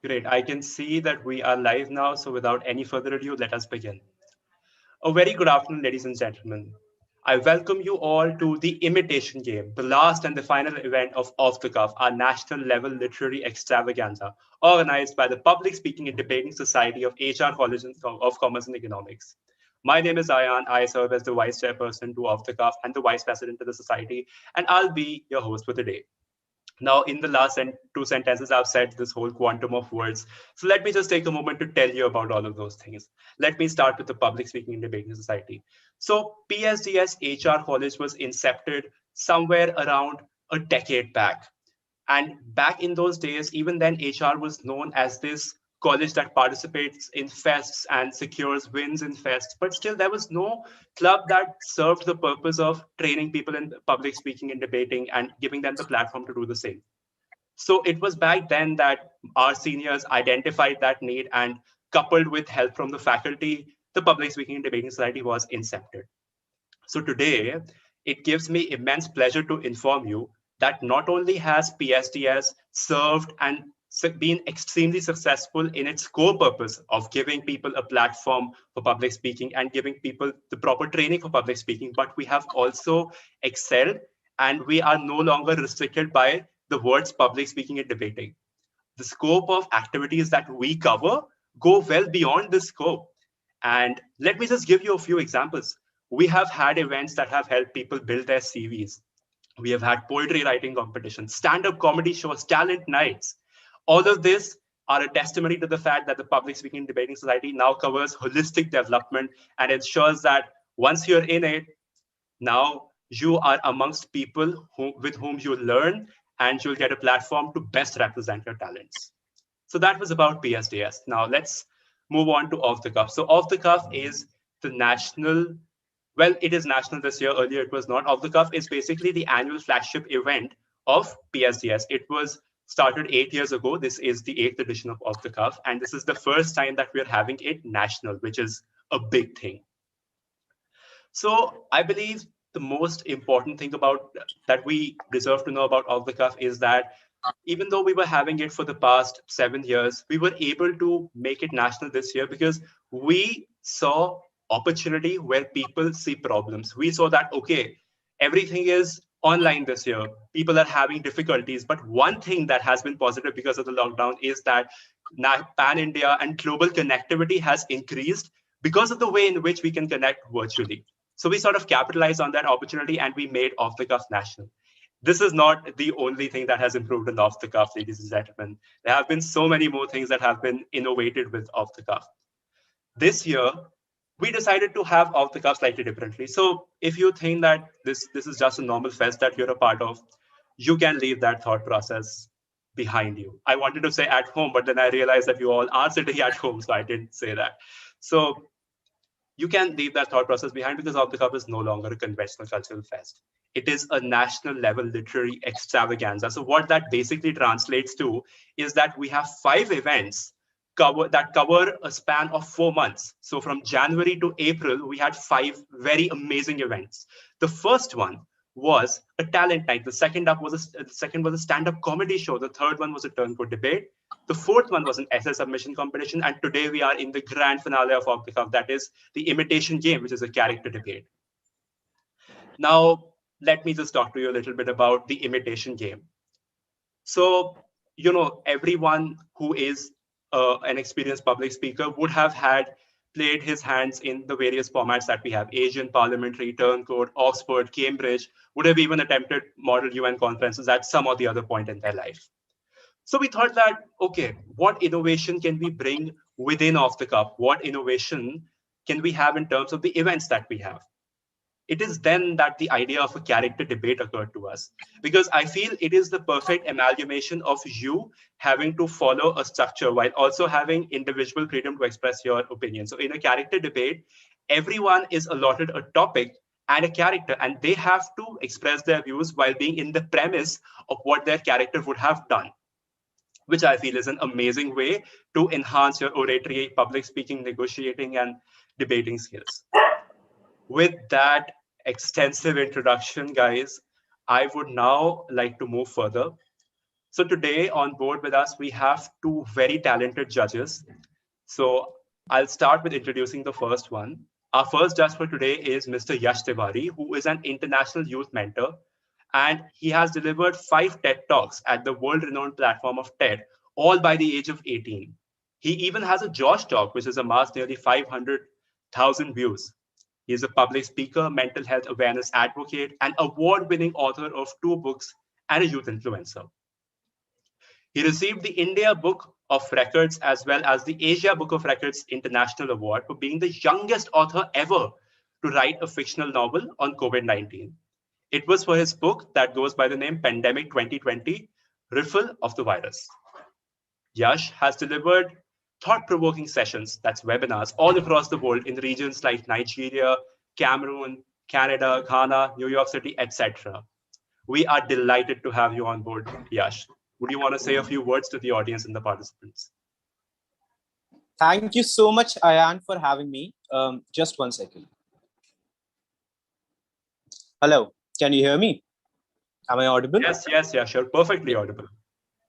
Great. I can see that we are live now. So without any further ado, let us begin. A very good afternoon, ladies and gentlemen. I welcome you all to the Imitation Game, the last and the final event of Off the Cuff, our national level literary extravaganza, organized by the Public Speaking and Debating Society of HR College of Commerce and Economics. My name is Ayan. I serve as the vice chairperson to Off the Cuff and the vice president of the society, and I'll be your host for today. Now, in the last two sentences, I've said this whole quantum of words. So let me just take a moment to tell you about all of those things. Let me start with the Public Speaking and Debating Society. So PSDS HR College was incepted somewhere around a decade back. And back in those days, even then, HR was known as this college that participates in fests and secures wins in fests. But still, there was no club that served the purpose of training people in public speaking and debating and giving them the platform to do the same. So it was back then that our seniors identified that need, and coupled with help from the faculty, the Public Speaking and Debating Society was incepted. So today, it gives me immense pleasure to inform you that not only has PSDS served and been extremely successful in its core purpose of giving people a platform for public speaking and giving people the proper training for public speaking, but we have also excelled and we are no longer restricted by the words public speaking and debating. The scope of activities that we cover go well beyond this scope. And let me just give you a few examples. We have had events that have helped people build their CVs. We have had poetry writing competitions, stand-up comedy shows, talent nights. All of this are a testimony to the fact that the Public Speaking and Debating Society now covers holistic development and ensures that once you're in it, now you are amongst people with whom you learn and you'll get a platform to best represent your talents. So that was about PSDS. Now let's move on to Off the Cuff. So Off the Cuff is the national, well, it is national this year. Earlier it was not. Off the Cuff is basically the annual flagship event of PSDS. It was started 8 years ago. This is the eighth edition of Off the Cuff. And this is the first time that we're having it national, which is a big thing. So I believe the most important thing about that we deserve to know about Off the Cuff is that even though we were having it for the past 7 years, we were able to make it national this year because we saw opportunity where people see problems. We saw that, okay, everything is online this year. People are having difficulties. But one thing that has been positive because of the lockdown is that pan India and global connectivity has increased because of the way in which we can connect virtually. So we sort of capitalized on that opportunity and we made Off the Cuff national. This is not the only thing that has improved in Off the Cuff, ladies and gentlemen. There have been so many more things that have been innovated with Off the Cuff. This year, we decided to have Off the Cuff slightly differently. So if you think that this is just a normal fest that you're a part of, you can leave that thought process behind you. I wanted to say at home, but then I realized that you all are sitting at home, so I didn't say that. So you can leave that thought process behind because Off the Cuff is no longer a conventional cultural fest. It is a national level literary extravaganza. So what that basically translates to is that we have 5 events that cover a span of 4 months. So from January to April, we had 5 very amazing events. The first one was a talent night. The second was a stand-up comedy show. The third one was a turn for debate. The fourth one was an essay submission competition. And today we are in the grand finale of Off the Cuff, that is the Imitation Game, which is a character debate. Now, let me just talk to you a little bit about the Imitation Game. So, everyone who is an experienced public speaker would have had played his hands in the various formats that we have: Asian, Parliamentary, Turncoat, Oxford, Cambridge, would have even attempted model UN conferences at some or the other point in their life. So we thought that, okay, what innovation can we bring within Off the Cuff? What innovation can we have in terms of the events that we have? It is then that the idea of a character debate occurred to us, because I feel it is the perfect amalgamation of you having to follow a structure while also having individual freedom to express your opinion. So in a character debate, everyone is allotted a topic and a character, and they have to express their views while being in the premise of what their character would have done, which I feel is an amazing way to enhance your oratory, public speaking, negotiating, and debating skills. With that extensive introduction, guys, I would now like to move further. So today on board with us, we have two very talented judges. So I'll start with introducing the first one. Our first judge for today is Mr. Yash Tiwari, who is an international youth mentor, and he has delivered 5 TED Talks at the world-renowned platform of TED, all by the age of 18. He even has a Josh Talk, which has amassed nearly 500,000 views. He is a public speaker, mental health awareness advocate, and award-winning author of 2 books and a youth influencer. He received the India Book of Records as well as the Asia Book of Records International Award for being the youngest author ever to write a fictional novel on COVID-19. It was for his book that goes by the name Pandemic 2020, Riffle of the Virus. Yash has delivered thought-provoking sessions, that's webinars, all across the world in regions like Nigeria, Cameroon, Canada, Ghana, New York City, etc. We are delighted to have you on board, Yash. Would you want to say a few words to the audience and the participants? Thank you so much, Ayan, for having me. Just one second. Hello, can you hear me? Am I audible? Yes, sure. Perfectly audible.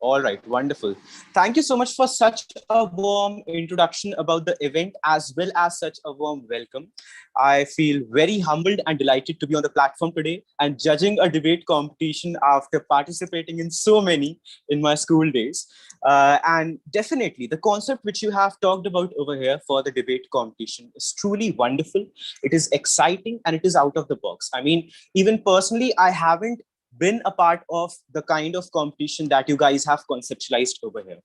All right, wonderful. Thank you so much for such a warm introduction about the event as well as such a warm welcome. I feel very humbled and delighted to be on the platform today and judging a debate competition after participating in so many in my school days. And definitely the concept which you have talked about over here for the debate competition is truly wonderful. It is exciting and it is out of the box. I mean, even personally, I haven't been a part of the kind of competition that you guys have conceptualized over here.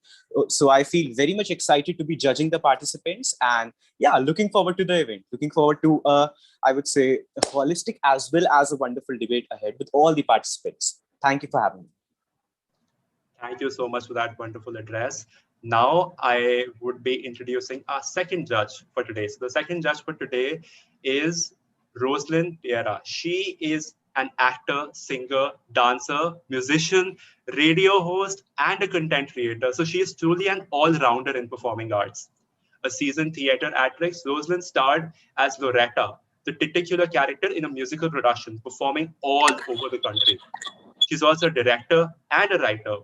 So I feel very much excited to be judging the participants and yeah, looking forward to the event, looking forward to, I would say, a holistic as well as a wonderful debate ahead with all the participants. Thank you for having me. Thank you so much for that wonderful address. Now I would be introducing our second judge for today. So the second judge for today is Roslyn Tierra. She is an actor, singer, dancer, musician, radio host, and a content creator. So she is truly an all-rounder in performing arts. A seasoned theater actress, Roslyn starred as Loretta, the titular character in a musical production, performing all over the country. She's also a director and a writer.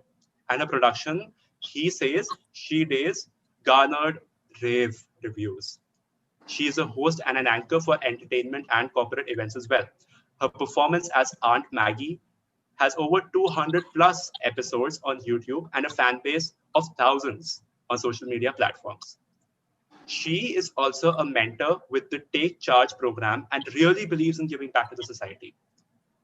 And a production, he says, she days, garnered rave reviews. She is a host and an anchor for entertainment and corporate events as well. Her performance as Aunt Maggie has over 200 plus episodes on YouTube and a fan base of thousands on social media platforms. She is also a mentor with the Take Charge program and really believes in giving back to the society.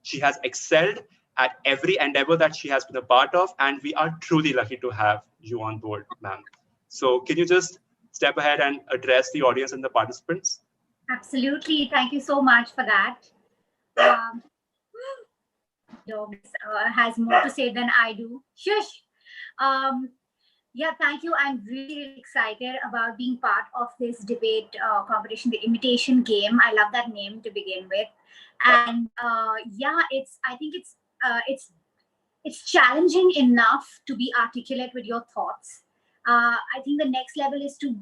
She has excelled at every endeavor that she has been a part of, and we are truly lucky to have you on board, ma'am. So can you just step ahead and address the audience and the participants? Absolutely. Thank you so much for that. Dog has more to say than I do. Shush. Yeah, thank you. I'm really, really excited about being part of this debate competition, the Imitation game. I love that name to begin with. And yeah, I think it's challenging enough to be articulate with your thoughts. I think the next level is to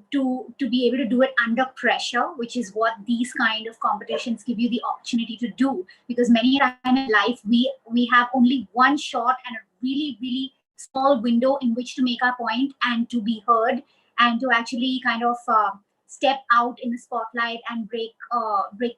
be able to do it under pressure, which is what these kind of competitions give you the opportunity to do. Because many times in life, we have only one shot and a really, really small window in which to make our point and to be heard and to actually kind of step out in the spotlight and break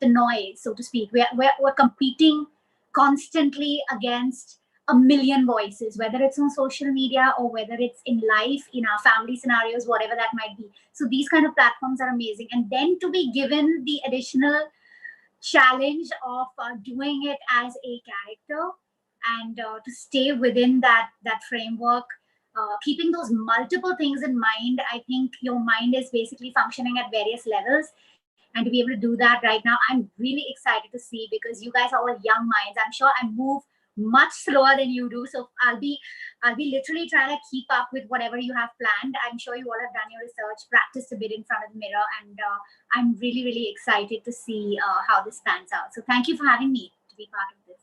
the noise, so to speak. We're competing constantly against a million voices, whether it's on social media or whether it's in life, in our family scenarios, whatever that might be. So these kind of platforms are amazing. And then to be given the additional challenge of doing it as a character and to stay within that framework, keeping those multiple things in mind. I think your mind is basically functioning at various levels. And to be able to do that right now, I'm really excited to see, because you guys are all young minds. I'm sure I move much slower than you do. So I'll be literally trying to keep up with whatever you have planned. I'm sure you all have done your research, practiced a bit in front of the mirror, and I'm really, really excited to see how this pans out. So thank you for having me to be part of this.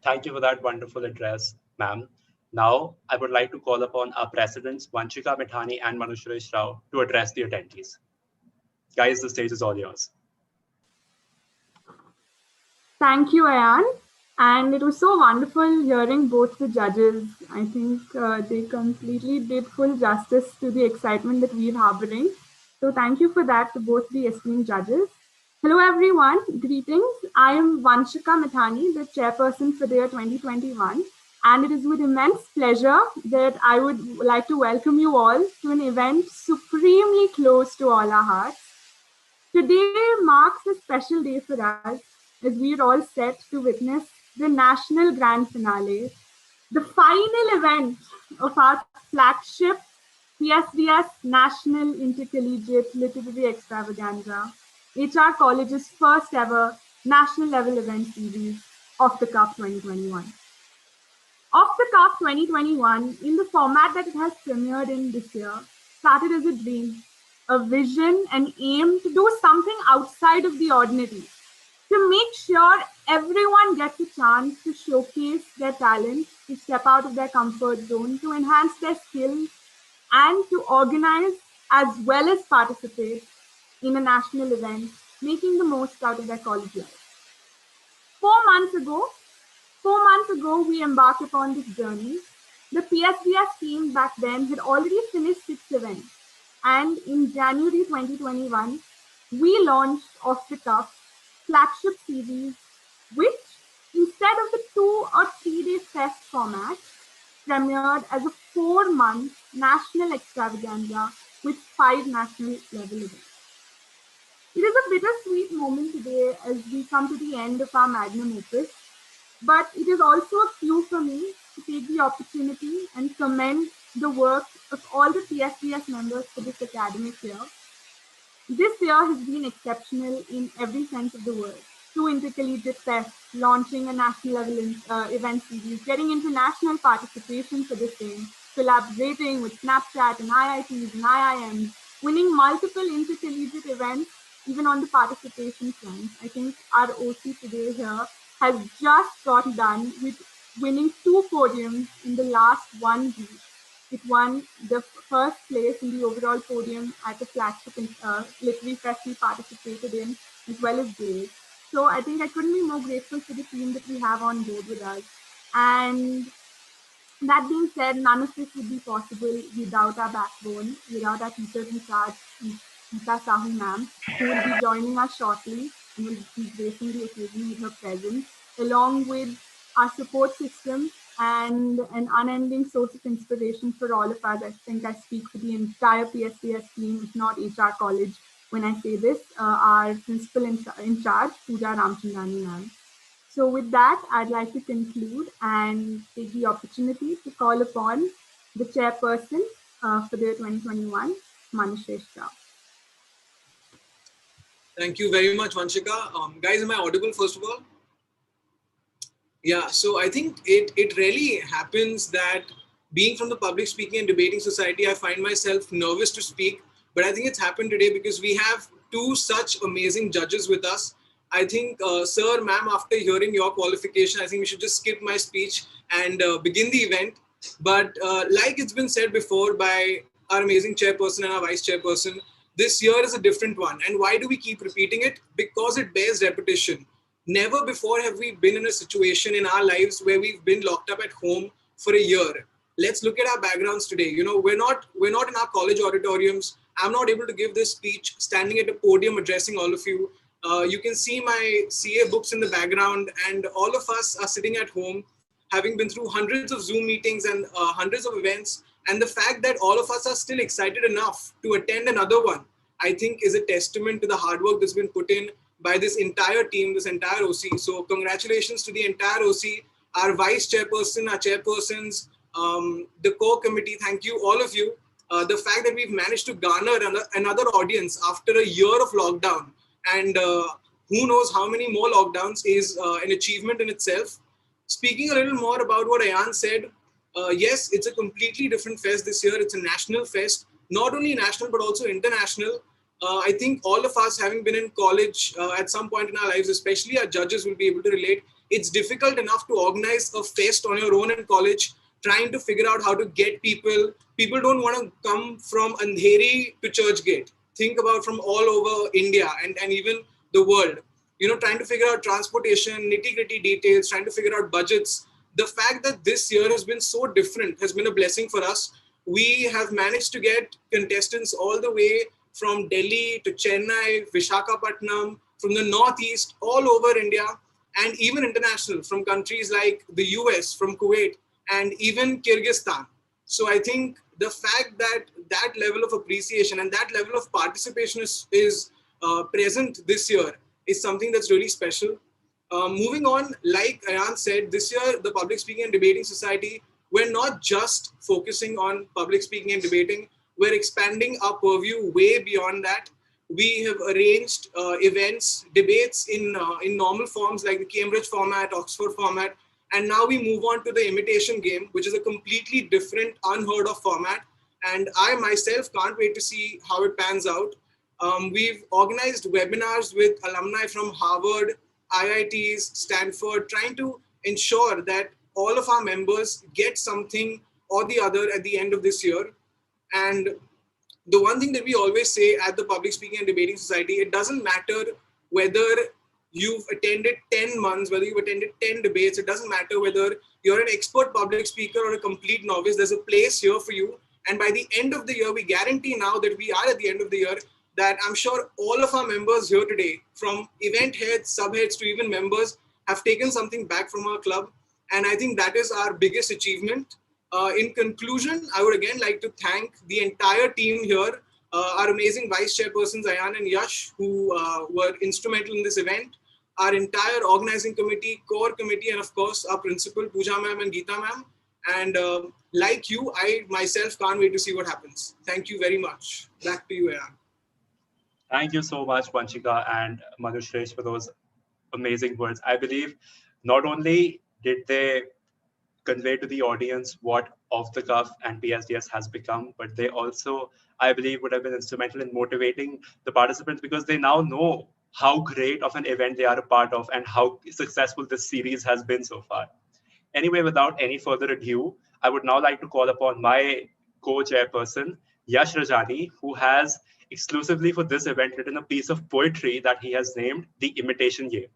Thank you for that wonderful address, ma'am. Now, I would like to call upon our presidents, Vanchika Mithani and Manushresh Rao, to address the attendees. Guys, the stage is all yours. Thank you, Ayan. And it was so wonderful hearing both the judges. I think they completely did full justice to the excitement that we're harboring. So thank you for that to both the esteemed judges. Hello everyone, greetings. I am Vanshika Mithani, the chairperson for the year 2021. And it is with immense pleasure that I would like to welcome you all to an event supremely close to all our hearts. Today marks a special day for us as we are all set to witness the national grand finale, the final event of our flagship PSDS National Intercollegiate Literary Extravaganza, HR College's first ever national level event series, Off the Cuff 2021. Off the Cuff 2021, in the format that it has premiered in this year, started as a dream, a vision, an aim to do something outside of the ordinary, to make sure everyone gets a chance to showcase their talent, to step out of their comfort zone, to enhance their skills, and to organize as well as participate in a national event, making the most out of their college life. 4 months ago, 4 months ago, we embarked upon this journey. The PSDS team back then had already finished 6 events, and in January 2021, we launched Off the Cuff flagship series, which instead of the 2 or 3 day fest format, premiered as a 4 month national extravaganza with 5 national level events. It is a bittersweet moment today as we come to the end of our magnum opus, but it is also a cue for me to take the opportunity and commend the work of all the PSDS members for this academic year. This year has been exceptional in every sense of the word. 2 intercollegiate fests, launching a national level event series, getting international participation for the same, collaborating with Snapchat and IITs and IIMs, winning multiple intercollegiate events, even on the participation front. I think our OC today here has just got done with winning 2 podiums in the last 1 week. It won the first place in the overall podium at the flagship literary fest we participated in, as well as grades. So I think I couldn't be more grateful for the team that we have on board with us. And that being said, none of this would be possible without our backbone, without our teachers in charge, Geeta Sahu ma'am, who will be joining us shortly and will be gracing the occasion with her presence, along with our support system and an unending source of inspiration for all of us. I think I speak for the entire PSDS team, if not HR College, when I say this, our principal in charge, Pooja Ramchandani ma'am. So with that, I'd like to conclude and take the opportunity to call upon the chairperson for the 2021, Manushreshta. Thank you very much, Vanshika. Guys, am I audible first of all? Yeah, so I think it really happens that being from the public speaking and debating society, I find myself nervous to speak, but I think it's happened today because we have 2 such amazing judges with us. I think, sir, ma'am, after hearing your qualification, I think we should just skip my speech and begin the event. But like it's been said before by our amazing chairperson and our vice chairperson, this year is a different one. And why do we keep repeating it? Because it bears repetition. Never before have we been in a situation in our lives where we've been locked up at home for a year. Let's look at our backgrounds today. You know, we're not in our college auditoriums. I'm not able to give this speech standing at a podium addressing all of you. You can see my CA books in the background, and all of us are sitting at home, having been through hundreds of Zoom meetings and hundreds of events. And the fact that all of us are still excited enough to attend another one, I think is a testament to the hard work that's been put in by this entire team, this entire OC. So congratulations to the entire OC, our vice chairperson, our chairpersons, the core committee. Thank you, all of you. The fact that we've managed to garner another audience after a year of lockdown, and who knows how many more lockdowns, is an achievement in itself. Speaking a little more about what Ayan said, yes, it's a completely different fest this year. It's a national fest, not only national, but also international. I think all of us, having been in college at some point in our lives, especially our judges, will be able to relate. It's difficult enough to organize a fest on your own in college, trying to figure out how to get people. People don't want to come from Andheri to Churchgate. Think about from all over India and even the world. trying to figure out transportation, nitty-gritty details, trying to figure out budgets. The fact that this year has been so different has been a blessing for us. We have managed to get contestants all the way from Delhi to Chennai, Visakhapatnam, from the Northeast, all over India, and even international, from countries like the US, from Kuwait, and even Kyrgyzstan. So I think the fact that that level of appreciation and that level of participation is present this year is something that's really special. Moving on, like Ayan said, this year, the Public Speaking and Debating Society, we're not just focusing on public speaking and debating, we're expanding our purview way beyond that. We have arranged events, debates in normal forms like the Cambridge format, Oxford format, and now we move on to the imitation game, which is a completely different, unheard of format. And I myself can't wait to see how it pans out. We've organized webinars with alumni from Harvard, IITs, Stanford, trying to ensure that all of our members get something or the other at the end of this year. And the one thing that we always say at the Public Speaking and Debating Society, it doesn't matter whether you've attended 10 months, whether you've attended 10 debates, it doesn't matter whether you're an expert public speaker or a complete novice, there's a place here for you. And by the end of the year, we guarantee now that we are at the end of the year, that I'm sure all of our members here today, from event heads, subheads to even members, have taken something back from our club. And I think that is our biggest achievement. In conclusion, I would again like to thank the entire team here, our amazing vice chairpersons, Ayan and Yash, who were instrumental in this event, our entire organizing committee, core committee, and of course, our principal, Pooja ma'am and Geeta ma'am. And like you, I myself can't wait to see what happens. Thank you very much. Back to you, Ayan. Thank you so much, Vanchika and Manushresh, for those amazing words. I believe not only did they convey to the audience what Off the Cuff and PSDS has become, but they also, I believe, would have been instrumental in motivating the participants, because they now know how great of an event they are a part of and how successful this series has been so far. Anyway, without any further ado, I would now like to call upon my co-chairperson, Yash Rajani, who has exclusively for this event written a piece of poetry that he has named The Imitation Game.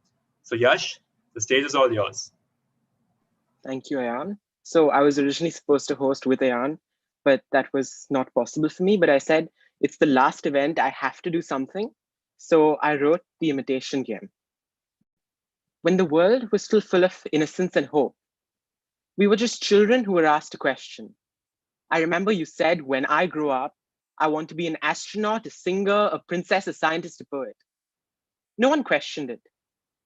So Yash, the stage is all yours. Thank you, Ayan. So I was originally supposed to host with Ayan, but that was not possible for me. But I said, it's the last event, I have to do something. So I wrote The Imitation Game. When the world was still full of innocence and hope, we were just children who were asked a question. I remember you said, when I grow up, I want to be an astronaut, a singer, a princess, a scientist, a poet. No one questioned it.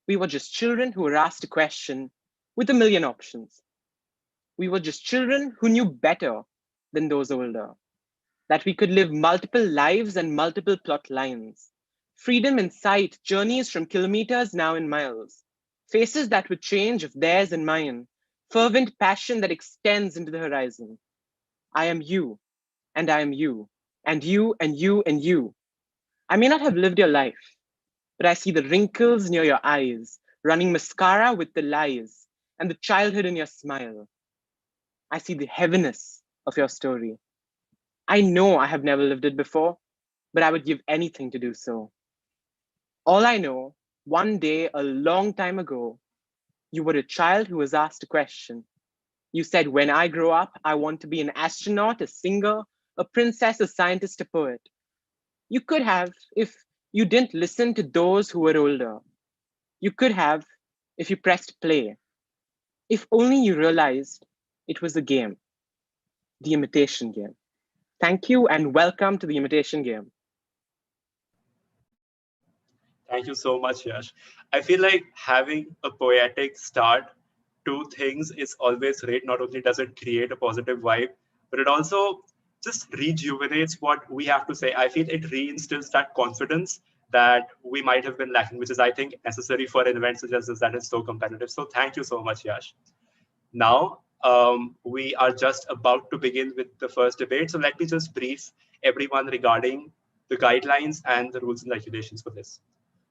We were just children who were asked a question with a million options. We were just children who knew better than those older, that we could live multiple lives and multiple plot lines, freedom in sight, journeys from kilometers now in miles, faces that would change of theirs and mine, fervent passion that extends into the horizon. I am you, and I am you, and you, and you, and you. I may not have lived your life, but I see the wrinkles near your eyes, running mascara with the lies, and the childhood in your smile. I see the heaviness of your story. I know I have never lived it before, but I would give anything to do so. All I know, one day, a long time ago, you were a child who was asked a question. You said, when I grow up, I want to be an astronaut, a singer, a princess, a scientist, a poet. You could have if you didn't listen to those who were older. You could have if you pressed play. If only you realized it was a game, the imitation game. Thank you and welcome to the imitation game. Thank you so much, Yash. I feel like having a poetic start to things is always great. Not only does it create a positive vibe, but it also just rejuvenates what we have to say. I feel it reinstills that confidence that we might have been lacking, which is, I think, necessary for an event such as this that is so competitive. So thank you so much, Yash. Now, we are just about to begin with the first debate. So let me just brief everyone regarding the guidelines and the rules and regulations for this.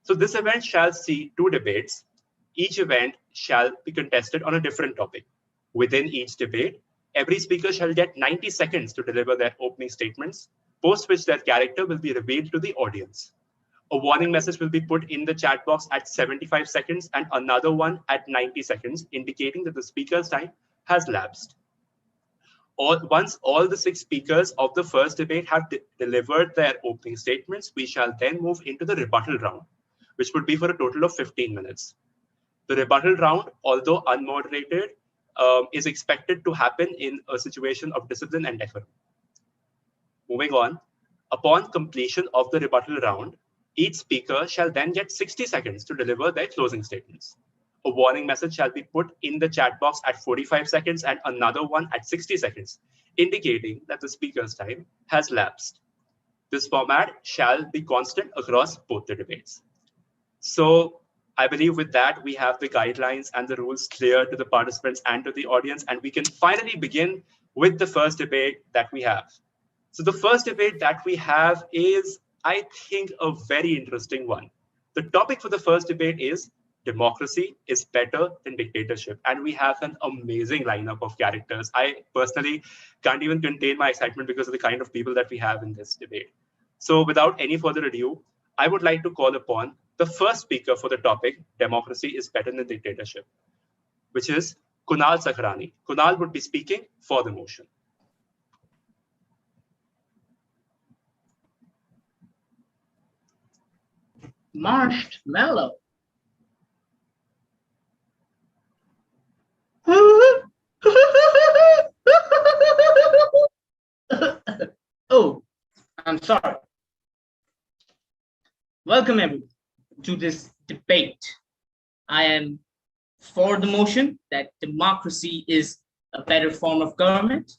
So this event shall see two debates. Each event shall be contested on a different topic. Within each debate, every speaker shall get 90 seconds to deliver their opening statements, post which their character will be revealed to the audience. A warning message will be put in the chat box at 75 seconds and another one at 90 seconds, indicating that the speaker's time has lapsed. Once all the 6 speakers of the first debate have delivered their opening statements, we shall then move into the rebuttal round, which would be for a total of 15 minutes. The rebuttal round, although unmoderated, is expected to happen in a situation of discipline and decorum. Moving on, upon completion of the rebuttal round, each speaker shall then get 60 seconds to deliver their closing statements. A warning message shall be put in the chat box at 45 seconds and another one at 60 seconds, indicating that the speaker's time has lapsed. This format shall be constant across both the debates. So I believe with that, we have the guidelines and the rules clear to the participants and to the audience, and we can finally begin with the first debate that we have. So the first debate that we have is, I think, a very interesting one. The topic for the first debate is democracy is better than dictatorship. And we have an amazing lineup of characters. I personally can't even contain my excitement because of the kind of people that we have in this debate. So without any further ado, I would like to call upon the first speaker for the topic, democracy is better than dictatorship, which is Kunal Sakhrani. Kunal would be speaking for the motion. Marshmallow. Oh, I'm sorry. Welcome everyone to this debate. I am for the motion that democracy is a better form of government.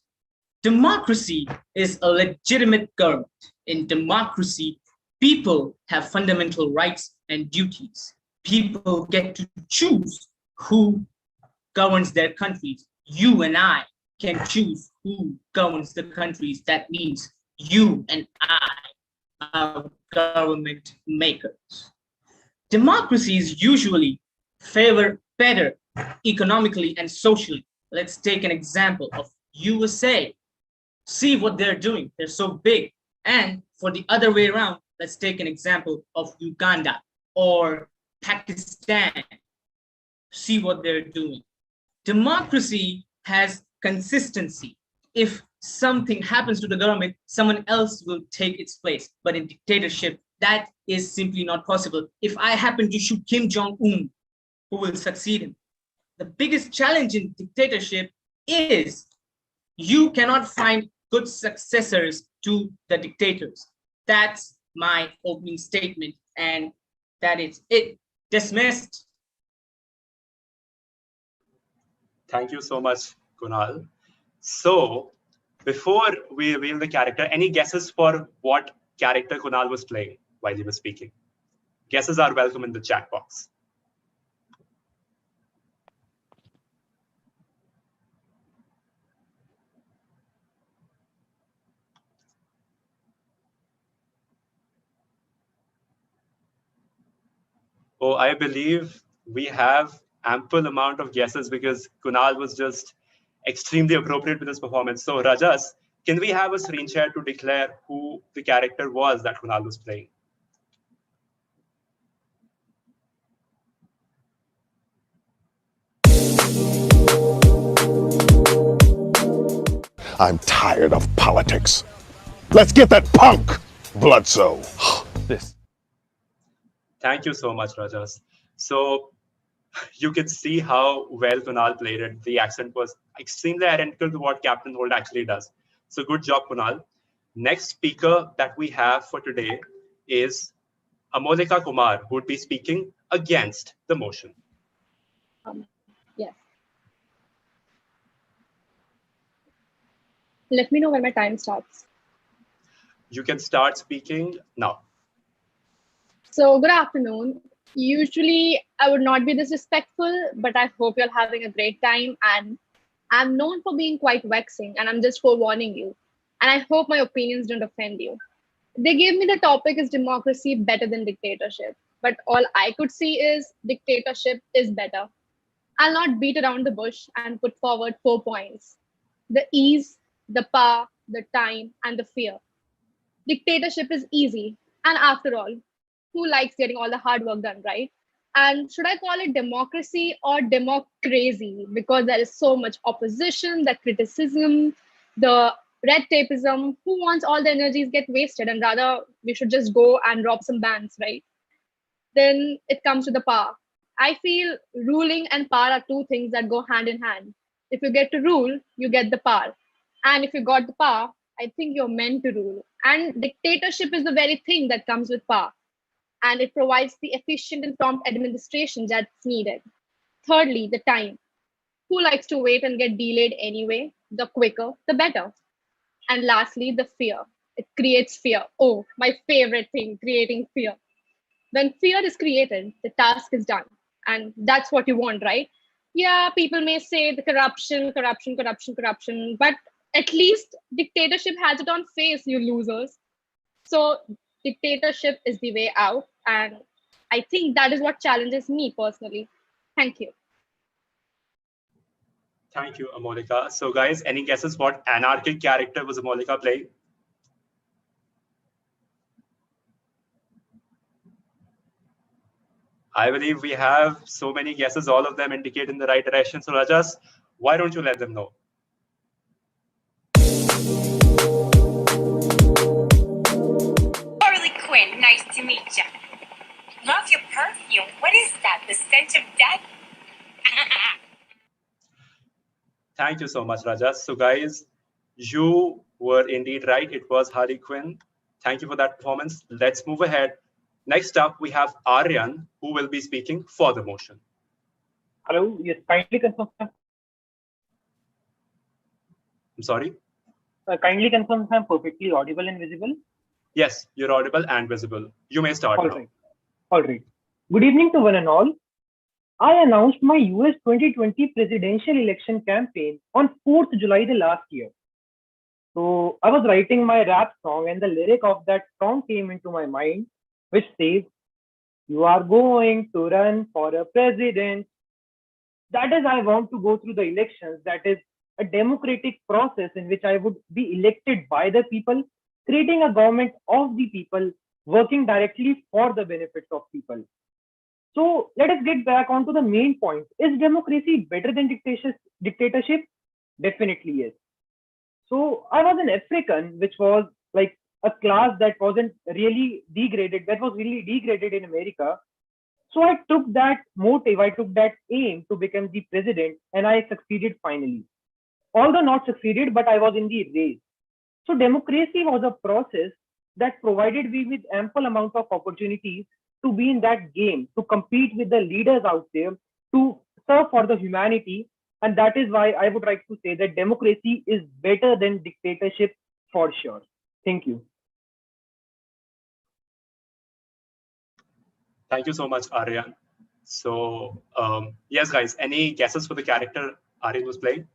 Democracy is a legitimate government. In democracy, people have fundamental rights and duties. People get to choose who governs their countries. You and I can choose who governs the countries. That means you and I are government makers. Democracies usually favor better economically and socially. Let's take an example of USA. See what they're doing. They're so big. And for the other way around, let's take an example of Uganda or Pakistan. See what they're doing. Democracy has consistency. If something happens to the government, someone else will take its place. But in dictatorship, that is simply not possible. If I happen to shoot Kim Jong-un, who will succeed him? The biggest challenge in dictatorship is you cannot find good successors to the dictators. That's my opening statement, and that is it. Dismissed. Thank you so much, Kunal. So, before we reveal the character, any guesses for what character Kunal was playing while he was speaking? Guesses are welcome in the chat box. Oh, I believe we have ample amount of guesses because Kunal was just extremely appropriate with his performance. So Rajas, can we have a screen share to declare who the character was that Kunal was playing? I'm tired of politics. Let's get that punk, Bloodso. This. Thank you so much, Rajas. So you can see how well Kunal played it. The accent was extremely identical to what Captain Holt actually does. So good job, Kunal. Next speaker that we have for today is Amolika Kumar, who would be speaking against the motion. Yes. Let me know when my time starts. You can start speaking now. So good afternoon. Usually I would not be disrespectful, but I hope you're having a great time. And I'm known for being quite vexing, and I'm just forewarning you. And I hope my opinions don't offend you. They gave me the topic is democracy better than dictatorship, but all I could see is dictatorship is better. I'll not beat around the bush and put forward 4 points. The ease, the power, the time, and the fear. Dictatorship is easy. And after all, who likes getting all the hard work done, right? And should I call it democracy or democracy? Because there is so much opposition, the criticism, the red tapeism. Who wants all the energies get wasted? And rather, we should just go and rob some banks, right? Then it comes to the power. I feel ruling and power are two things that go hand in hand. If you get to rule, you get the power. And if you got the power, I think you're meant to rule. And dictatorship is the very thing that comes with power. And it provides the efficient and prompt administration that's needed. Thirdly, the time. Who likes to wait and get delayed anyway? The quicker, the better. And lastly, the fear. It creates fear. Oh, my favorite thing, creating fear. When fear is created, the task is done. And that's what you want, right? Yeah, people may say the corruption, but at least dictatorship has it on face, you losers. So dictatorship is the way out. And I think that is what challenges me personally. Thank you. Thank you, Amolika. So guys, any guesses what anarchic character was Amolika playing? I believe we have so many guesses, all of them indicate in the right direction. So Rajas, why don't you let them know? Harley Quinn, nice to meet you. Love your perfume. What is that? The scent of death? Thank you so much, Rajas. So guys, you were indeed right. It was Harley Quinn. Thank you for that performance. Let's move ahead. Next up, we have Aryan, who will be speaking for the motion. Hello, yes, kindly confirm. I'm sorry? Kindly confirm if I'm perfectly audible and visible. Yes, you're audible and visible. You may start now. Right. All right. Good evening to one and all. I announced my US 2020 presidential election campaign on 4th July the last year. So I was writing my rap song and the lyric of that song came into my mind, which says, "You are going to run for a president." That is, I want to go through the elections. That is a democratic process in which I would be elected by the people, creating a government of the people, working directly for the benefits of people. So let us get back onto the main point. Is democracy better than dictatorship? Definitely yes. So I was an African, which was like a class that wasn't really degraded, that was really degraded in America. So I took that motive, I took that aim to become the president, and I succeeded finally. Although not succeeded, but I was in the race. So democracy was a process that provided me with ample amount of opportunities to be in that game, to compete with the leaders out there, to serve for the humanity. And that is why I would like to say that democracy is better than dictatorship for sure. Thank you. Thank you so much, Aryan. So yes, guys, any guesses for the character Aryan was playing?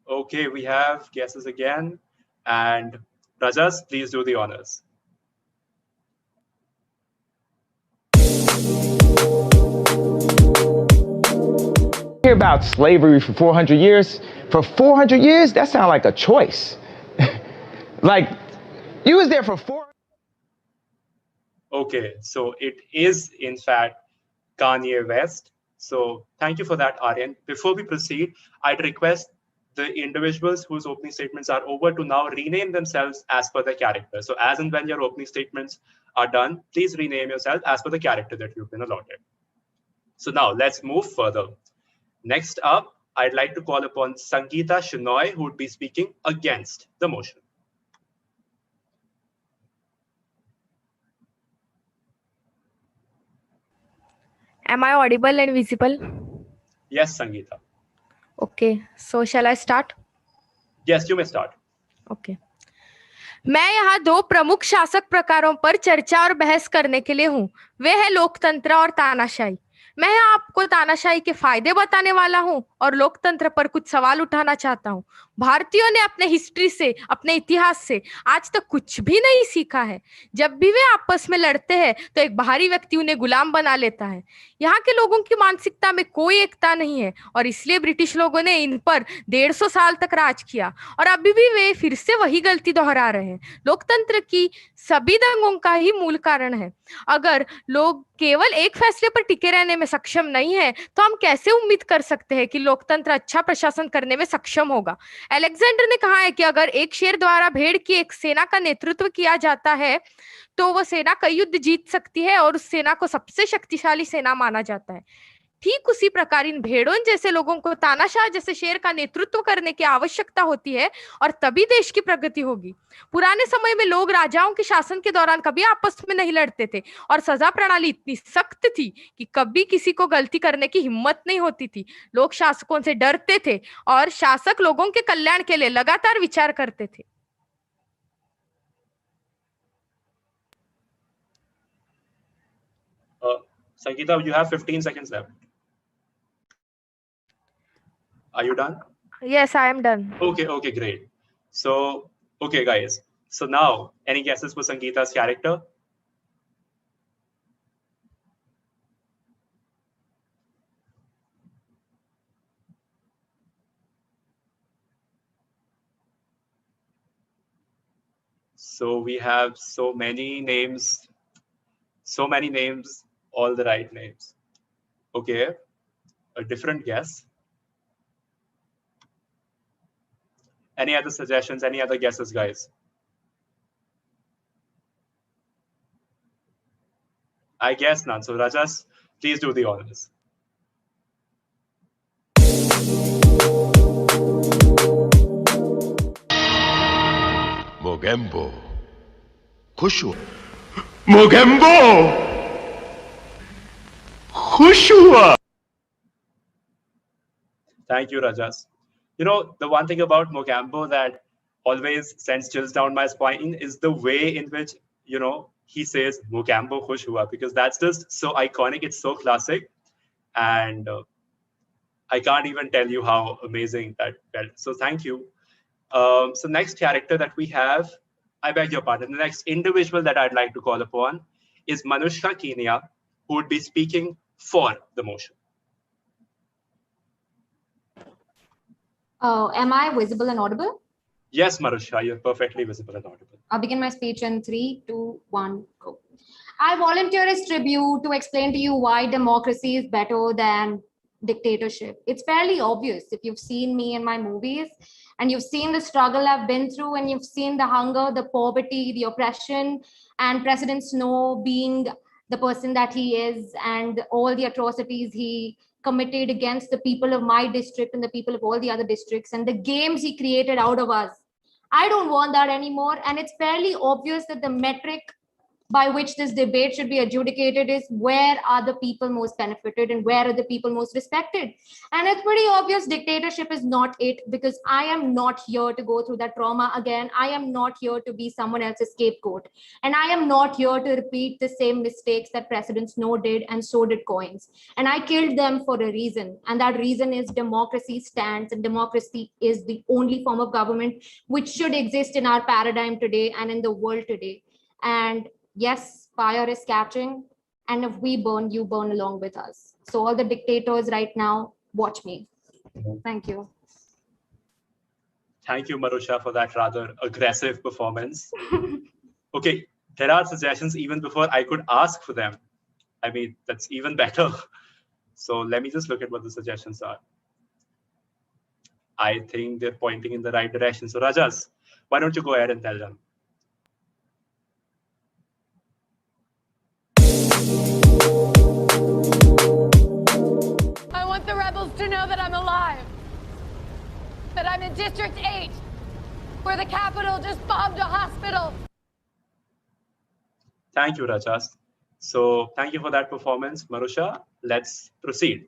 Okay, we have guesses again. And Rajas, please do the honors. Hear about slavery for 400 years? For 400 years, that sounds like a choice. Like, you was there for 4. Okay, so it is in fact Kanye West. So thank you for that, Aryan. Before we proceed, I'd request the individuals whose opening statements are over to now rename themselves as per the character. So as and when your opening statements are done, please rename yourself as per the character that you've been allotted. So now let's move further. Next up, I'd like to call upon Sangeeta Shenoy, who would be speaking against the motion. Am I audible and visible? Yes, Sangeeta. Okay, so shall I start? Yes, you may start. Okay. मैं यहाँ दो प्रमुख शासक प्रकारों पर चर्चा और बहस करने के लिए हूँ। वे है लोकतंत्र और तानाशाही। मैं यहाँ आपको तानाशाही के फायदे बताने वाला हूँ और लोकतंत्र पर कुछ सवाल उठाना चाहता हूँ। भारतीयों ने अपने हिस्ट्री से, अपने इतिहास से आज तक कुछ भी नहीं सीखा है। जब भी वे आपस में लड़ते हैं तो एक बाहरी व्यक्ति उन्हें गुलाम बना लेता है। यहाँ के लोगों की मानसिकता में कोई एकता नहीं है और इसलिए ब्रिटिश लोगों ने इन पर 150 साल तक राज किया और अभी भी वे फिर से वही गलती दोहरा रहे हैं। लोकतंत्र की सभी दंगों का ही मूल कारण है। अगर लोग केवल एक फैसले पर टिके रहने में सक्षम नहीं है तो हम कैसे उम्मीद कर सकते हैं कि लोकतंत्र अच्छा प्रशासन करने में सक्षम होगा। अलेक्जेंडर ने कहा है कि अगर एक शेर द्वारा भेड़ की एक सेना का नेतृत्व किया जाता है तो वह सेना कई युद्ध जीत सकती है और उस सेना को सबसे शक्तिशाली सेना माना जाता है। ठीक उसी प्रकार इन भेड़ों जैसे लोगों को तानाशाह जैसे शेर का नेतृत्व करने की आवश्यकता होती है और तभी देश की प्रगति होगी। पुराने समय में लोग राजाओं के शासन के दौरान कभी आपस में नहीं लड़ते थे और सजा प्रणाली इतनी सख्त थी कि कभी किसी को गलती करने की हिम्मत नहीं होती थी। लोग शासकों से डरते थे और शासक लोगों के कल्याण के लिए लगातार विचार करते थे। Sangeeta, you have 15 seconds left. Are you done? Yes, I am done. Okay, great. So, okay, guys. So now, any guesses for Sangeeta's character? So we have so many names, all the right names. Okay, a different guess. Any other suggestions, any other guesses, guys? I guess none. So Rajas, please do the honors. Mogembo. Khushu. Mogembo! Khushua! Thank you, Rajas. You know, the one thing about Mogambo that always sends chills down my spine is the way in which, you know, he says Mogambo Khush Hua, because that's just so iconic. It's so classic. And I can't even tell you how amazing that felt. So thank you. So next character that we have, I beg your pardon, the next individual that I'd like to call upon is Manusha Kenia, who would be speaking for the motion. Am I visible and audible? Yes, Manusha, you're perfectly visible and audible. I'll begin my speech in 3, 2, 1, go. I volunteer as tribute to explain to you why democracy is better than dictatorship. It's fairly obvious if you've seen me in my movies and you've seen the struggle I've been through and you've seen the hunger, the poverty, the oppression, and President Snow being the person that he is and all the atrocities he committed against the people of my district and the people of all the other districts and the games he created out of us. I don't want that anymore. And it's fairly obvious that the metric by which this debate should be adjudicated is where are the people most benefited and where are the people most respected. And it's pretty obvious dictatorship is not it, because I am not here to go through that trauma again. I am not here to be someone else's scapegoat. And I am not here to repeat the same mistakes that President Snow did, and so did Coins. And I killed them for a reason. And that reason is democracy stands, and democracy is the only form of government which should exist in our paradigm today and in the world today. And yes, fire is catching, and if we burn, you burn along with us. So all the dictators right now, watch me. Thank you. Thank you, Marusha, for that rather aggressive performance. Okay, there are suggestions even before I could ask for them. I mean, that's even better. So let me just look at what the suggestions are. I think they're pointing in the right direction. So Rajas, why don't you go ahead and tell them? I want the rebels to know that I'm alive. That I'm in District 8, where the Capitol just bombed a hospital. Thank you, Rajas. So thank you for that performance, Marusha. Let's proceed.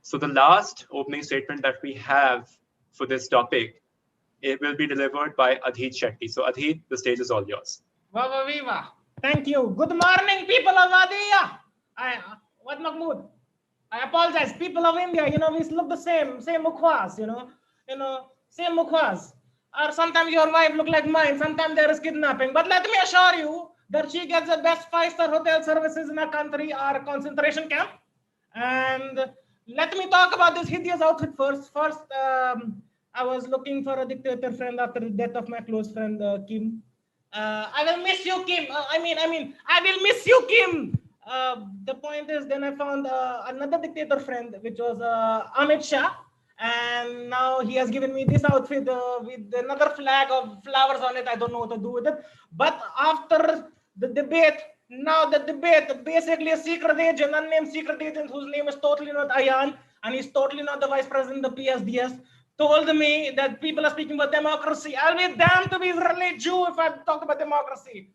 So the last opening statement that we have for this topic, it will be delivered by Adhit Shetty. So Adhit, the stage is all yours. Viva, viva. Thank you. Good morning, people of Adia. What Mahmood? I apologize, people of India. You know, we look the same mukhwas. You know, same mukhwas. Or sometimes your wife look like mine. Sometimes there is kidnapping. But let me assure you that she gets the best 5-star hotel services in our country or concentration camp. And let me talk about this hideous outfit first. First, I was looking for a dictator friend after the death of my close friend Kim. I will miss you, Kim. I will miss you, Kim. The point is, then I found another dictator friend, which was Amit Shah. And now he has given me this outfit with another flag of flowers on it. I don't know what to do with it. But after the debate, now the debate, basically a secret agent, unnamed secret agent whose name is totally not Ayan, and he's totally not the vice president of the PSDS, told me that people are speaking about democracy. I'll be damned to be Israeli Jew if I talk about democracy.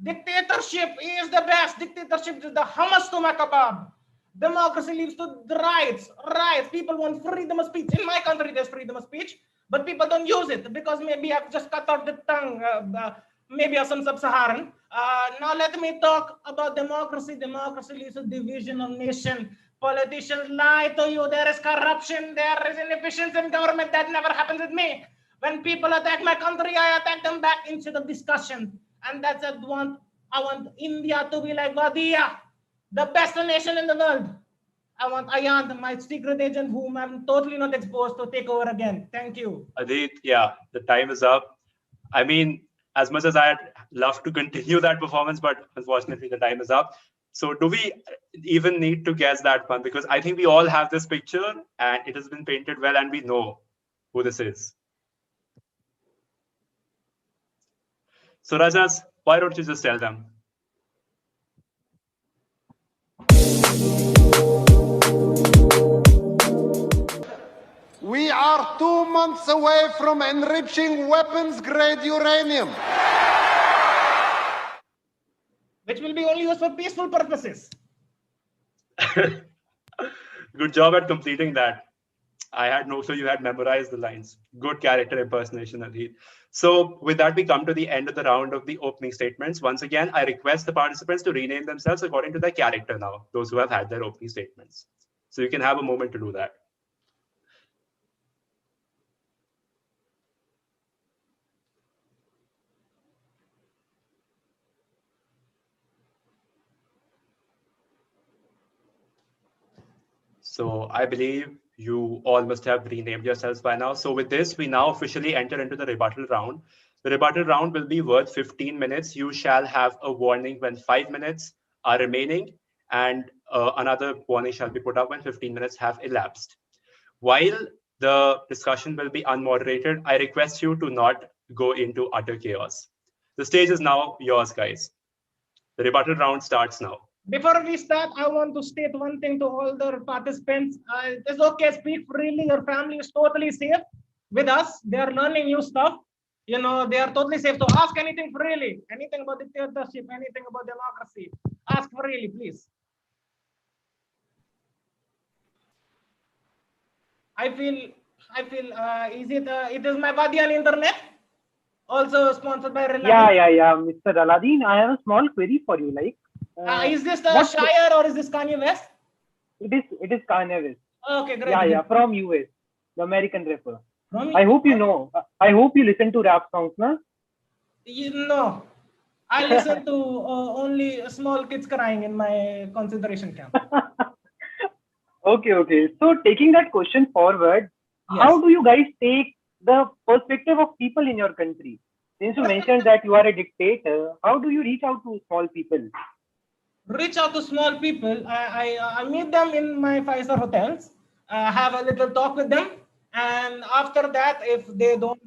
Dictatorship is the best. Dictatorship is the hummus to my kebab. Democracy leads to the rights. People want freedom of speech. In my country, there's freedom of speech, but people don't use it because maybe I've just cut out the tongue. Maybe of some sub-Saharan. Now let me talk about democracy. Democracy leads to division of nation. Politicians lie to you. There is corruption. There is inefficiency in government. That never happens with me. When people attack my country, I attack them back instead of discussion. And that's what I want India to be like Wadia, the best nation in the world. I want Ayan, my secret agent, whom I'm totally not exposed, to take over again. Thank you. Adit, yeah, the time is up. I mean, as much as I'd love to continue that performance, but unfortunately the time is up. So do we even need to guess that one? Because I think we all have this picture and it has been painted well and we know who this is. So Rajas, why don't you just tell them? We are 2 months away from enriching weapons-grade uranium. Which will be only used for peaceful purposes. Good job at completing that. I had no clue you had memorized the lines. Good character impersonation, Adit. So with that, we come to the end of the round of the opening statements. Once again, I request the participants to rename themselves according to their character now, those who have had their opening statements. So you can have a moment to do that. So I believe you all must have renamed yourselves by now. So with this, we now officially enter into the rebuttal round. The rebuttal round will be worth 15 minutes. You shall have a warning when 5 minutes are remaining, and another warning shall be put up when 15 minutes have elapsed. While the discussion will be unmoderated, I request you to not go into utter chaos. The stage is now yours, guys. The rebuttal round starts now. Before we start, I want to state one thing to all the participants. It's okay, speak freely. Your family is totally safe with us. They are learning new stuff. You know, they are totally safe. So ask anything freely. Anything about dictatorship, anything about democracy. Ask freely, please. I feel, it is my Vadian internet. Also sponsored by Reliance. Yeah. Mr. Aladeen, I have a small query for you. Like, is this the Shire or is this Kanye West? It is Kanye West. Okay, great. Yeah, from US, the American rapper. I hope you know. I hope you listen to rap songs, na? No, I listen to only small kids crying in my concentration camp. Okay. So taking that question forward, yes. How do you guys take the perspective of people in your country? Since you mentioned that you are a dictator, how do you reach out to small people? Reach out to small people. I meet them in my 5-star hotels, have a little talk with them. And after that, if they don't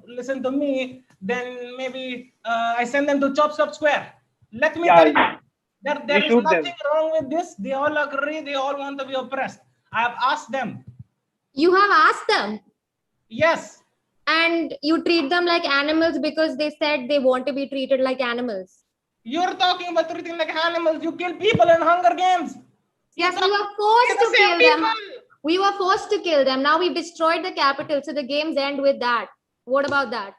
listen to me, then maybe I send them to Chop Stop Square. Let me tell you, there is nothing wrong with this. They all agree. They all want to be oppressed. I have asked them. You have asked them? Yes. And you treat them like animals because they said they want to be treated like animals. You're talking about treating like animals. You kill people in Hunger Games. Yes, we were forced to kill them. We were forced to kill them. Now we've destroyed the capital, so the games end with that. What about that?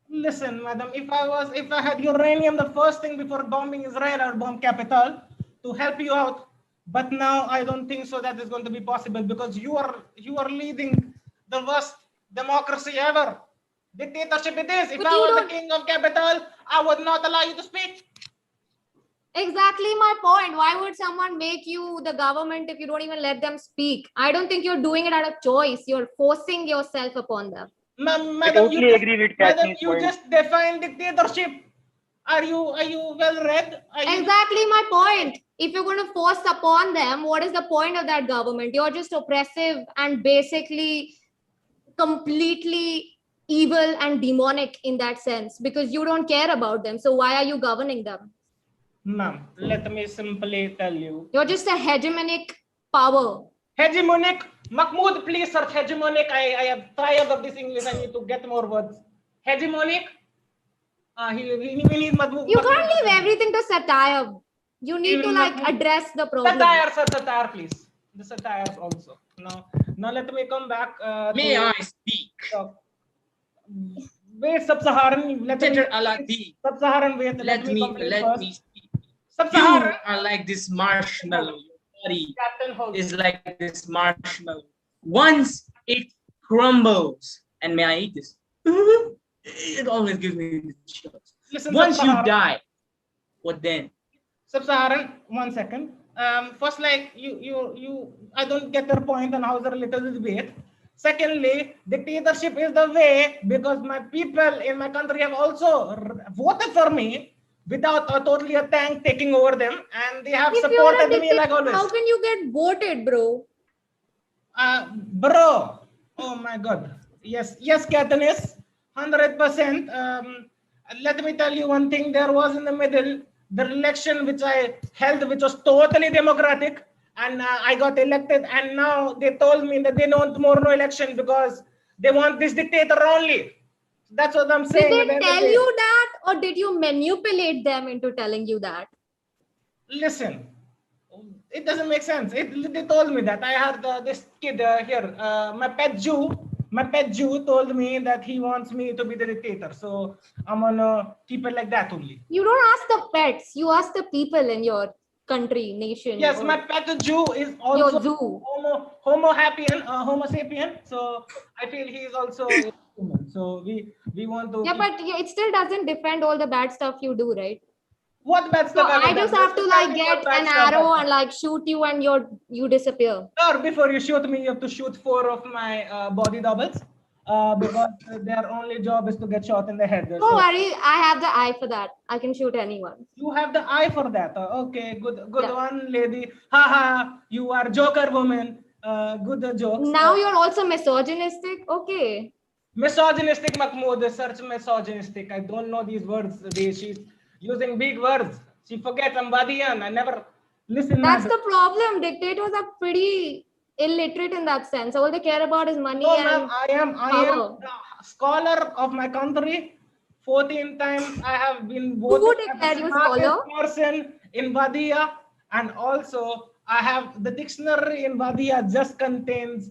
Listen, madam, if I had uranium, the first thing before bombing Israel, I would bomb capital to help you out. But now I don't think so that is going to be possible because you are leading the worst democracy ever. Dictatorship it is. If But I you was the don't- king of capital, I would not allow you to speak. Exactly my point. Why would someone make you the government if you don't even let them speak? I don't think you're doing it out of choice. You're forcing yourself upon them. I totally agree with Madam, Kathy's you point. just defined dictatorship. Are you well read? Exactly my point. If you're going to force upon them, what is the point of that government? You're just oppressive and basically completely evil and demonic in that sense because you don't care about them. So why are you governing them? Ma'am, let me simply tell you. You're just a hegemonic power. Hegemonic. Mahmoud, please search hegemonic. I am tired of this English. I need to get more words. Hegemonic. We need Mahmoud. You can't leave everything to satire. You need to like address the problem. Satire, sir, satire, please. The satires also. Now let me come back. May I speak? Wait, Sub-Saharan. Dictator Aladeen. Sub-Saharan, wait. Let me speak. Sub-Saharan. You are like this marshmallow. Your body is like this marshmallow. Once it crumbles, and may I eat this? It always gives me the chills. Listen, Once you Sub-Saharan. die, what then? Sub-Saharan, 1 second. First, like you, I don't get your point on how the related to debate. Secondly, dictatorship is the way because my people in my country have also voted for me without totally a tank taking over them, and they have If you're a supported me dictator, like always. how can you get voted, bro? Bro, oh my God. Yes, Katniss, 100%. Let me tell you one thing. There was in the middle, the election which I held, which was totally democratic, and I got elected. And now they told me that they don't want no election because they want this dictator only. That's what I'm saying. Did they tell you that, or did you manipulate them into telling you that? Listen, it doesn't make sense. They told me that. I heard this kid here, my pet Jew told me that he wants me to be the dictator. So I'm gonna keep it like that only. You don't ask the pets, you ask the people in your country, nation. Yes, my pet Jew is also your zoo. Homo sapien. So I feel he is also a human. So we want to. Yeah, but it still doesn't defend all the bad stuff you do, right? What bad stuff? So I just have to like get an arrow and like shoot you and you disappear. Or before you shoot me, you have to shoot 4 of my body doubles because their only job is to get shot in the head. Don't worry, I have the eye for that. I can shoot anyone. You have the eye for that. Okay, good one, lady. Haha, you are Joker woman. Good jokes. Now you're also misogynistic. Okay. Misogynistic, Mahmoud. Search misogynistic. I don't know these words. She's using big words. She forgets I'm Vadian. I never listen. That's the problem. Dictators are pretty illiterate in that sense. All they care about is money and I am the scholar of my country. 14 times I have been voted as the smartest person in Vadia, and also I have the dictionary in Vadia just contains.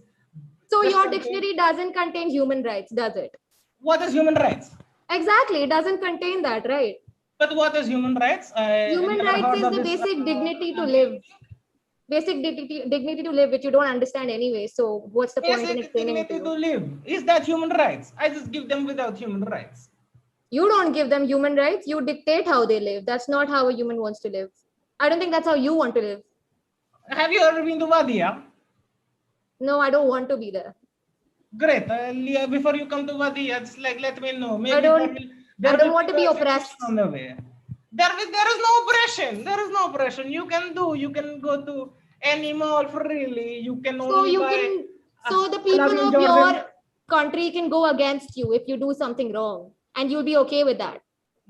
So your dictionary doesn't contain human rights, does it? What is human rights? Exactly, it doesn't contain that, right? But what is human rights? Human rights is the basic dignity to live. Basic dignity to live, which you don't understand anyway. So what's the point in explaining it to you? To live. Is that human rights? I just give them without human rights. You don't give them human rights. You dictate how they live. That's not how a human wants to live. I don't think that's how you want to live. Have you ever been to Vadia? No, I don't want to be there. Great. Before you come to Vadia, just like let me know. Maybe I don't want to be oppressed. On the way. There is no oppression. There is no oppression. You can go to any mall freely. You can only so the people of your country can go against you if you do something wrong, and you'll be okay with that.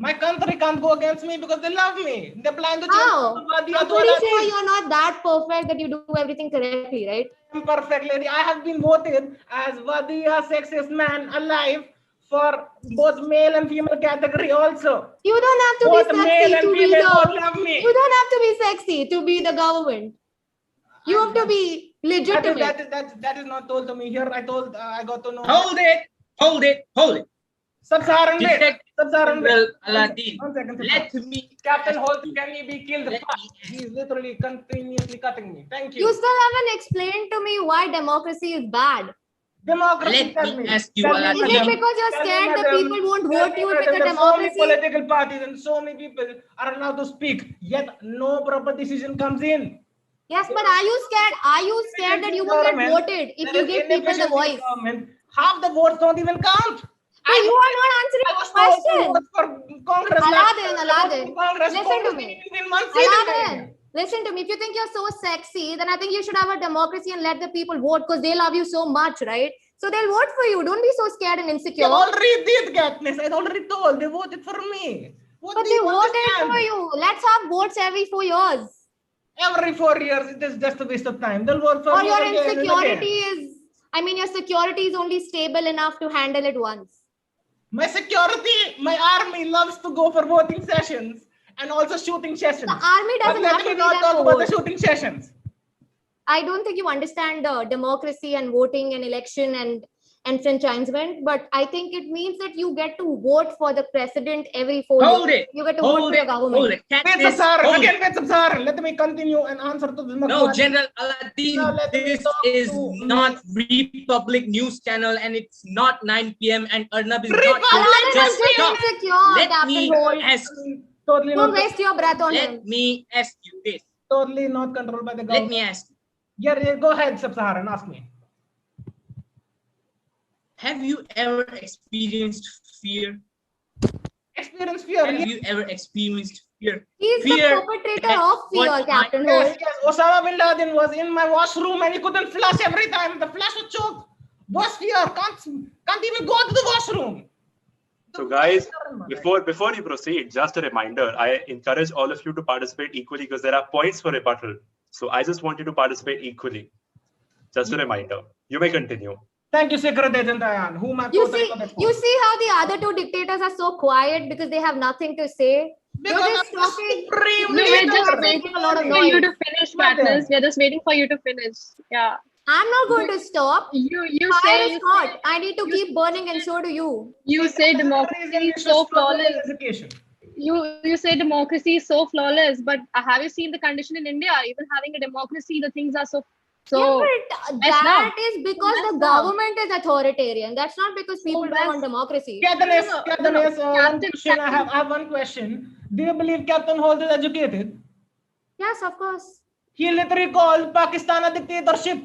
My country can't go against me because they love me. They plan to change. I'm pretty sure you're not that perfect that you do everything correctly, right? I'm perfect, lady. I have been voted as Vadia sexiest man alive for both male and female category also. You don't have to both be sexy to be love me. You don't have to be sexy to be the government. You have to be legitimate. That is not told to me here. I got to know. Hold it. Sub-Saharan Aladeen. 1 second. Let me. Captain Holt, can he be killed? He's literally continuously cutting me. Thank you. You still haven't explained to me why democracy is bad. Democracy, Let me ask you, Is it because you're scared that people won't vote you if it's a There are so many democracy? political parties and so many people are allowed to speak, yet no proper decision comes in. Yes, but are you scared? Are you scared that you will get voted if you give people the voice? Half the votes don't even count. So you are not answering the question. Aladeen, listen to me. Aladeen, listen to me. If you think you're so sexy, then I think you should have a democracy and let the people vote because they love you so much, right? So they'll vote for you. Don't be so scared and insecure. They already did, Katniss. I already told. They voted for me. But they voted for you. Let's have votes every 4 years. Every 4 years, it is just a waste of time. They'll vote for or me your again and insecurity again. is, I mean, your security is only stable enough to handle it once. My security, my army loves to go for voting sessions and also shooting sessions. The army doesn't but have let to me be not there talk to about the vote. shooting sessions. I don't think you understand democracy and voting and election and enfranchisement, but I think it means that you get to vote for the president every 4 years. You get to vote for your government. Let me continue and answer to the No, General Aladeen, this is not Republic News Channel and it's not 9 p.m. and Arnab is not Aladeen just is just stop. insecure, Let Captain me Holt. ask Don't waste your breath on him. Let me ask you this. Totally not controlled by the government. Let me ask you. Yeah, go ahead, Sub-Saharan, ask me. Have you ever experienced fear? Experience fear? Have you ever experienced fear? He's fear the perpetrator of fear, Captain Holt. Yes, Osama bin Laden was in my washroom and he couldn't flush every time. The flush was choked. Was fear. Can't even go to the washroom. So guys, before you proceed, just a reminder, I encourage all of you to participate equally because there are points for rebuttal. So I just want you to participate equally. Just a reminder. You may continue. Thank you, Secretary Dayan. You see how the other two dictators are so quiet because they have nothing to say? They're just talking. We're just waiting a lot of for noise. you to finish, Katniss. We're just waiting for you to finish. Yeah. I'm not going to stop. You Fire say is hot. I need to keep burning, and so do you. You say democracy is so flawless. You say democracy is so flawless, but have you seen the condition in India? Even having a democracy, the things are so. Yeah, but that is because the government is authoritarian. That's not because people don't want democracy. I have one question. Do you believe Captain Holt is educated? Yes, of course. He literally called Pakistan a dictatorship.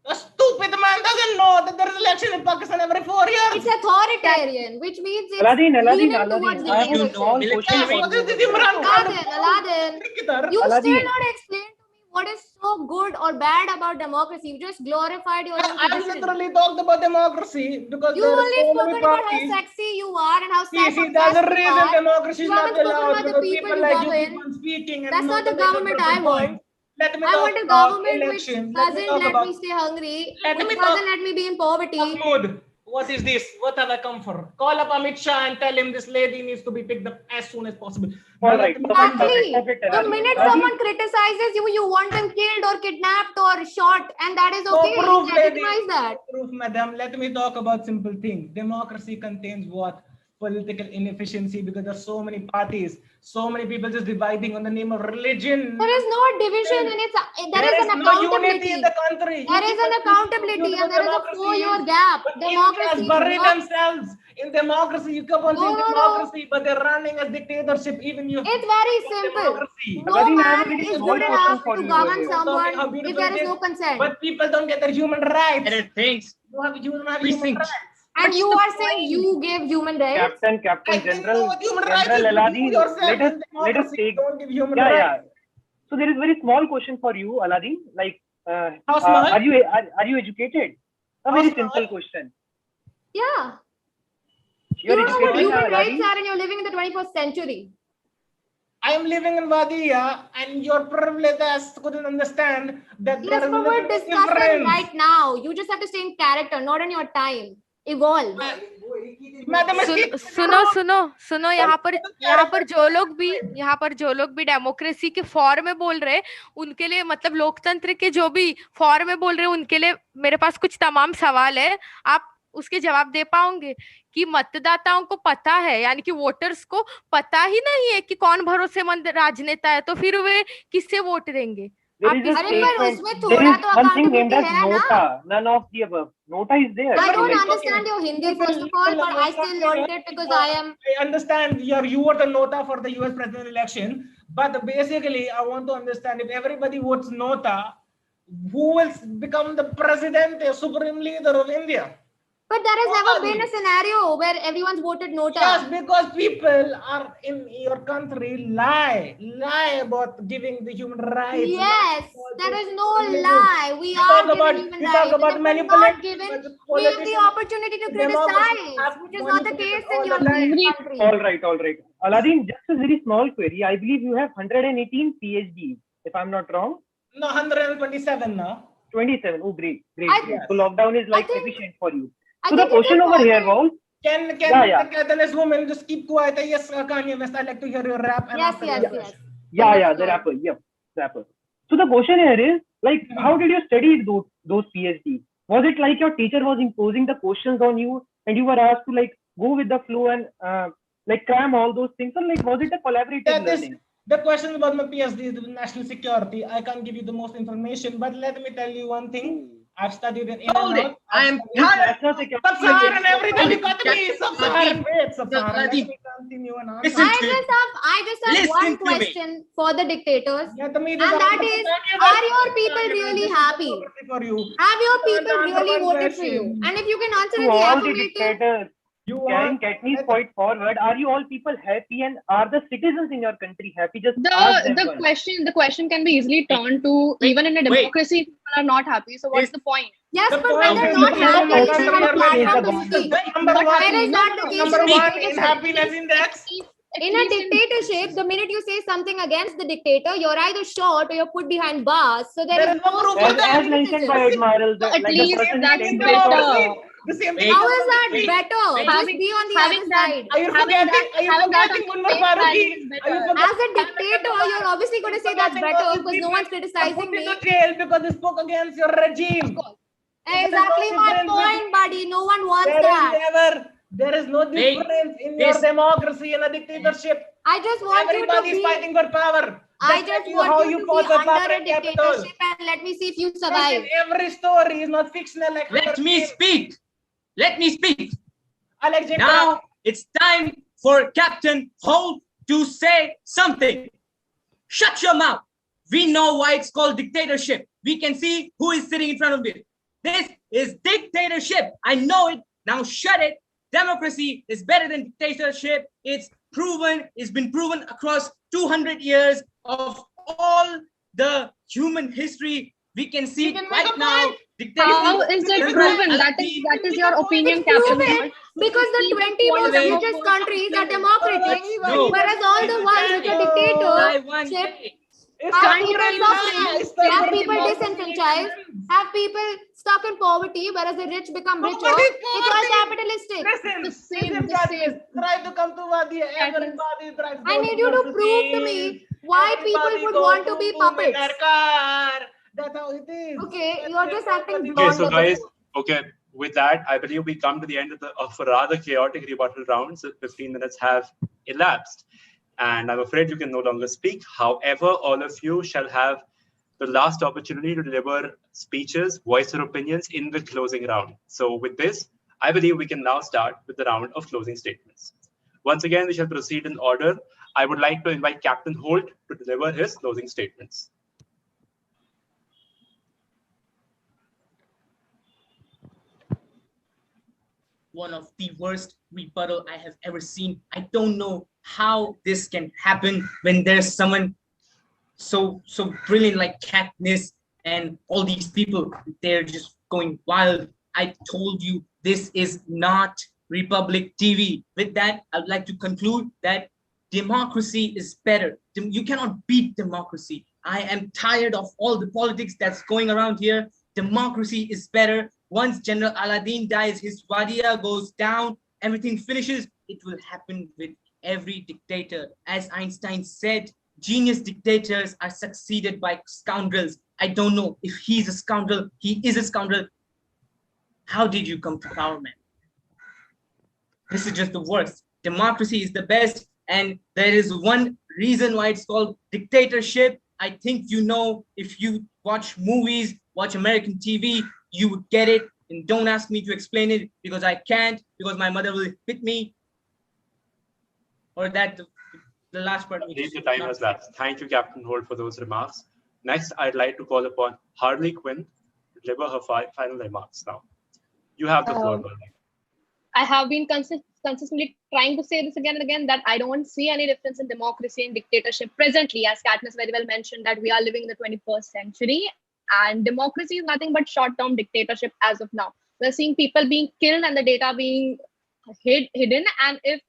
A stupid man doesn't know that there is election in Pakistan every 4 years. It's authoritarian, which means it's Aladeen, leaning towards I have a dictatorship. small question for you. Aladeen, you still not explain to me what is so good or bad about democracy. You just glorified your own I tradition. literally talked about democracy because You there are only so spoken many about how parties. sexy you are and how See, that's the reason democracy is not allowed the because people people you like you govern. keep on speaking. And That's not the government I want. Let me I talk want a about government election. which Let me doesn't talk let about me stay hungry, Let which me doesn't talk- let me be in poverty. Mahmood, what is this? What have I come for? Call up Amit Shah and tell him this lady needs to be picked up as soon as possible. All right. Exactly. Perfect, The Aladeen. minute Aladeen, someone criticizes you, you want them killed or kidnapped or shot, and that is No okay. proof, lady. Legitimize that. No proof, madam. Let me talk about simple things. Democracy contains what? Political inefficiency because there are so many parties, so many people just dividing on the name of religion. There is no division and there is an no unity accountability. in the country. There is an accountability and there is a 4-year gap. Democracy bury works. themselves in democracy. You keep on saying democracy, but they're running a dictatorship. Even you. It's very simple. No Aladeen, I have a man very is small good question enough for to you govern here. someone if there is no consent. But people don't get their human rights. Better things. You don't have human rights. And you are saying you give human rights? Captain General rights is Aladeen, you yourself let us in democracy, take. don't give human Yeah. rights. So there is very small question for you, Aladeen. Like, How small? are you educated? A very simple question. Yeah. You are You know what educated, human rights Aladeen? are and you're living in the 21st century. I am living in Wadia and your privileged ass couldn't understand that Yes, there is but we're a discussing difference. right now. You just have to stay in character, not in your time. Evolve. सुनो यहाँ पर जो लोग भी democracy के for में बोल रहे हैं उनके लिए मतलब लोकतंत्र के जो भी फॉर में बोल रहे हैं उनके लिए मेरे पास कुछ तमाम सवाल है आप उसके जवाब दे पाओगे कि मतदाताओं को पता है यानी कि वोटर्स को पता ही नहीं है कि कौन भरोसेमंद राजनेता है तो फिर वे किससे वोट देंगे There is a अरे पर statement. उसमें There थोड़ा is तो one thing named accountability as है ना. nota. None of the above. Nota is there. I don't Like, understand your Hindi first of all, but I still learned it because I am. I understand you were the nota for the US president election, but basically I want to understand if everybody votes nota, who will become the president, the supreme leader of India? But there has never been a scenario where everyone's voted nota. Yes, because people are in your country lie about giving the human rights. Yes, there is no lie. We are given human rights. And if we're not given, we have the opportunity to criticize, which is not the case in your country. all right. Aladeen, just a very small query. I believe you have 118 PhDs, if I'm not wrong. No, 127 now. 27. Oh, great. I- So lockdown is like efficient for you. I So the think you question did over here well. was, Can Yeah. the Catalyst woman just keep quiet? Yes, Kanye West, I'd like to hear your rap. And Yes, after yes, that- yes. yeah, the rapper. Yep, rapper. So the question here is, like, how did you study those PhDs? Was it like your teacher was imposing the questions on you and you were asked to like go with the flow and like cram all those things? Or like, was it a collaborative learning? The question about my PhD is national security. I can't give you the most information, but let me tell you one thing. I've studied it in Hold and it. out. I am tired. Sub-Saharan, every time you cut me. Sub-Saharan, wait, Sub-Saharan. Let Aladeen. me continue and answer. Listen I to just have Listen one to me. question for the dictators, Yeah, to me, and that is, are your people really happy? For you. Have your people Answer really one voted for you? question. And if you can answer To in the all the affirmative, dictators You carrying want Katniss point forward, are you all people happy and are the citizens in your country happy? Just ask them The once. question can be easily turned to, even in a democracy, people are not happy. So what's the point? yes, The but point when they're is not the problem happy, is they that have a we are very platform to happy. speak. Number But one, where is that the case number in a one in dictatorship? happiness index. In a dictatorship, the minute you say something against the dictator, you're either shot or you're put behind bars. So there is no proof space of that. for As mentioned by criticism. Admiral, So at like least the person that's intended better. The same thing. How is that better? Just Having- be on the having other that- side. Are you forgetting? Are you having that forgetting on Munwar face Faruqi? value is Are you better. forgetting? As a dictator, you're obviously going to say that's better because no one's criticizing put me. into jail because they spoke against your regime. Exactly my point, buddy. No one wants that. There is no difference in your democracy and a dictatorship. I just want Everybody you is to be. fighting for power. I Just just like want how you to fought be for power under a in Capitol. dictatorship and let me see if you survive. Listen, every story is not fictional. Like Let me speak. Let me speak. Alex Jacob. Now it's time for Captain Holt to say something. Shut your mouth. We know why it's called dictatorship. We can see who is sitting in front of it. This is dictatorship. I know it. Now shut it. Democracy is better than dictatorship. It's proven. It's been proven across 200 years of all the human history. We can see right now. How is it proven? That is your opinion, Captain. Proven because the 20 most richest countries are democratic, whereas all the ones which are dictatorship have people suffering, have people disenfranchised, have people stuck in poverty, whereas the rich become richer. It's all capitalistic. Listen, try to come to Wadi. Everybody tries to I need you to prove to me why people would want to be puppets. That's how it is. Okay, you're just acting Okay, so bond. guys, okay, with that, I believe we come to the end of a rather chaotic rebuttal round. So 15 minutes have elapsed, and I'm afraid you can no longer speak. However, all of you shall have the last opportunity to deliver speeches, voice your opinions in the closing round. So with this, I believe we can now start with the round of closing statements. Once again, we shall proceed in order. I would like to invite Captain Holt to deliver his closing statements. One of the worst rebuttal I have ever seen. I don't know how this can happen when there's someone so brilliant like Katniss and all these people. They're just going wild. I told you this is not Republic TV. With that, I'd like to conclude that democracy is better. You cannot beat democracy. I am tired of all the politics that's going around here. Democracy is better. Once General Aladeen dies, his wadia goes down, everything finishes. It will happen with every dictator. As Einstein said, genius dictators are succeeded by scoundrels. I don't know if he's a scoundrel. He is a scoundrel. How did you come to power, man? This is just the worst. Democracy is the best. And there is one reason why it's called dictatorship. I think you know, if you watch movies, watch American TV, you would get it. And don't ask me to explain it because I can't, because my mother will hit me. Or that the last part. The time has lapsed. Thank you, Captain Holt, for those remarks. Next, I'd like to call upon Harley Quinn to deliver her final remarks now. You have the floor, Harley. I have been consistently trying to say this again and again, that I don't see any difference in democracy and dictatorship presently. As Katniss very well mentioned, that we are living in the 21st century, and democracy is nothing but short-term dictatorship as of now. We're seeing people being killed and the data being hidden. And if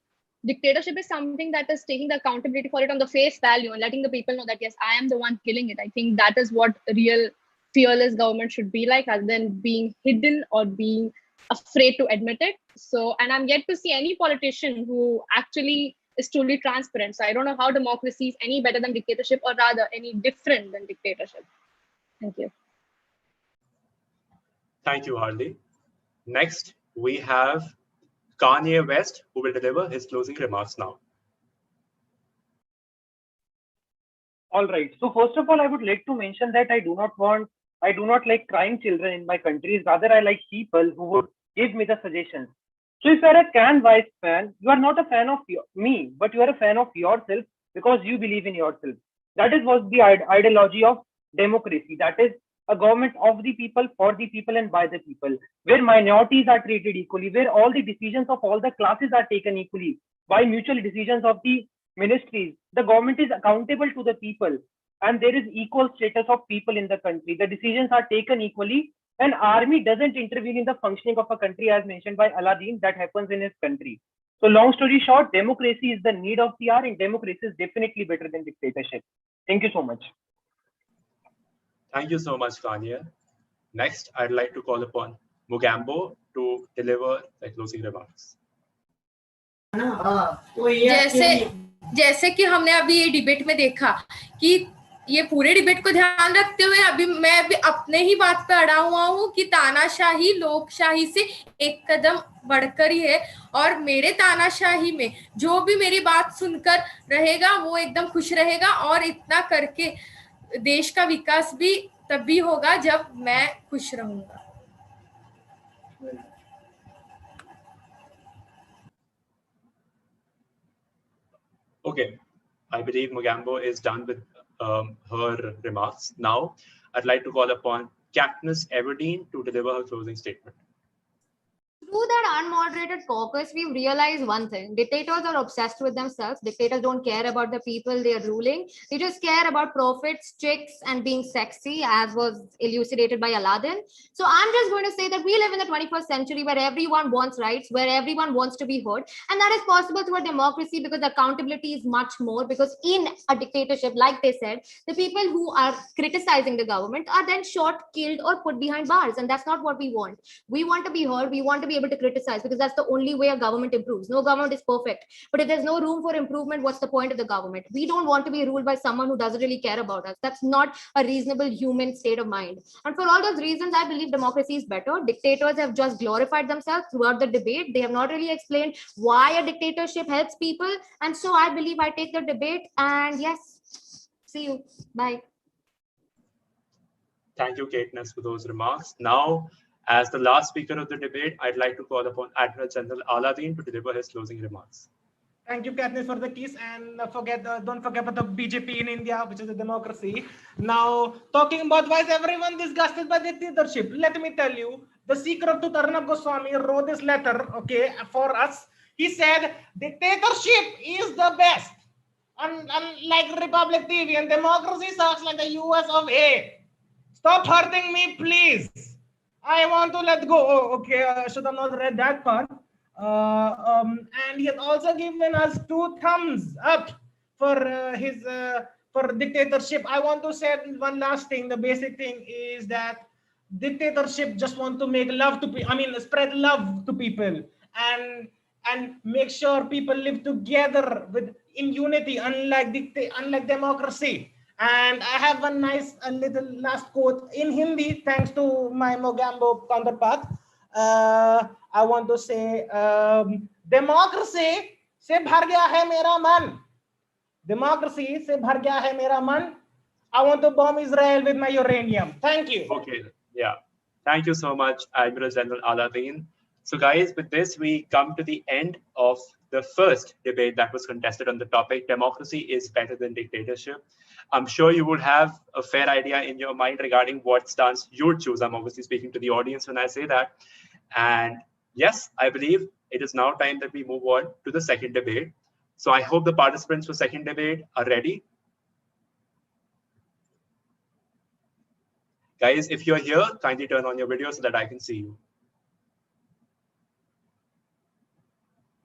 dictatorship is something that is taking the accountability for it on the face value and letting the people know that, yes, I am the one killing it, I think that is what real fearless government should be like, rather than being hidden or being afraid to admit it. So, and I'm yet to see any politician who actually is truly transparent. So I don't know how democracy is any better than dictatorship, or rather any different than dictatorship. Thank you. Thank you, Harley. Next, we have Kanye West, who will deliver his closing remarks now. All right. So first of all, I would like to mention that I do not like crying children in my countries. Rather, I like people who would give me the suggestions. So if you are a Can Vice fan, you are not a fan of me, but you are a fan of yourself because you believe in yourself. That is what the ideology of democracy. That is a government of the people, for the people, and by the people, where minorities are treated equally, where all the decisions of all the classes are taken equally, by mutual decisions of the ministries. The government is accountable to the people, and there is equal status of people in the country. The decisions are taken equally, and army doesn't intervene in the functioning of a country, as mentioned by Aladeen, that happens in his country. So long story short, democracy is the need of the hour, and democracy is definitely better than dictatorship. Thank you so much. Thank you so much, Kanye. Next, I'd like to call upon Mugambo to deliver the closing remarks. जैसे कि हमने अभी ये debate में देखा कि ये पूरे डिबेट को ध्यान रखते हुए अभी मैं भी अपने ही बात पे अड़ा हुआ हूँ कि तानाशाही लोकशाही से एक कदम बढ़कर ही है, और मेरे तानाशाही में जो भी मेरी बात सुनकर रहेगा वो एकदम खुश रहेगा, और इतना करके देश का विकास भी तभी होगा जब मैं खुश रहूंगा. Okay, I believe Mugambo is done with her remarks. Now, I'd like to call upon Katniss Everdeen to deliver her closing statement. Through that unmoderated caucus, we've realized one thing. Dictators are obsessed with themselves. Dictators don't care about the people they are ruling. They just care about profits, chicks, and being sexy, as was elucidated by Aladeen. So I'm just going to say that we live in the 21st century where everyone wants rights, where everyone wants to be heard. And that is possible through a democracy because accountability is much more. Because in a dictatorship, like they said, the people who are criticizing the government are then shot, killed, or put behind bars. And that's not what we want. We want to be heard. We want to be able to criticize, because that's the only way a government improves. No government is perfect, but if there's no room for improvement, what's the point of the government? We don't want to be ruled by someone who doesn't really care about us. That's not a reasonable human state of mind. And for all those reasons, I believe democracy is better. Dictators have just glorified themselves throughout the debate. They have not really explained why a dictatorship helps people. And so I believe I take the debate, and yes, see you. Bye. Thank you, Katniss, for those remarks. Now, as the last speaker of the debate, I'd like to call upon Admiral General Aladeen to deliver his closing remarks. Thank you, Katniss, for the keys, and don't forget about the BJP in India, which is a democracy. Now, talking about why is everyone disgusted by dictatorship, let me tell you, the seeker of Truth Arnab Goswami wrote this letter, okay, for us. He said, dictatorship is the best. Unlike Republic TV, and democracy sucks like the US of A. Stop hurting me, please. I want to let go. Oh, okay, I should have not read that part. And he has also given us 2 thumbs up for for dictatorship. I want to say one last thing. The basic thing is that dictatorship just want to make love to people. I mean, spread love to people and make sure people live together in unity, unlike democracy. And I have one nice little last quote in Hindi, thanks to my Mugambo counterpart. I want to say, democracy से भर गया है मेरा मन. Democracy से भर गया है मेरा मन. I want to bomb Israel with my uranium. Thank you. Okay, yeah. Thank you so much, Admiral General Aladeen. So guys, with this, we come to the end of the first debate that was contested on the topic, democracy is better than dictatorship. I'm sure you would have a fair idea in your mind regarding what stance you would choose. I'm obviously speaking to the audience when I say that. And yes, I believe it is now time that we move on to the second debate. So I hope the participants for second debate are ready. Guys, if you're here, kindly turn on your video so that I can see you.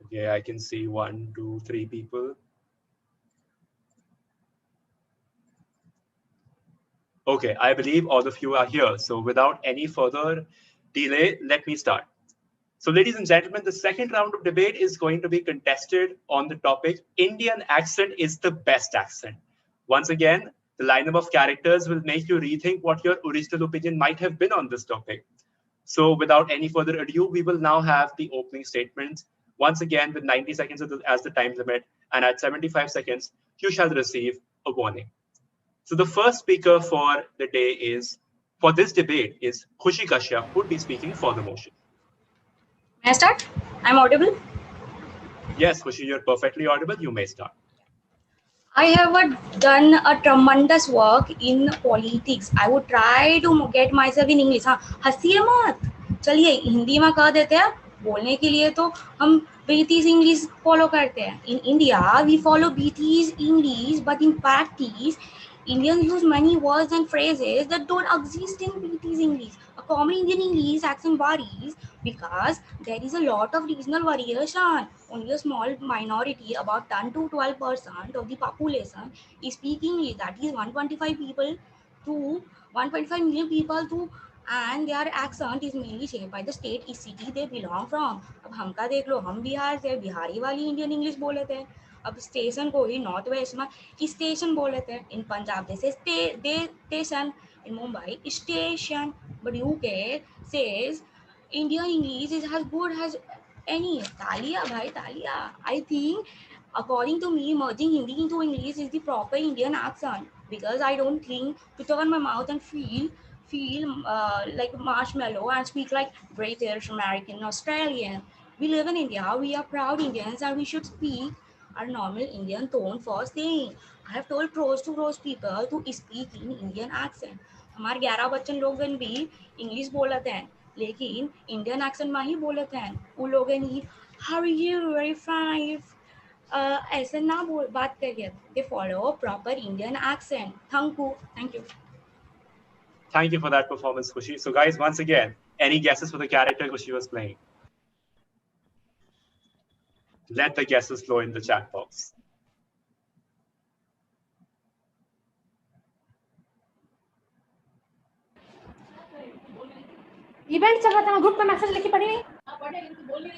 Okay, I can see 1, 2, 3 people. Okay, I believe all of you are here. So without any further delay, let me start. So ladies and gentlemen, the second round of debate is going to be contested on the topic, Indian accent is the best accent. Once again, the lineup of characters will make you rethink what your original opinion might have been on this topic. So without any further ado, we will now have the opening statements. Once again, with 90 seconds as the time limit, and at 75 seconds, you shall receive a warning. So the first speaker for the day for this debate is Khushi Kashyap, who would be speaking for the motion. May I start? I'm audible? Yes, Khushi, you're perfectly audible. You may start. I have done a tremendous work in politics. I would try to get myself in English. हाँ, हंसिए मत. चलिए हिंदी में कह देते हैं. बोलने के लिए तो हम British English follow करते हैं. In India, we follow British English, but in practice, Indians use many words and phrases that don't exist in British English. A common Indian English accent varies because there is a lot of regional variation. Only a small minority, about 10 to 12% of the population, is speaking English. That is 125 people to 1.5 million people to, and their accent is mainly shaped by the state, is city they belong from. अब हमका देख लो, हम बिहार से, बिहारी वाली Indian English बोले थे. अब station को ही नॉर्थ वेस्ट में स्टेशन बोले थे. इन Punjab they say station. In Mumbai station. But UK says Indian English is as good as any. Talia bhai, talia. I think according to me, merging Hindi into English is the proper Indian accent, because I don't think to turn my mouth and feel like marshmallow and speak like British, American, Australian. We live in India, we are proud Indians, and we should speak our normal Indian tone first thing. I have told pros to pros people to speak in Indian accent. हमारे 11 बच्चन लोग भी English बोलते हैं, लेकिन Indian accent में ही बोलते हैं. उन लोगों ने how are you, very fine, ऐसे ना बात करिए. They follow proper Indian accent. Thank you. Thank you for that performance, Khushi. So guys, once again, any guesses for the character Khushi was playing? Let the guesses flow in the chat box. Event चल रहा था, group में message लिखी पड़ी नहीं,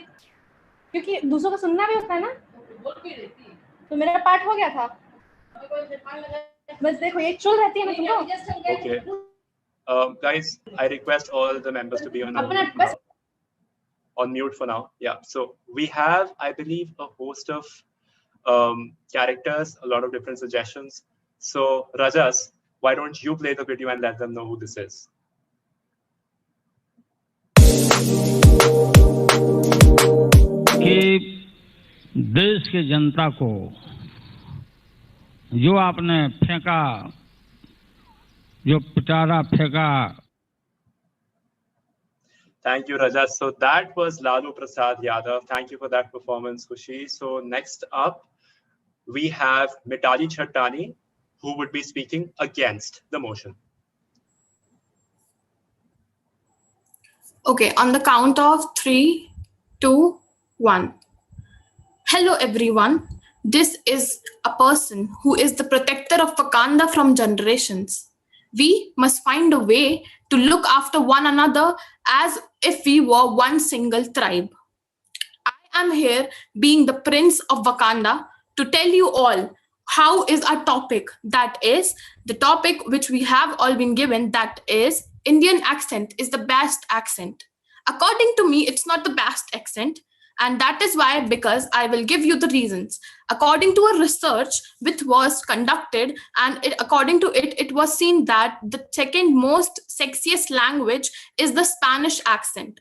क्योंकि दूसरों को सुनना भी होता है ना, तो मेरा पार्ट हो गया था. बस देखो ये चल रहती है ना तुमको. Okay. Guys, I request all the members to be on mute for now. Yeah, so we have, I believe, a host of characters, a lot of different suggestions. So Rajas, why don't you play the video and let them know who this is? कि देश के जनता को जो आपने फेंका, जो पिटारा फेंका. Thank you, Rajas. So that was Lalu Prasad Yadav. Thank you for that performance, Khushi. So next up, we have Mitali Chattani, who would be speaking against the motion. Okay, on the count of 3, 2, 1. Hello, everyone. This is a person who is the protector of Wakanda from generations. We must find a way to look after one another as if we were one single tribe. I am here being the Prince of Wakanda to tell you all how is our topic. That is the topic which we have all been given, that is Indian accent is the best accent. According to me, it's not the best accent. And that is why, because I will give you the reasons. According to a research which was conducted, and according to it, it was seen that the second most sexiest language is the Spanish accent.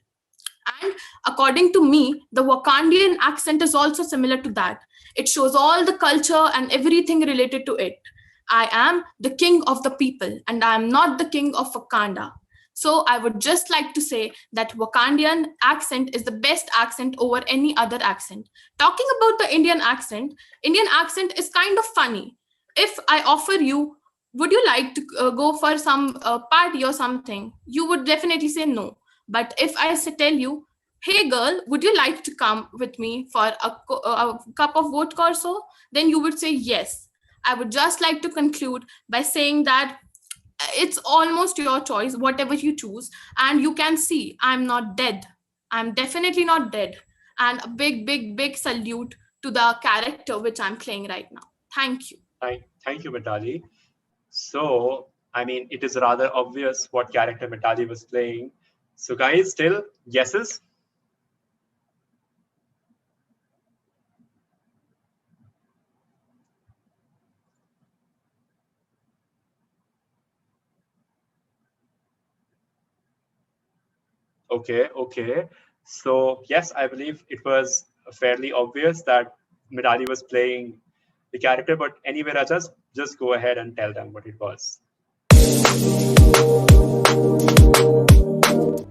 And according to me, the Wakandian accent is also similar to that. It shows all the culture and everything related to it. I am the king of the people, and I am not the king of Wakanda. So I would just like to say that Wakandian accent is the best accent over any other accent. Talking about the Indian accent is kind of funny. If I offer you, would you like to go for some party or something? You would definitely say no. But if I tell you, hey girl, would you like to come with me for a cup of vodka or so? Then you would say yes. I would just like to conclude by saying that it's almost your choice, whatever you choose. And you can see I'm not dead. I'm definitely not dead. And a big, big, big salute to the character which I'm playing right now. Thank you. Thank you, Mitali. So, I mean, it is rather obvious what character Mitali was playing. So guys, still guesses? Okay. So yes, I believe it was fairly obvious that Mitali was playing the character, but anyway, Rajas, just go ahead and tell them what it was.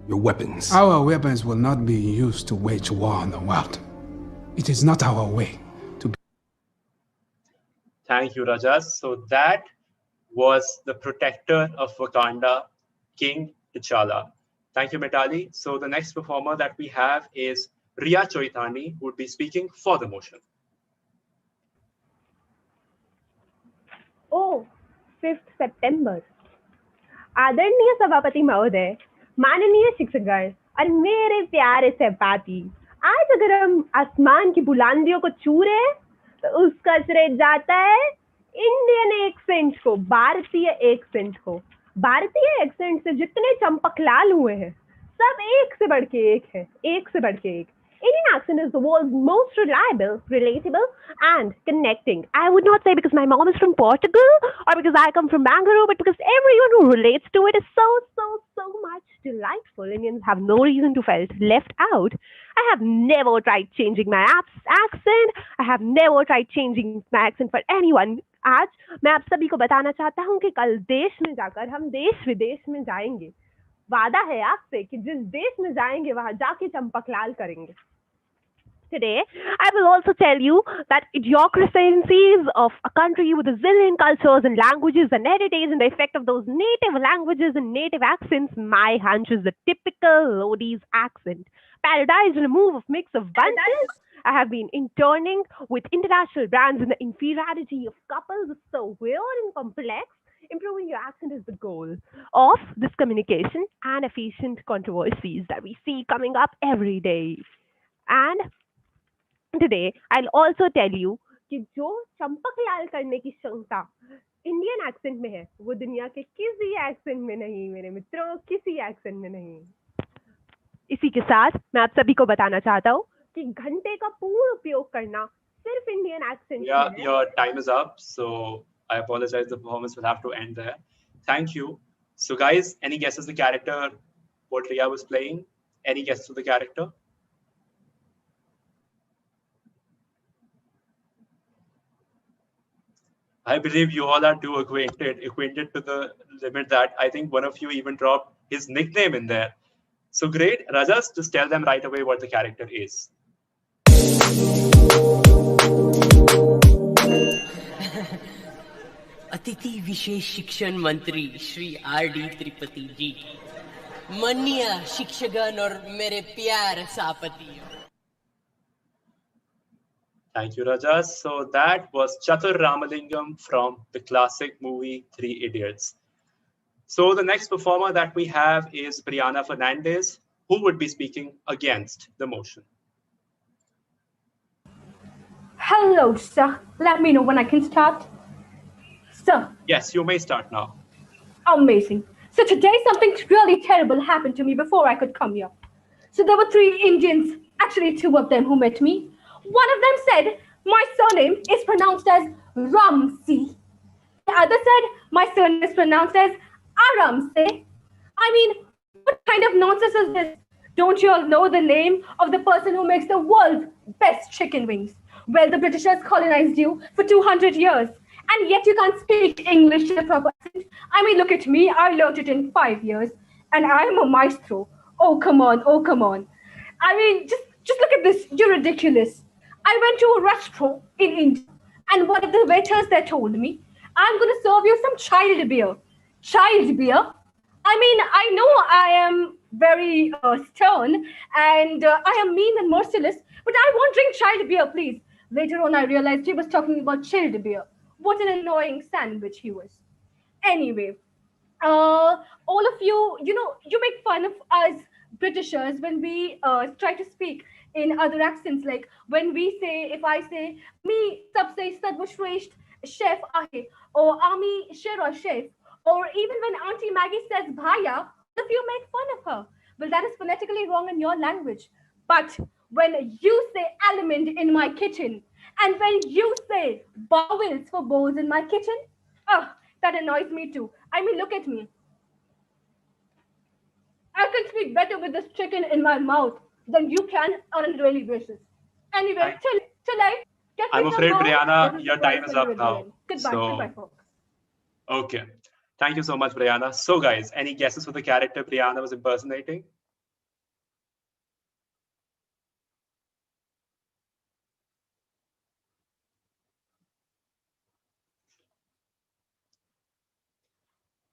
Your weapons. Our weapons will not be used to wage war on the world. It is not our way to be. Thank you, Rajas. So that was the protector of Wakanda, King T'Challa. Thank you, Mitali. So the next performer that we have is Riya Choitani, who would be speaking for the motion. Oh, 5th September. आदरणीय सभापति महोदय, माननीय शिक्षकगण और मेरे प्यारे सहपाठी, आज अगर हम आसमान की बुलंदियों को छू रहे हैं तो उसका श्रेय जाता है इंडियन एक्सेंट को, भारतीय एक्सेंट को। भारतीय एक्सेंट से जितने चंपकलाल हुए हैं सब एक से बढ़ के एक है, एक से बढ़ के एक। Indian accent is the world's most reliable, relatable, and connecting. I would not say because my mom is from Portugal or because I come from Bangalore, but because everyone who relates to it is so much delightful. Indians have no reason to feel left out. I have never tried changing my accent. I have never tried changing my accent for anyone. आज मैं आप सभी को बताना चाहता हूँ कि कल देश में जाकर हम देश विदेश में जाएंगे। वादा है आपसे कि जिस देश में जाएंगे वहां जाके चंपकलाल करेंगे। Today, I will also tell you that idiosyncrasies of a country with a zillion cultures and languages and heritage and the effect of those native languages and native accents, my hunch is the typical Lodi's accent. Paradise in a move of mix of bunches. I have been interning with international brands and the inferiority of couples is so weird and complex. Improving your accent is the goal of this communication and efficient controversies that we see coming up every day. And today, I'll also tell you कि जो चंपकलाल करने की क्षमता Indian accent में है वो दुनिया के किसी एक्सेंट में नहीं मेरे मित्रों, किसी एक्सेंट में नहीं। इसी के साथ मैं आप सभी को बताना चाहता हूँ कि घंटे का पूर्ण उपयोग करना सिर्फ इंडियन एक्सेंट में है। Your time is up, so I apologize. The performance will have to end there. Thank you. So guys, any guesses the character what Riya was playing? Any guesses to the character? I believe you all are too acquainted to the limit that I think one of you even dropped his nickname in there. So great. Rajas, just tell them right away what the character is. अतिथि विशेष शिक्षण मंत्री Shri RD. Tripathi ji, माननीय शिक्षकगण और मेरे प्यारे सभापति। Thank you, Rajas. So that was Chatur Ramalingam from the classic movie Three Idiots. So the next performer that we have is Brianna Fernandez, who would be speaking against the motion. Hello, sir. Let me know when I can start. Sir. Yes, you may start now. Amazing. So today something really terrible happened to me before I could come here. So there were 3 Indians Actually, two of them who met me. One of them said my surname is pronounced as Ramsay. The other said my surname is pronounced as Aramse. I mean, what kind of nonsense is this? Don't you all know the name of the person who makes the world's best chicken wings? Well, the Britishers colonized you for 200 years, and yet you can't speak English in a proper accent. I mean, look at me. I learned it in 5 years, and I'm a maestro. Oh, come on. Oh, come on. I mean, just look at this. You're ridiculous. I went to a restaurant in India, and one of the waiters there told me, I'm going to serve you some child beer. Child beer? I mean, I know I am very stern and I am mean and merciless, but I won't drink child beer, please. Later on, I realized he was talking about chilled beer. What an annoying sandwich he was. Anyway, all of you, you make fun of us Britishers when we try to speak in other accents. Like when we say, if I say, "Me sabse sarvashresht chef ahe," or "Ami shera chef," or even when Auntie Maggie says "bhaya," all of you make fun of her. Well, that is phonetically wrong in your language. But when you say "element" in my kitchen, and when you say "bowels" for bowls in my kitchen, oh, that annoys me too. I mean, look at me. I can speak better with this chicken in my mouth than you can on a daily basis. Anyway, till I get I'm me some afraid, more. Brianna, This is your the time voice is when up you're now. doing. Goodbye, folks. Okay. Thank you so much, Brianna. So, guys, any guesses for the character Brianna was impersonating?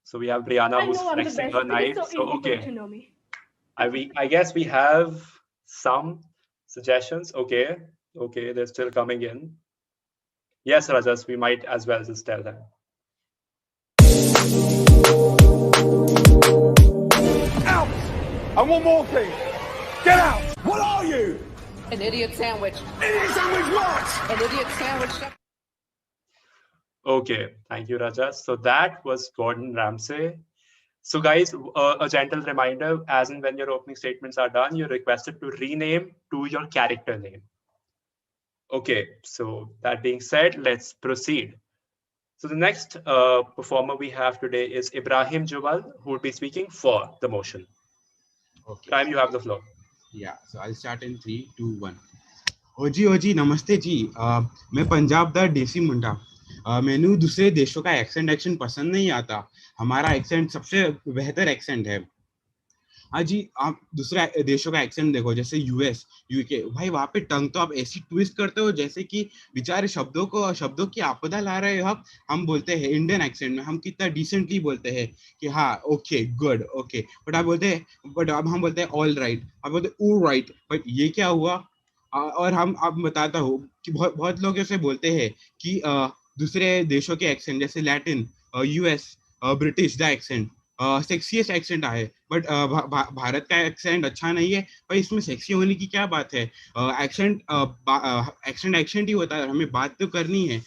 So we have Brianna I who's know I'm the flexing best. her It is knife. so So, easy to get okay. to know me. I guess we have some suggestions. Okay. Okay, they're still coming in. Yes, Rajas, we might as well just tell them. Out! And one more thing. Get out! What are you? An idiot sandwich. Idiot sandwich what? An idiot sandwich. Okay, thank you, Rajas. So that was Gordon Ramsay. So guys, a gentle reminder, as and when your opening statements are done, you're requested to rename to your character name. Okay, so that being said, let's proceed. So the next performer we have today is Ibrahim Jawal, who will be speaking for the motion. Okay. Ibrahim, you have the floor. Yeah, so I'll start in 3, 2, 1. ओजी नमस्ते जी मैं पंजाब दा देसी मुंडा मैनू दूसरे देशों का accent पसंद नहीं आता हमारा एक्सेंट सबसे बेहतर एक्सेंट है हाँ जी आप दूसरे देशों का एक्सेंट देखो जैसे यूएस यूके भाई वहाँ पे टंग तो आप ऐसी ट्विस्ट करते हो जैसे कि बेचारे शब्दों की आपदा ला रहे हो आप हम बोलते हैं इंडियन एक्सेंट में हम कितना डिसेंटली बोलते हैं कि हाँ ओके गुड ओके बट अब हम बोलते हैं ऑल राइट आप बोलते ओ राइट बट ये क्या हुआ और हम अब बताता हूँ कि बहुत लोग ऐसे बोलते हैं कि दूसरे देशों के एक्सेंट जैसे लैटिन यूएस ब्रिटिश दा एक्सेंट सेक्सीएस्ट एक्सेंट है बट भारत का एक्सेंट अच्छा नहीं है पर इसमें सेक्सी होने की क्या बात है एक्सेंट ही होता है हमें बात तो करनी है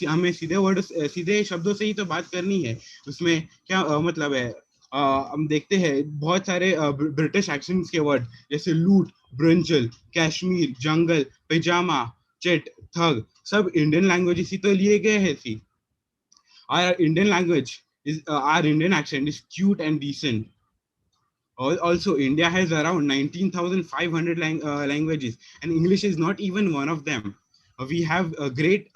हमें सीधे शब्दों से ही तो बात करनी है उसमें क्या मतलब है हम देखते हैं बहुत सारे ब्रिटिश एक्सेंट्स के वर्ड जैसे लूट ब्रिंजल कश्मीर जंगल पैजामा चेट थग सब इंडियन लैंग्वेज ही तो लिए गए हैं सी our Indian language is our Indian accent is cute and decent. Also, India has around 19,500 languages, and English is not even one of them. We have great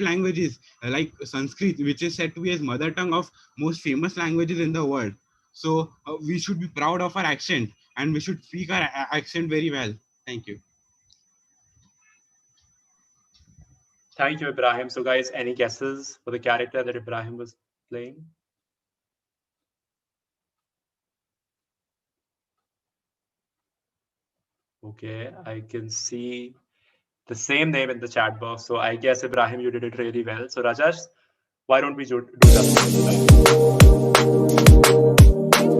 languages like Sanskrit, which is said to be as mother tongue of most famous languages in the world. So we should be proud of our accent, and we should speak our accent very well. Thank you. Thank you, Ibrahim. So guys, any guesses for the character that Ibrahim was playing? Okay, I can see the same name in the chat box. So I guess, Ibrahim, you did it really well. So Rajesh, why don't we do that?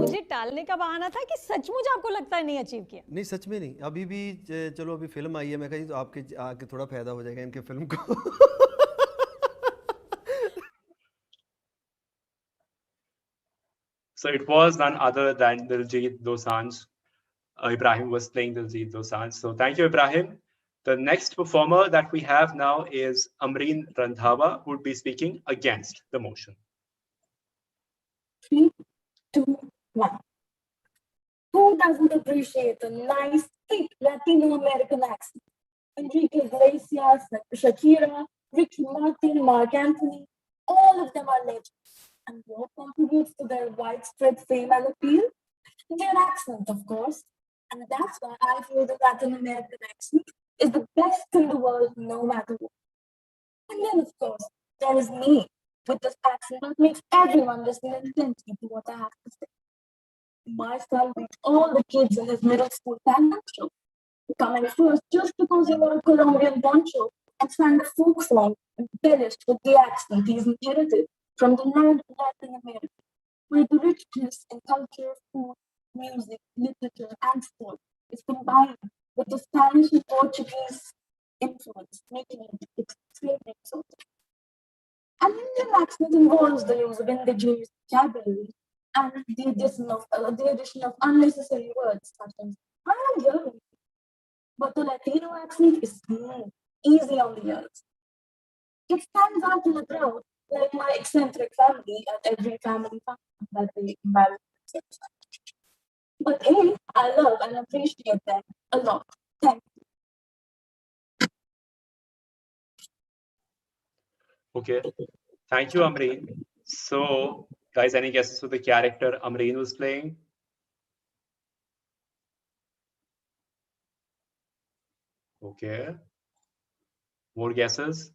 मुझे टालने का बहाना था कि सचमुच आपको लगता है नहीं अचीव किया? नहीं सच में नहीं, अभी भी चलो अभी फिल्म आई है, मैं कहीं तो आपके आके थोड़ा फायदा हो जाएगा इनके फिल्म को. So it was none other than Diljit Dosanjh. Ibrahim was playing the lead Dosanjh. So thank you, Ibrahim. The next performer that we have now is Amreen Randhawa, who would be speaking against the motion. 3, 2, 1. Who doesn't appreciate a nice, thick Latino American accent? Enrique Iglesias, Shakira, Ricky Martin, Mark Anthony, all of them are legends. And what contributes to their widespread fame and appeal? Their accent, of course. And that's why I feel the Latin American accent is the best in the world, no matter what. And then, of course, there is me with this accent that makes everyone listen intently to what I have to say. My son beats all the kids in his middle school talent show, coming first just because he wore a Colombian poncho and sang a folk song embellished with the accent he's inherited from the land of Latin America, where the richness in culture, food, music, literature, and sport is combined with the Spanish and Portuguese influence, making it extremely exotic. An Indian accent involves the use of indigenous vocabulary and the addition of unnecessary words such as "I am hearing." But the Latino accent is smooth, easy on the ears. It stands out in the crowd like my eccentric family at every family function that they embarrass themselves at. But hey, I love and appreciate them a lot. Thank you. Okay, thank you, Amreen. So, guys, any guesses for the character Amreen was playing? Okay. More guesses?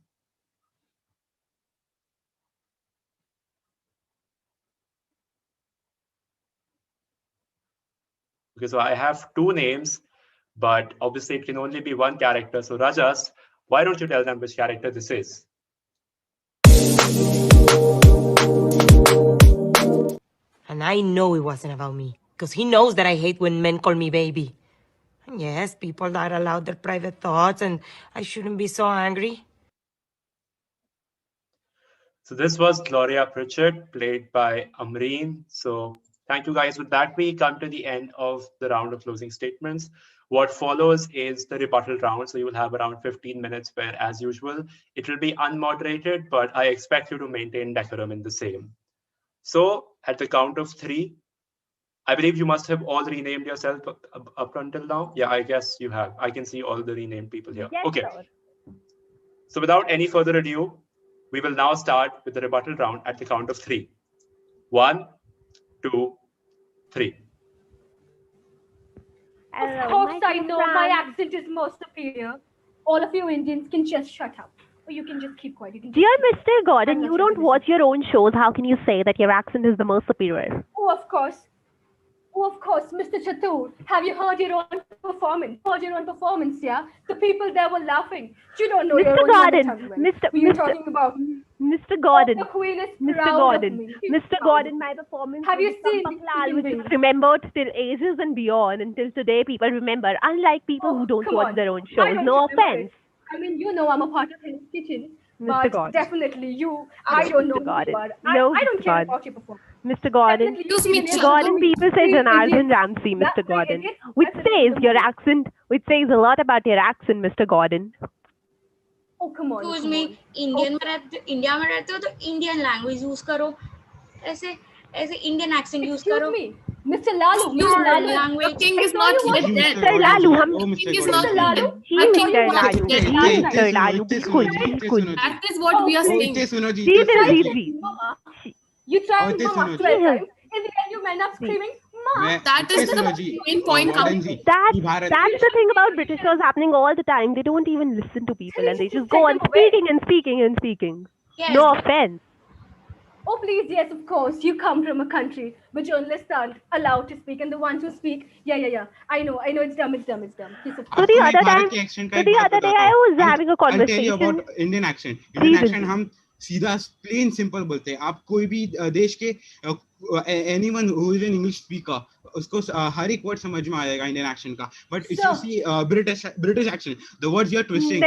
Okay, so I have two names, but obviously it can only be one character. So Rajas, why don't you tell them which character this is? And I know it wasn't about me, because he knows that I hate when men call me baby. And yes, people are allowed their private thoughts, and I shouldn't be so angry. So this was Gloria Pritchard, played by Amreen. So thank you guys. With that, we come to the end of the round of closing statements. What follows is the rebuttal round. So you will have around 15 minutes where, as usual, it will be unmoderated, but I expect you to maintain decorum in the same. So at the count of 3, I believe you must have all renamed yourself up until now. Yeah, I guess you have. I can see all the renamed people here. Yes, okay. sir. So without any further ado, we will now start with the rebuttal round at the count of 3. 1, 2, 3. Hello, Of course, my I know my friend. accent is more superior. All of you Indians can just shut up. Or you can just keep quiet. You can Dear just Mr. Gordon, I'm not you sure don't watch your own shows. How can you say that your accent is the most superior? Oh, of course. Oh, of course, Mr. Chatur. Have you heard your own performance? Yeah? The people there were laughing. You don't know your Mr. own mother Gordon, tongue well. Mr. Were you Mr. talking about? Mr. Gordon, Oh, the Queen is Mr. proud Gordon, of me. Mr. Proud Gordon, of my me. performance Have you was seen Champaklal, the which is Indian remembered till ages and beyond. Until today, people remember. Unlike people who don't Come watch on. their own I shows. don't No remember offense. it. I mean, you know I'm a part of his kitchen. Mr. But Gordon. definitely you, I don't know Mr. who Gordon. you are. No, I don't Mr. care Gordon. about your performance. Mr. Gordon, Excuse me, Mr. Gordon, people say Janardhan Ramsay, Mr. Gordon, which says your accent, which says a lot about your accent, Mr. Gordon. Oh, come on. Excuse me, India में रहते हो तो Indian language use करो, ऐसे Indian accent use करो. Mr. Lalu, Mr. Lalu, language. The king is not yet dead. Mr. Lalu, हम King is not Lalu, dead. जी The king Mr. is not Lalu, dead. जी Mr. Lalu, बिल्कुल बिल्कुल. That is what we are saying. जी जी. You tried Oh, Mama this 12 times. In the end, you end up screaming, Ma. That is the main point. That's the thing about Britishers happening all the time. They don't even listen to people and they just go on speaking and speaking and speaking. Yes. No offense. Oh, please, yes, of course. You come from a country where journalists aren't allowed to speak, and the ones who speak, yeah. I know, it's dumb. Yes, of So the other time, I was having a I'll tell you conversation. about Indian accent. Indian accent, सीधा plain simple बोलते हैं। आप कोई भी देश के anyone who is an English speaker उसको हर एक वर्ड समझ में आएगा इंडियन एक्शन का। But if you see British accent, the words you are twisting,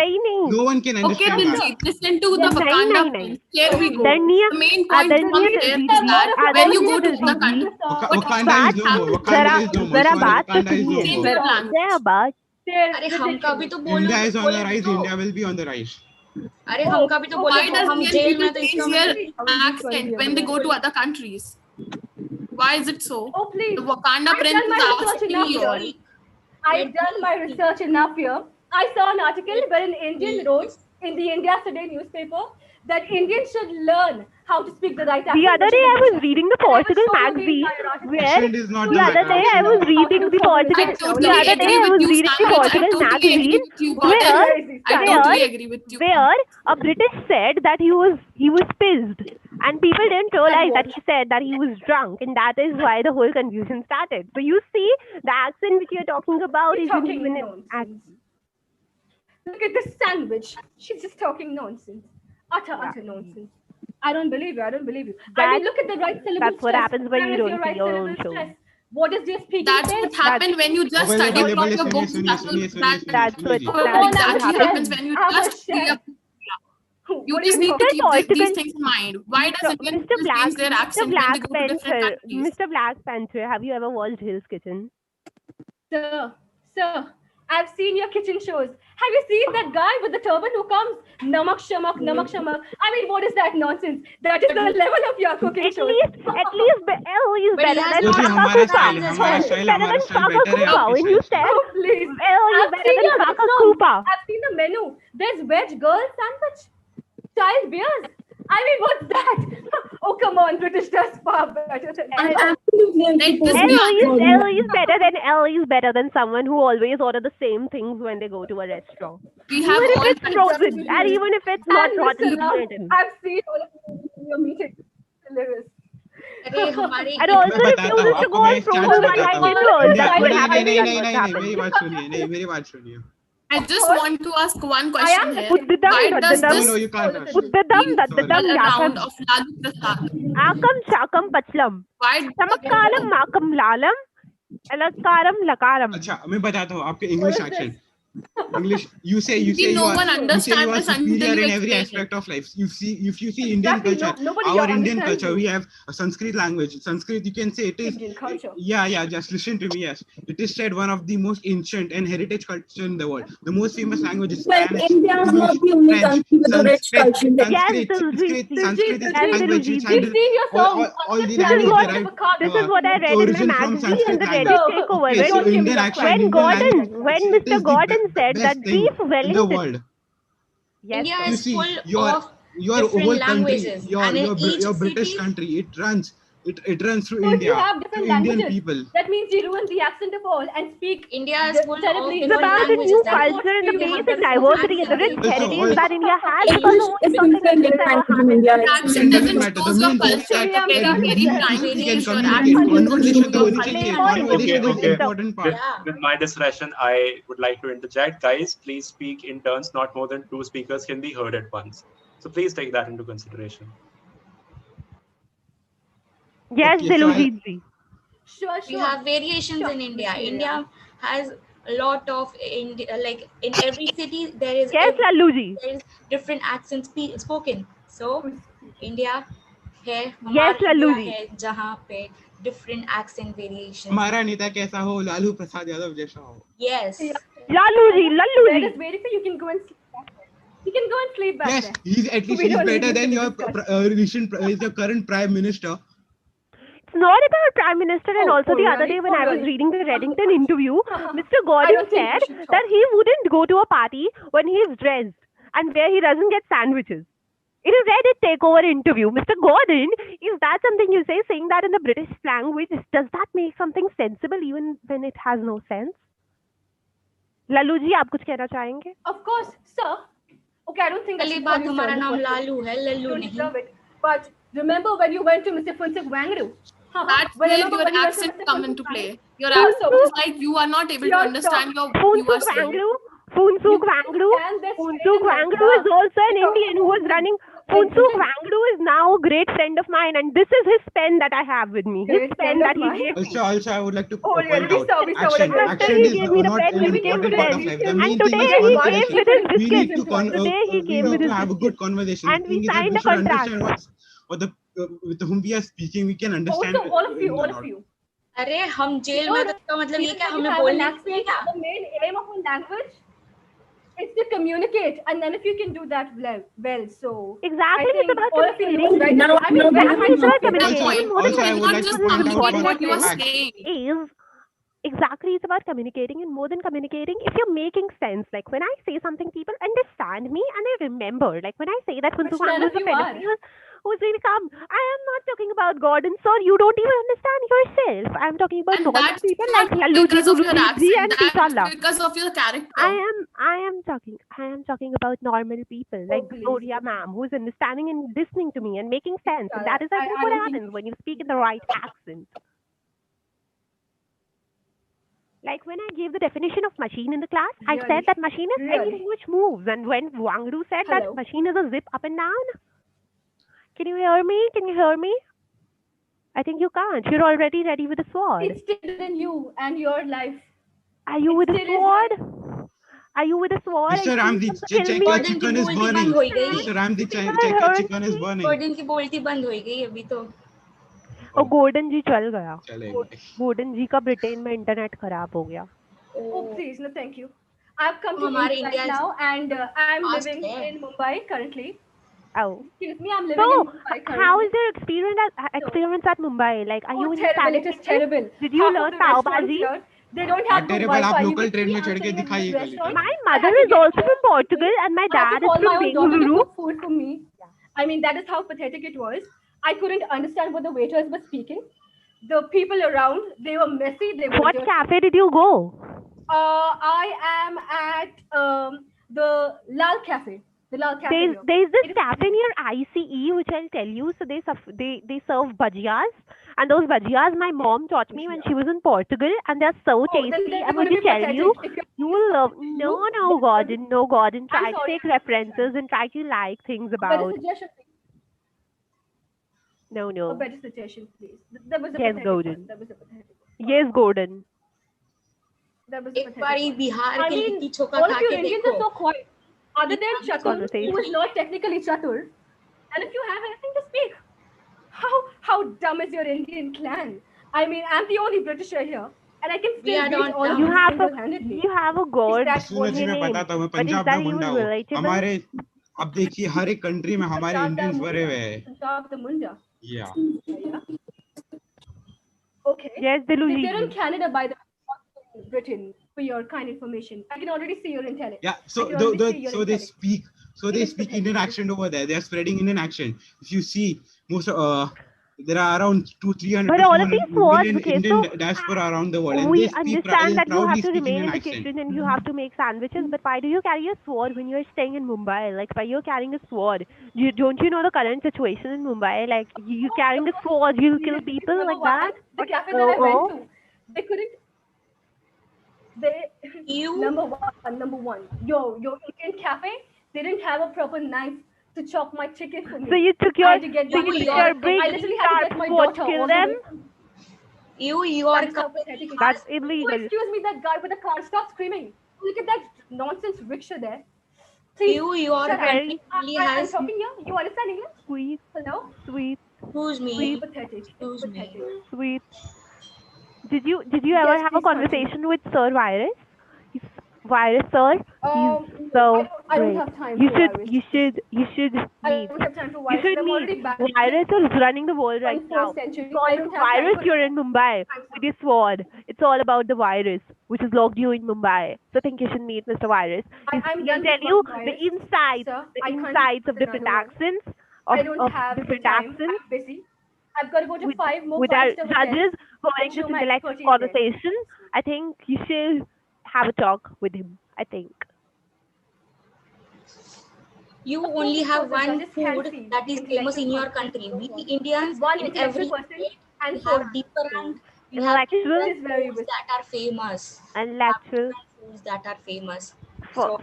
no one can Okay, understand Diljit, that. listen to the Wakanda prince. Here we go. The main point from here is that when you go to the country, Wakanda is no more, Wakanda is no more, जरा sorry, बात तो Wakanda is no सुनिए, more। जरा बात। अरे हमका भी तो बोलो। India is on the rise, India will be on the rise। अरे हमका भी तो बोलो। why does हम Indian जेल people में तो इसका change their मतलब accent when they go to other countries? Why is it so? Oh, please. The Wakanda I've prince done my is research asking enough you here. all. I've done my research enough here. I saw an article where an Indian wrote in the India Today newspaper that Indians should learn how to speak the right accent. The other day I was reading the Portugal magazine where Accent is not the the other day I was reading the Portugal I totally agree with you, Sam. I totally agree with you, Gordon. I totally agree with you. where a British said that he was pissed, and people didn't realize that he said that he was drunk, and that is why the whole confusion started. So you see, the accent which you're talking about is even an accent. Look at this sandwich. She's just talking nonsense. Utter nonsense. I don't believe you. I don't believe you. I mean, look at the right syllable That's what stress. happens when Where you is don't your see right your own syllable show. stress? What is your speaking That's test? what happened when you just study from your books. That's what happens when you just read a You just need to keep these things in mind. Why does Indian people change their accent when they go to different countries? Mr. Black Panther, have you ever watched Hell's Kitchen? Sir, I've seen your kitchen shows. Have you seen that guy with the turban who comes? Namak shamak, namak shamak. I mean, what is that nonsense? That is the level of your cooking shows. At least L is better than हमारा style better है Kaka. When you said Oh, please. L is I've better seen than your Kaka restaurant. Koopa. I've seen the menu. There's veg girl sandwich, child beers. I mean, what's that? Oh, come on, British does far better than L is better than someone who always order the same things when they go to a restaurant. We have Even all if it's kinds frozen, and even if it's not And rotten listen, gluten. I've seen all of your meeting. Hilarious. And also refuses to go on frozen one-night rolls. That's what happens. मेरी बात सुनिए। I just want to ask one question here. Why does this No, you can't ask. round of Lalu Prasad? Akam Shakam Pachlam. Why Samakalam Makam Lalam. Alakaram Lakaram. अच्छा मैं बताता हूँ आपके English accent. English, you say no you one are understands this until superior you in every explain aspect of life. If you see Indian culture, nobody our Indian understands culture, it. we have a Sanskrit language. Sanskrit, you can say it is. Indian culture. Yeah. Just listen to me. Yes, it is said one of the most ancient and heritage culture in the world. The most famous language is Well, Spanish, India is English, not the only French, country with a rich culture. Sanskrit is language which had We've seen your song. all the This language is what- derived. This is what I read in my origin from magazine Sanskrit and the language. Reddit takeover. Okay, so Indian accent, When Indian language, when it Mr. is the Gordon said best that thing beef in the Wellington. world. Yes. India You is see, full your of whole different country, languages, and in each your British city- country, it runs through So if India, you have through different Indian languages, people. that means you ruin the accent of all and speak India is full of terribly. It's about the new culture and the basic diversity and the rich heritage that India has because English no is one the second language in India. accent doesn't show your culture? that Very you trying to can change your communicate. accent. Conversation तो होनी Play चाहिए. more Conversation is Okay. the important part. With my discretion, I would like to interject. Guys, please speak in turns. Not more than 2 speakers can be heard at once. So please take that into consideration. Yes, Okay, so Dilujit ji. Sure. We have variations in India. India has a lot of like in every city there is Yes, Lallu ji. there is different accents spoken. So India है Yes, हमारा Lallu India ji. है जहाँ पे different accent variations. हमारा नेता कैसा हो, लालू प्रसाद यादव जैसा हो. Yes. Lallu ji. Where is waiting for you can go and sleep back there. You can go and sleep back Yes, there. he's at least We he's don't better need than to your discuss. your current prime minister. It's not about Prime Minister, and Oh, also the oh, other really? day when Oh, I was really? reading the Reddington interview, Mr. I Gordon don't think said we should talk. that he wouldn't go to a party when he's dressed and where he doesn't get sandwiches. In a Reddit takeover interview, Mr. Gordon, is that something you say, saying that in the British language? Does that make something sensible even when it has no sense? Lallu ji, आप कुछ कहना चाहेंगे? Of course, sir. Okay, I don't think I पहली should बात call you हमारा sir in the नाम first place. Lalu है, Lallu Don't नहीं. deserve it. But remember when you went to Mr. Funsuk Wangru? That's where your accent come into play. Your Sure, accent sir. is like you are not able to Sure, understand sir. your you are Funsuk saying. Wangru? Funsuk Wangru? Funsuk Wangru is also an Indian who was running Funsu Wangdu is now a great friend of mine, and this is his pen that I have with me. His Great pen friend of that he mine? gave me. Also, I would like to Oh, point really? out action. After Action he is gave me the not pen, an he became important part of friends. life. The And main thing today is he came conversation. with his We biscuits. need to Today he we came need with to his have a good biscuits. conversation. And The we thing is that signed we a should contract. understand what the with whom we are speaking. We can understand. Also, all of you, all of you. अरे हम jail में का मतलब ये क्या You हमें have बोलने an नहीं है accent. क्या? The main aim of a language is to communicate, and then if you can do that well, so Exactly, I it's think about all of you know, communicating. right? I mean, Exactly, it's about Also, communicating. More than also, I would like to point out important one thing fact. is exactly it's about communicating, and more than communicating, if you're making sense, like when I say something, people understand me and they remember. Like when I say that Which Funsu none Wangdu of is a you are. pedophile who's really calm, I am not talking about God and Sir. You don't even understand yourself. I'm talking about normal That's people like not Lallu because of your Ji accent. and That's Tishallah. because of your character. I am talking about normal people like Gloria ma'am who's understanding and listening to me and making sense. And that is I think what happens when you speak in the right accent. Like when I gave the definition of machine in the class, I said that machine is anything which moves. And when Wangdu said that machine is a zip up and down, can you hear me? Can you hear me? I think you can't. You're already ready with a sword. It's still in you and your life. Are you with a sword? Are you with a sword? Mr. Ramsay, check the chicken is burning. Mr. Ramsay, check the chicken is burning. Gordon की बोलती बंद हो गई अभी तो. और golden जी चल गया. चलेगा. गोल्डन जी का ब्रिटेन में इंटरनेट खराब हो गया. Oh, please, no, thank you. I've come to हमारे India India right now, and I'm fast living है. in Mumbai currently. Oh. Excuse me, I'm living in Mumbai currently. How is your experience at Mumbai? Like, are you in terrible, it is terrible. Did you Half learn of the pav restaurants bhaji? here, they don't have good terrible. Wi-Fi. आप You local can train see में I'm चढ़ के staying in दिखाइए this कल. restaurant. My I mother had to is get also up. from Portugal and my I had dad to is call from my daughter to Bengaluru. cook food for me. I mean, that is how pathetic it was. I couldn't understand what the waiters were speaking. The people around, they were messy. They were What dirty. cafe did you go? I am at the Lal Cafe. The Lal Cafe. here. There's this cafe near ICE which I'll tell you. So they serve bhajiyas, and those bhajiyas my mom taught me when she was in Portugal, and they're so tasty. they're I'm going going to to be tell you, pathetic you will love. No, Gordon. Try to sorry. take references and try to like things A better about. suggestion, please. No. A better suggestion, please. That was a Yes, pathetic Gordon. one. That was a pathetic one. Yes, Gordon. That was एक बारी Bihar I के mean, litti chokha all खा of you के Indians देखो. are so quiet. Other than Chatur, Conversation. who is not technically Chatur, and if you have anything to speak, how dumb is your Indian clan? I mean, I'm the only Britisher here, and I can We still are beat not all of You you have single-handedly. a god Is that in what ji your मैं name, बताता हूँ मैं but is Punjab that का even मुंडा हूँ. relatable? हमारे अब देखिए हर एक कंट्री में हमारे Punjab इंडियंस the भरे Munda. हुए हैं. Punjab the Munda. Yeah. Yeah. Okay. Yes, Diluji. They're in Canada, by the way, Britain. For your kind information, I can already see your intelligence. Yeah. I So can already see your they intelligence. speak. So they It is speak pathetic. Indian accent over there. They are spreading Indian accent. If you see, most there are around 300 But to all of these 400 words, million okay, Indian so diaspora around the world, and we they speak understand that you proudly have to speak remain Indian in the accent. kitchen and you have to make sandwiches, but why do you carry a sword when you're staying in Mumbai? Like, why you're carrying a sword? Don't you know the current situation in Mumbai? Like, you carrying a sword, you'll kill people Number like one, that? the cafe that I went to, they couldn't. Number one. Your Indian cafe, they didn't have a proper knife to chop my chicken for me. So you took I your, had to get one. your big I literally had to get my sword daughter kill all the them? way. That is how pathetic it That's is. illegal. Oh, excuse me, that guy with the car, stop screaming. Look at that nonsense rickshaw there. Please, Your shut up. country really I'm has talking here. You understand English? Sweet. Hello? Sweet. Excuse me. Sweet. Pathetic. Excuse me. Sweet. Did you ever have a conversation with Sir Virus? Virus, sir. He's so I don't great. have time You for should Virus. you should I meet. don't have time for You Virus. should I'm already meet. back. Virus is running the world right 21st now. century. So I don't have time Virus, for you're in Mumbai with your sword. It's all about the virus, which has locked you in Mumbai. So I think you should meet Mr. Virus. I'm He'll done tell with you Virus. the insights, Sir, the I can't insights of do different another one. accents, I don't of have the different time. accents. I'm busy. I've got to go to 5 more With our five-star hotels judges going and show this my intellectual expertise there. conversation, I think you should have a talk with him. I think. You only have the one judges can food see that is famous in your country. We Indians, One in intellectual every person state, and we four have different Intellectual? foods that are famous. Intellectual. Foods that are famous. For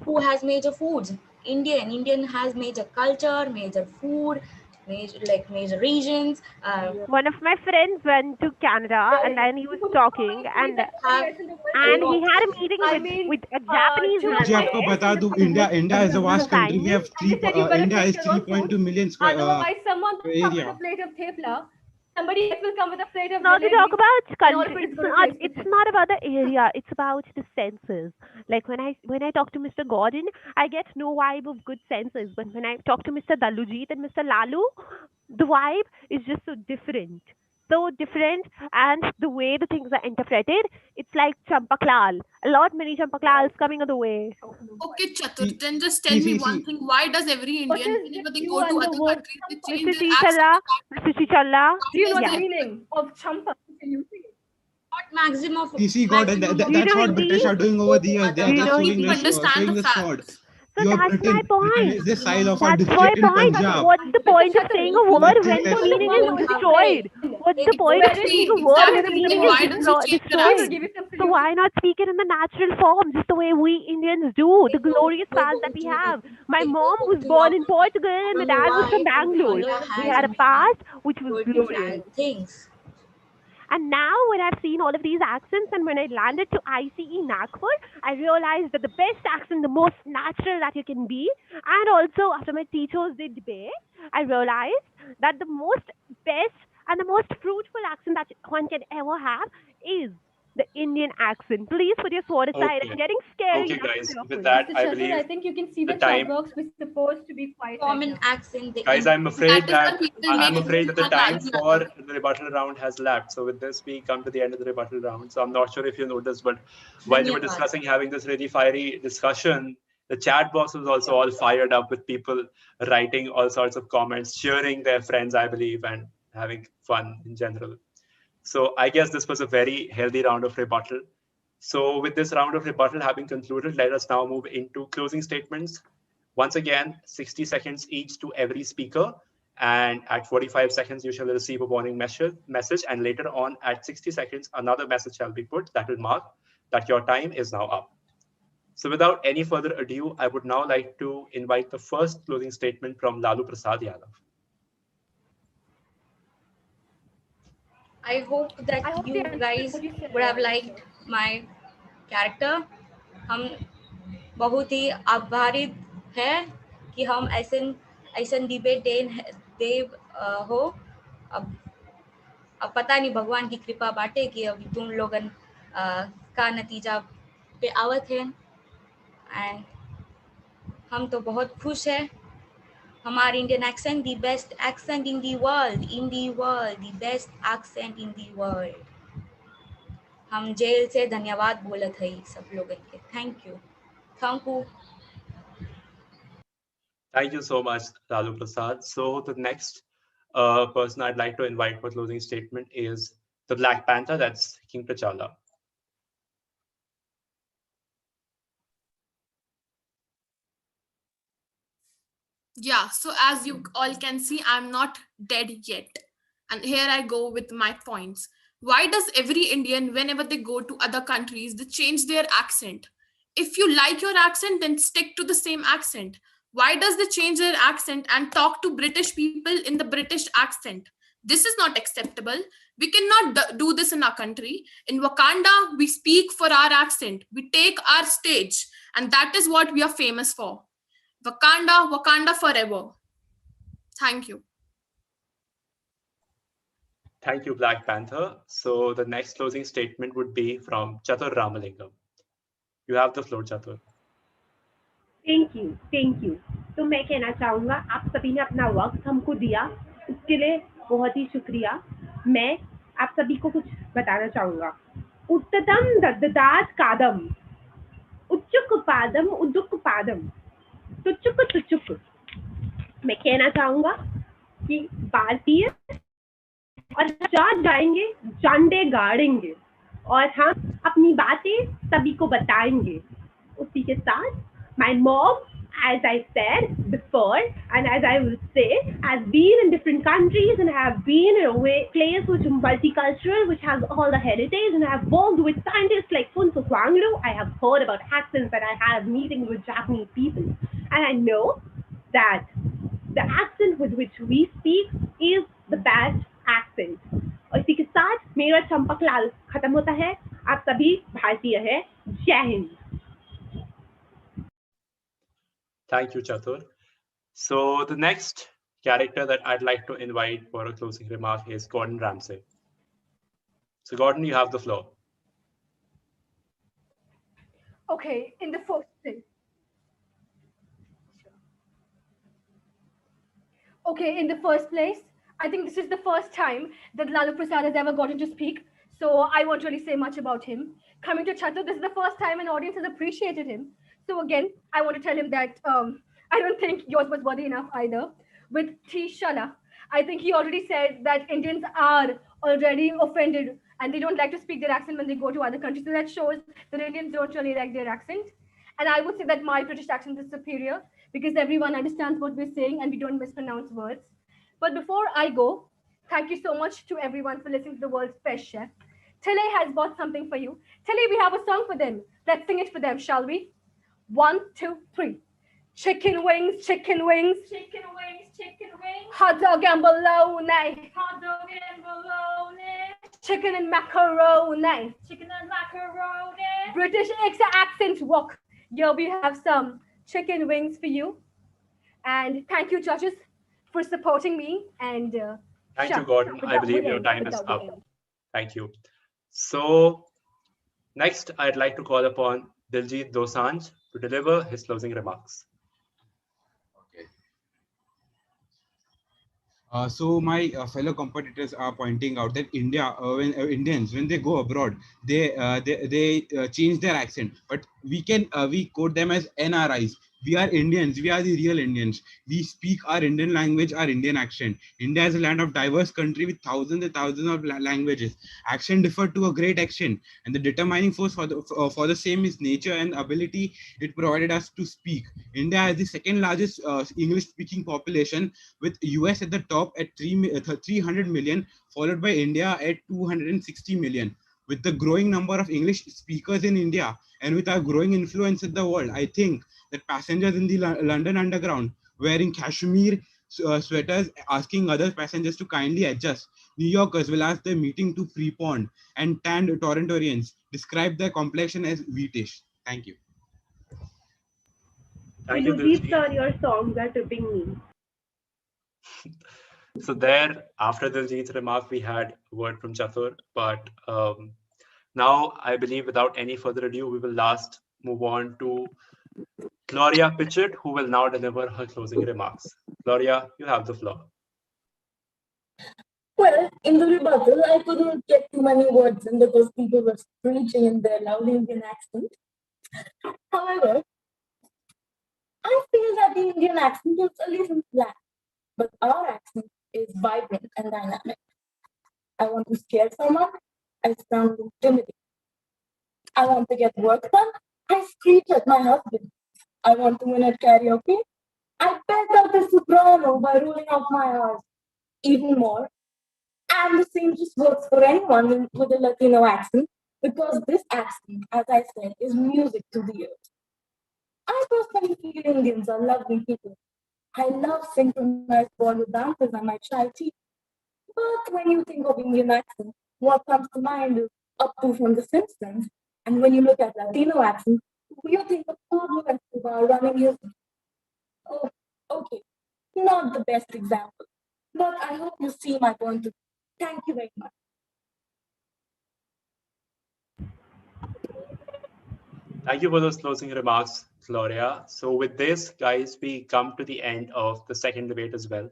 Who has major foods? Indian has major culture, major food, major regions. One of my friends went to Canada and then he was talking and he had a meeting with a Japanese ji man आपको there. बता दूं India is a vast country. We have India is 3.2 million square Otherwise, someone will come with area. a plate of thepla. Somebody else will come with a plate of Not to jalebi, talk about and all country. of it's going to taste It's not about the area. It's about the senses. Like when I talk to Mr. Gordon, I get no vibe of good senses. But when I talk to Mr. Dalujit and Mr. Lalu, the vibe is just so different. So different, and the way the things are interpreted, it's like Champaklal. A lot many Champaklals coming on the way. Okay, Chatur, then just tell me one thing. Why does every Indian, whenever they go to other countries, they change Mr. their accent? Chichalla, Mr. Chichalla. Do you know Yeah. the meaning of champa? What maximum? See, God, and that's what British are doing over the years. They are just showing the sword. So You are that's Britain. my point. Britain is the size of a That's my district in point. Punjab. What's the point of saying a word Nothing when the less. meaning is destroyed? What's the point of saying a word when the meaning is destroyed? So why not speak it in the natural form, just the way we Indians do, the glorious past that we have? My mom was born in Portugal and my dad was from Bangalore. We had a past which was glorious. Things. And now when I've seen all of these accents and when I landed to ICE Nagpur, I realized that the best accent, the most natural that you can be, and also after my teachers did debate, I realized that the most best and the most fruitful accent that one can ever have is the Indian accent. Please put your sword aside. Okay. I'm getting scary. Okay, now guys. to With your that, point. I Chatur, believe I think you can see the the chat time. box. We're supposed to be quiet. Common accent. Guys, I'm afraid That is that why people I'm make afraid that the fun time of for the rebuttal round has lapsed. So with this, we come to the end of the rebuttal round. So I'm not sure if you noticed, but while we were discussing having this really fiery discussion, the chat box was also all fired up with people writing all sorts of comments, cheering their friends, I believe, and having fun in general. So I guess this was a very healthy round of rebuttal. So with this round of rebuttal having concluded, let us now move into closing statements. Once again, 60 seconds each to every speaker. And at 45 seconds, you shall receive a warning message. And later on, at 60 seconds, another message shall be put that will mark that your time is now up. So without any further ado, I would now like to invite the first closing statement from Lalu Prasad Yadav. I hope that you guys would have liked my character. हम बहुत ही आभारी हैं कि हम ऐसे debate दे हो. अब पता नहीं भगवान की कृपा बाटे कि अभी तुम लोगन का नतीजा पे आवत है. एंड हम तो बहुत खुश है. हमारा Indian accent the best accent in the world the best accent in the world. हम जेल से धन्यवाद बोलत है सब लोगन के. Thank you. Thank you so much, Lalu Prasad. So the next person I'd like to invite for closing statement is the Black Panther, that's King T'Challa. Yeah, so as you all can see, I'm not dead yet. And here I go with my points. Why does every Indian, whenever they go to other countries, they change their accent? If you like your accent, then stick to the same accent. Why does they change their accent and talk to British people in the British accent? This is not acceptable. We cannot do this in our country. In Wakanda, we speak for our accent. We take our stage, and that is what we are famous for. Wakanda, Wakanda forever. Thank you. Thank you, Black Panther. So the next closing statement would be from Chatur Ramalingam. You have the floor, Chatur. Thank you. तो मैं कहना चाहूँगा आप सभी ने अपना वक्त हमको दिया, उसके लिए बहुत ही शुक्रिया. मैं आप सभी को कुछ बताना चाहूँगा. उत्तम दद्दात कादम, उच्चुक पादम, उद्दुक पादम, तुच्चुक. मैं कहना चाहूँगा कि भारतीय और जहाँ जाएंगे झंडे गाड़ेंगे और हम अपनी बातें सभी को बताएंगे. उसी के साथ my mom, as I said before, and as I will say, has been in different countries and have been in a place which is multicultural, which has all the heritage, and I have worked with scientists like Funso Kwangro. I have heard about accents and I have meetings with Japanese people. And I know that the accent with which we speak is the best accent. और इसी के साथ मेरा चंपकलाल खत्म होता है. आप सभी भारतीय हैं. जय Hind. Thank you, Chatur. So the next character that I'd like to invite for a closing remark is Gordon Ramsay. So Gordon, you have the floor. Okay, in the first place. Okay, in the first place, I think this is the first time that Lalu Prasad has ever gotten to speak. So I won't really say much about him. Coming to Chatur, this is the first time an audience has appreciated him. So again, I want to tell him that I don't think yours was worthy enough either. With T. Shala, I think he already said that Indians are already offended and they don't like to speak their accent when they go to other countries. So that shows that Indians don't really like their accent. And I would say that my British accent is superior because everyone understands what we're saying and we don't mispronounce words. But before I go, thank you so much to everyone for listening to the world's best chef. Tele has bought something for you. Tele, we have a song for them. Let's sing it for them, shall we? 1, 2, 3. Chicken wings, chicken wings. Chicken wings, chicken wings. Hot dog and bologna. Hot dog and bologna. Chicken and macaroni. Chicken and macaroni. British accent walk. Here we have some chicken wings for you. And thank you, judges, for supporting me. And Thank you, Gordon. I believe your time is up. Thank you. So next, I'd like to call upon Diljit Dosanjh to deliver his closing remarks. So my fellow competitors are pointing out that when Indians, when they go abroad, they change their accent, but we quote them as NRIs. We are Indians. We are the real Indians. We speak our Indian language, our Indian accent. India is a land of diverse country with thousands and thousands of languages. Accent differ to a great extent, and the determining force for the same is nature and ability it provided us to speak. India has the second largest English-speaking population, with US at the top at 300 million, followed by India at 260 million. With the growing number of English speakers in India and with our growing influence in the world, I think that passengers in the London Underground wearing cashmere sweaters asking other passengers to kindly adjust. New Yorkers will ask their meeting to pre-pond, and tanned Torontoians describe their complexion as wheatish. Thank you. Thank you, Diljit sir, your songs are tripping me. So there, after Diljit's remark, we had a word from Chatur, but now I believe without any further ado, we will last move on to Gloria Pitchett, who will now deliver her closing remarks. Gloria, you have the floor. Well, in the rebuttal, I couldn't get too many words in because people were preaching in their loud Indian accent. However, I feel that the Indian accent is a little flat, but our accent is vibrant and dynamic. I want to scare someone, I sound intimidating. I want to get work done, I screech at my husband. I want to win at karaoke, I belt out the soprano by rolling out my R's. Even more, and the same just works for anyone with a Latino accent, because this accent, as I said, is music to the ears. I personally feel Indians are lovely people. I love synchronized Bollywood dances and my chai tea. But when you think of Indian accent, what comes to mind is Appu from The Simpsons. And when you look at Latino accent, you think of Pablo Escobar running his... Oh, okay, not the best example. But I hope you see my point of view. Thank you very much. Thank you for those closing remarks, Gloria. So with this, guys, we come to the end of the second debate as well.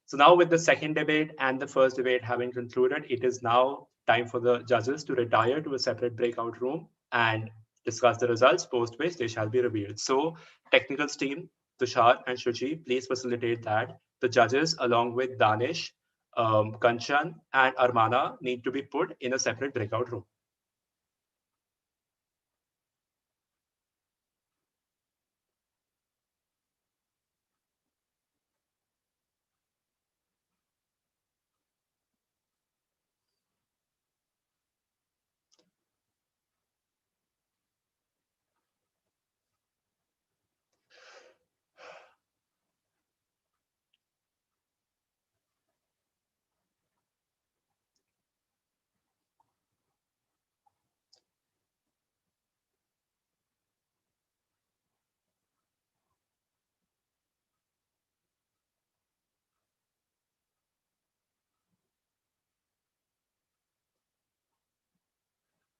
So now with the second debate and the first debate having concluded, it is now time for the judges to retire to a separate breakout room and discuss the results, post which they shall be revealed. So technical team, Tushar and Shuchi, please facilitate that. The judges, along with Danish, Kanchan, and Armana, need to be put in a separate breakout room.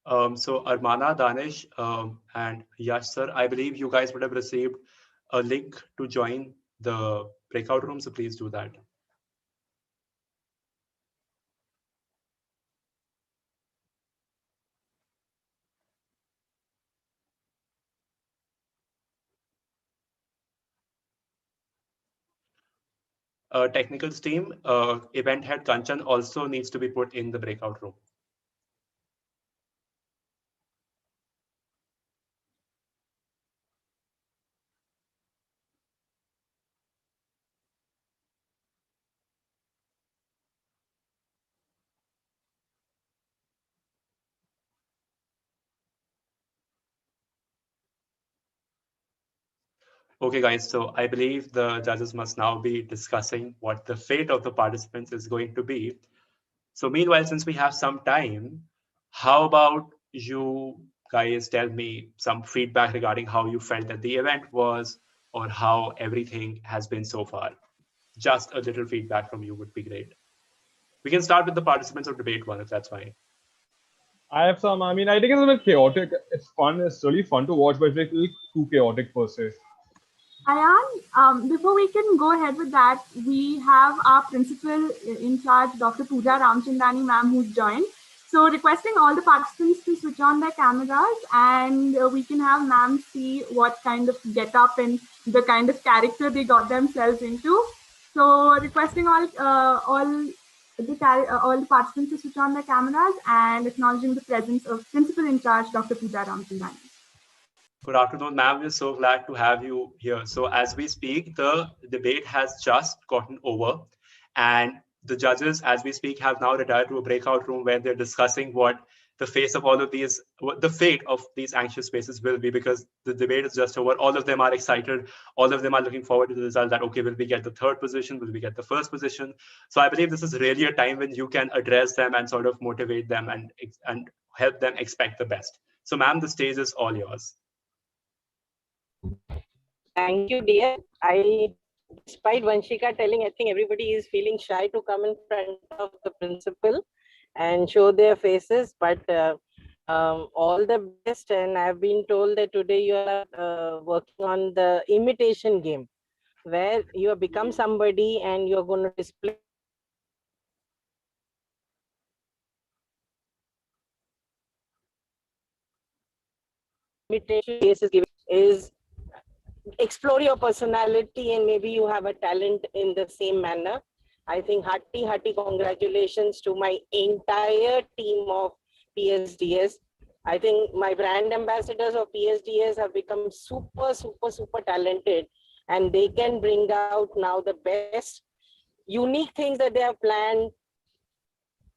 So Armana, Danish, and Yash sir, I believe you guys would have received a link to join the breakout room, so please do that. Technical team, event head Kanchan also needs to be put in the breakout room. Okay, guys, so I believe the judges must now be discussing what the fate of the participants is going to be. So meanwhile, since we have some time, how about you guys tell me some feedback regarding how you felt that the event was or how everything has been so far? Just a little feedback from you would be great. We can start with the participants of debate one, if that's fine. I have some. I mean, I think it's a bit chaotic. It's fun. It's really fun to watch, but it's like a little too chaotic per se. Ayan, before we can go ahead with that, we have our principal in charge, Dr. Pooja Ramchandani ma'am, who's joined. So requesting all the participants to switch on their cameras and we can have ma'am see what kind of get up and the kind of character they got themselves into. So requesting all the participants to switch on their cameras and acknowledging the presence of principal in charge, Dr. Pooja Ramchandani. Good afternoon, ma'am. We're so glad to have you here. So as we speak, the debate has just gotten over and the judges, as we speak, have now retired to a breakout room where they're discussing what the fate of all of these, what the fate of these anxious spaces will be, because the debate is just over. All of them are excited. All of them are looking forward to the result that, okay, will we get the third position? Will we get the first position? So I believe this is really a time when you can address them and sort of motivate them and help them expect the best. So ma'am, the stage is all yours. Thank you, dear. Despite Vanshika telling, I think everybody is feeling shy to come in front of the principal and show their faces, but all the best. And I've been told that today you are working on the imitation game, where you have become somebody and you're going to display imitation is explore your personality and maybe you have a talent in the same manner. I think hearty congratulations to my entire team of PSDS. I think my brand ambassadors of PSDS have become super talented and they can bring out now the best unique things that they have planned.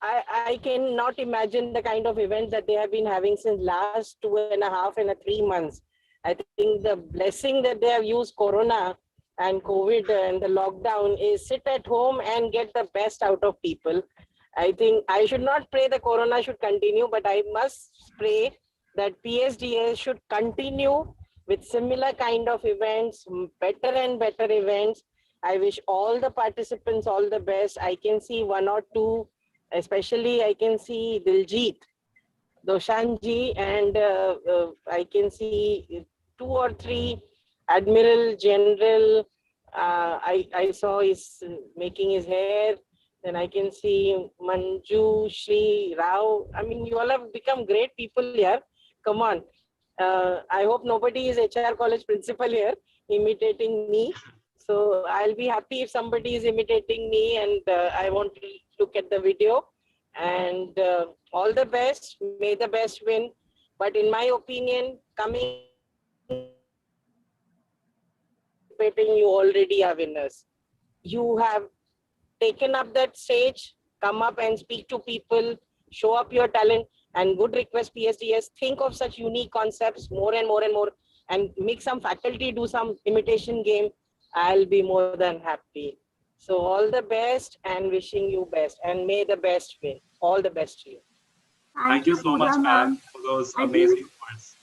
I cannot imagine the kind of events that they have been having since last 2.5 and 3 months. I think the blessing that they have used Corona and COVID and the lockdown is sit at home and get the best out of people. I think I should not pray the Corona should continue, but I must pray that PSDS should continue with similar kind of events, better and better events. I wish all the participants all the best. I can see one or two, especially I can see Diljit Doshanji, and I can see 2 or 3 Admiral General. I saw he's making his hair. Then I can see Manju, Shri, Rao. I mean, you all have become great people here. Come on. I hope nobody is HR college principal here imitating me. So I'll be happy if somebody is imitating me and I want to look at the video. And all the best. May the best win. But in my opinion, coming you already are winners. You have taken up that stage, come up and speak to people, show up your talent, and good request PSDS, think of such unique concepts more and more and more, and make some faculty do some imitation game. I'll be more than happy. So all the best and wishing you best, and may the best win. All the best to you. Thank you so much, ma'am, for those amazing words.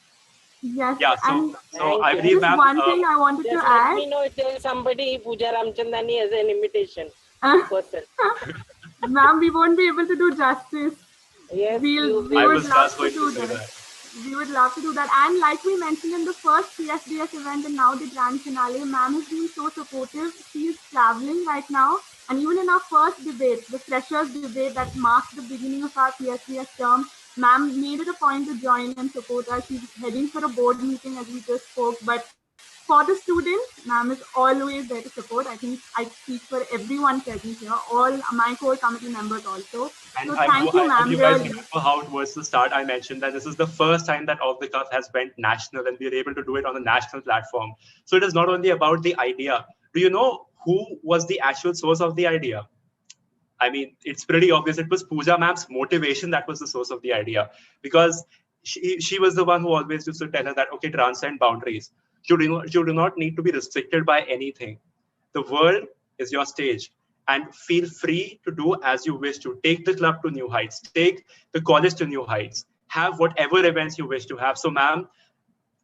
Yes. Yeah, so I believe, ma'am, one thing I wanted to add. Let me know if there is somebody, Pooja Ramchandani, as an imitation person. Ma'am, we won't be able to do justice. Yes, we I would was love just to going do to say that. that. We would love to do that. And like we mentioned in the first PSDS event and now the grand finale, ma'am has been so supportive. She is traveling right now. And even in our first debate, the freshers debate that marked the beginning of our PSDS term, ma'am made it a point to join and support us. She's heading for a board meeting as we just spoke. But for the students, ma'am is always there to support. I think I speak for everyone present here, all my core committee members also. And So thank you, I hope ma'am, you guys really. remember how towards the start I mentioned that this is the first time that Off the Cuff has went national and we are able to do it on a national platform. So it is not only about the idea. Do you know who was the actual source of the idea? I mean, it's pretty obvious. It was Pooja ma'am's motivation that was the source of the idea, because she was the one who always used to tell her that, okay, transcend boundaries. You do not need to be restricted by anything. The world is your stage, and feel free to do as you wish to. Take the club to new heights. Take the college to new heights. Have whatever events you wish to have. So, ma'am,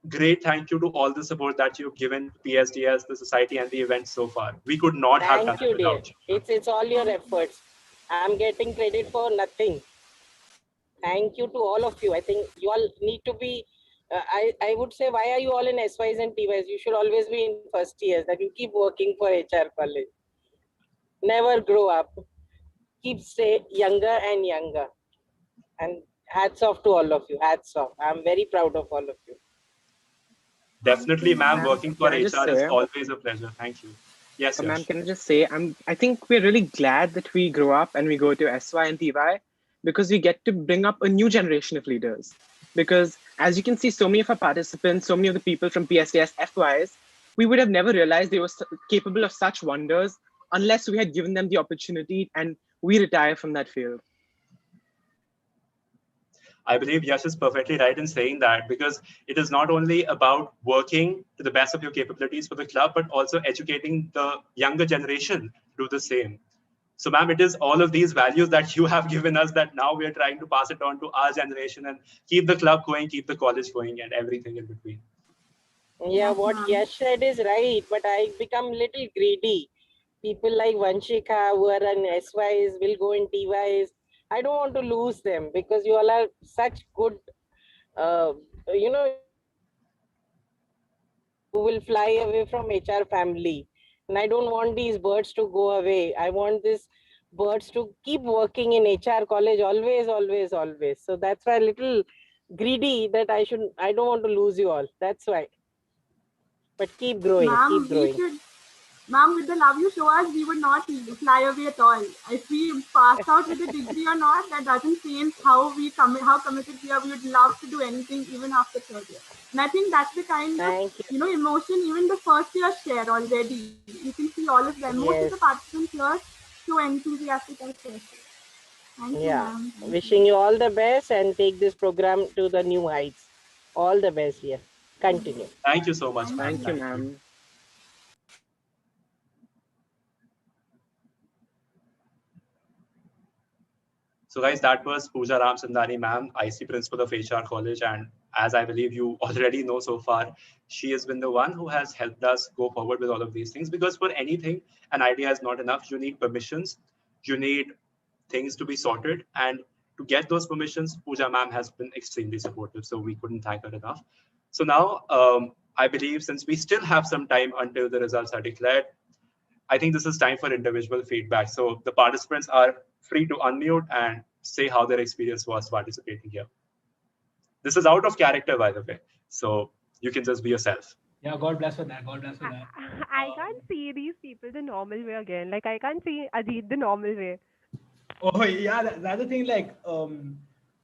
great thank you to all the support that you've given PSDS, the society, and the event so far. We could not have done Thank it you, dear. without you. It's all your efforts. I'm getting credit for nothing. Thank you to all of you. I think you all need to be. I would say, why are you all in SYs and TYs? You should always be in first years. That you keep working for HR college. Never grow up. Keep stay younger and younger. And hats off to all of you. Hats off. I'm very proud of all of you. Definitely, ma'am. Ma'am, Working for can I just HR is say, always a pleasure. Thank you. Yes, ma'am, Yash. can I just say, I think we're really glad that we grow up and we go to SY and TY because we get to bring up a new generation of leaders. Because as you can see, so many of our participants, so many of the people from PSDS FYs, we would have never realized they were capable of such wonders unless we had given them the opportunity and we retire from that field. I believe Yash is perfectly right in saying that, because it is not only about working to the best of your capabilities for the club, but also educating the younger generation to do the same. So, ma'am, it is all of these values that you have given us that now we are trying to pass it on to our generation and keep the club going, keep the college going, and everything in between. Yeah, what Yash said is right, but I become little greedy. People like Vanshika who are in SYs will go in TYs. I don't want to lose them because you all are such good, you know, who will fly away from HR family. And I don't want these birds to go away. I want these birds to keep working in HR college always, always, always. So that's why a little greedy that I don't want to lose you all. That's why. But keep growing, Ma'am, keep growing. Ma'am, with the love you show us, we would not fly away at all. If we passed out with a degree or not, that doesn't change how committed we are. We would love to do anything even after third year. And I think that's the kind of emotion even the first year share already. You can see all of them. Most of the participants here so enthusiastic as first year. Thank you, Yeah, ma'am. wishing you all the best and take this program to the new heights. All the best here. Continue. Thank you so much, ma'am. Thank you, ma'am. So, guys, that was Pooja Ramsandani, ma'am, IC Principal of HR College. And as I believe you already know so far, she has been the one who has helped us go forward with all of these things. Because for anything, an idea is not enough. You need permissions. You need things to be sorted. And to get those permissions, Pooja ma'am has been extremely supportive. So we couldn't thank her enough. So now, I believe since we still have some time until the results are declared, I think this is time for individual feedback. So the participants are free to unmute and say how their experience was participating here. This is out of character, by the way. So you can just be yourself. Yeah, God bless for that. God bless for that. I can't see these people the normal way again. Like, I can't see Ajit the normal way. Oh, yeah, that's the thing. Like,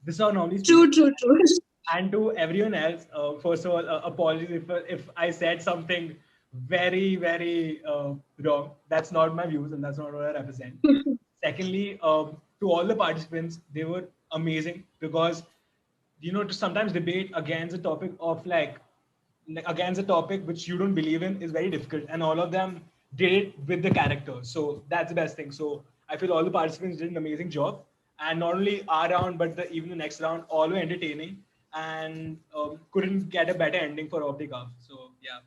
this is how normally True. And to everyone else, first of all, apologies if I said something very, very wrong. That's not my views and that's not what I represent. Secondly, to all the participants, they were amazing because, to sometimes debate against a topic of against a topic which you don't believe in is very difficult, and all of them did it with the character. So that's the best thing. So I feel all the participants did an amazing job, and not only our round but even the next round, all were entertaining and couldn't get a better ending for Off the Cuff. So yeah.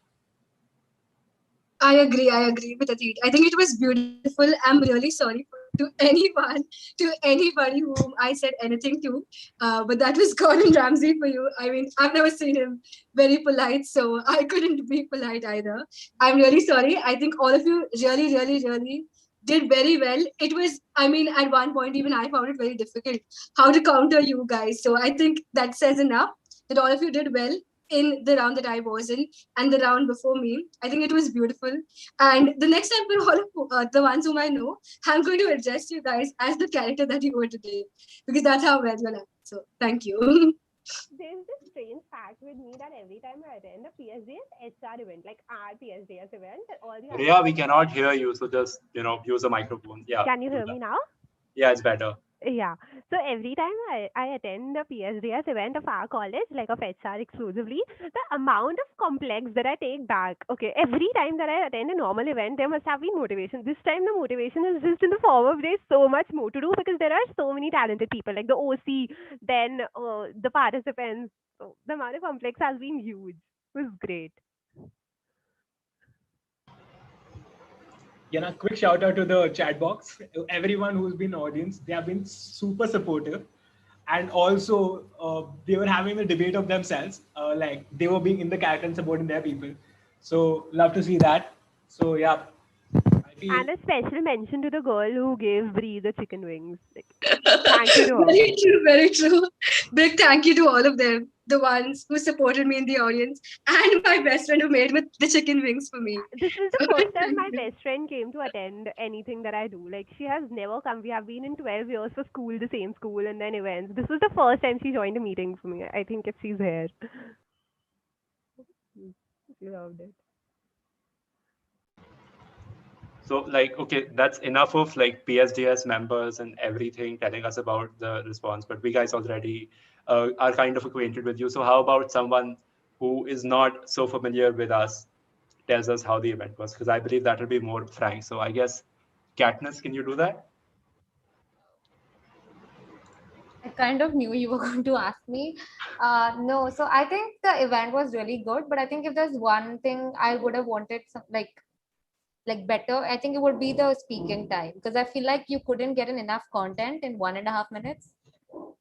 I agree with Atit. I think it was beautiful. I'm really sorry for to anyone, to anybody whom I said anything to. But that was Gordon Ramsay for you. I mean, I've never seen him very polite, so I couldn't be polite either. I'm really sorry. I think all of you really, really, really did very well. It was, I mean, at one point, even I found it very difficult how to counter you guys. So I think that says enough that all of you did well in the round that I was in and the round before me. I think it was beautiful. And the next time for all of the ones whom I know, I'm going to address you guys as the character that you were today because that's how well you're at. So thank you. There's this strange fact with me that every time I attend a PSDS HR event, like our PSDS event, all the Rhea, we cannot hear you, so just use a microphone. Yeah. Can you hear me now? Yeah, it's better. Yeah. So every time I attend the PSDS event of our college, like of HR exclusively, the amount of complex that I take back. Okay, every time that I attend a normal event, there must have been motivation. This time the motivation is just in the form of there's so much more to do because there are so many talented people, like the OC, then the participants. So the amount of complex has been huge. It was great. Yeah, quick shout out to the chat box. Everyone who's been audience, they have been super supportive. And also, they were having a debate of themselves. Like they were being in the character and supporting their people. So love to see that. So yeah. And a special mention to the girl who gave Bree the chicken wings. Like, thank you to her. Very true, very true. Big thank you to all of them, the ones who supported me in the audience, and my best friend who made with the chicken wings for me. This is the first time my best friend came to attend anything that I do. Like, she has never come. We have been in 12 years for school, the same school, and then events. This was the first time she joined a meeting for me. I think if she's here. Loved it. So like, okay, that's enough of like PSDS members and everything telling us about the response, but we guys already are kind of acquainted with you. So how about someone who is not so familiar with us tells us how the event was? Because I believe that will be more frank. So I guess, Katniss, can you do that? I kind of knew you were going to ask me. No, so I think the event was really good, but I think if there's one thing I would have wanted some, like better, I think it would be the speaking time, because I feel like you couldn't get enough content in 1.5 minutes.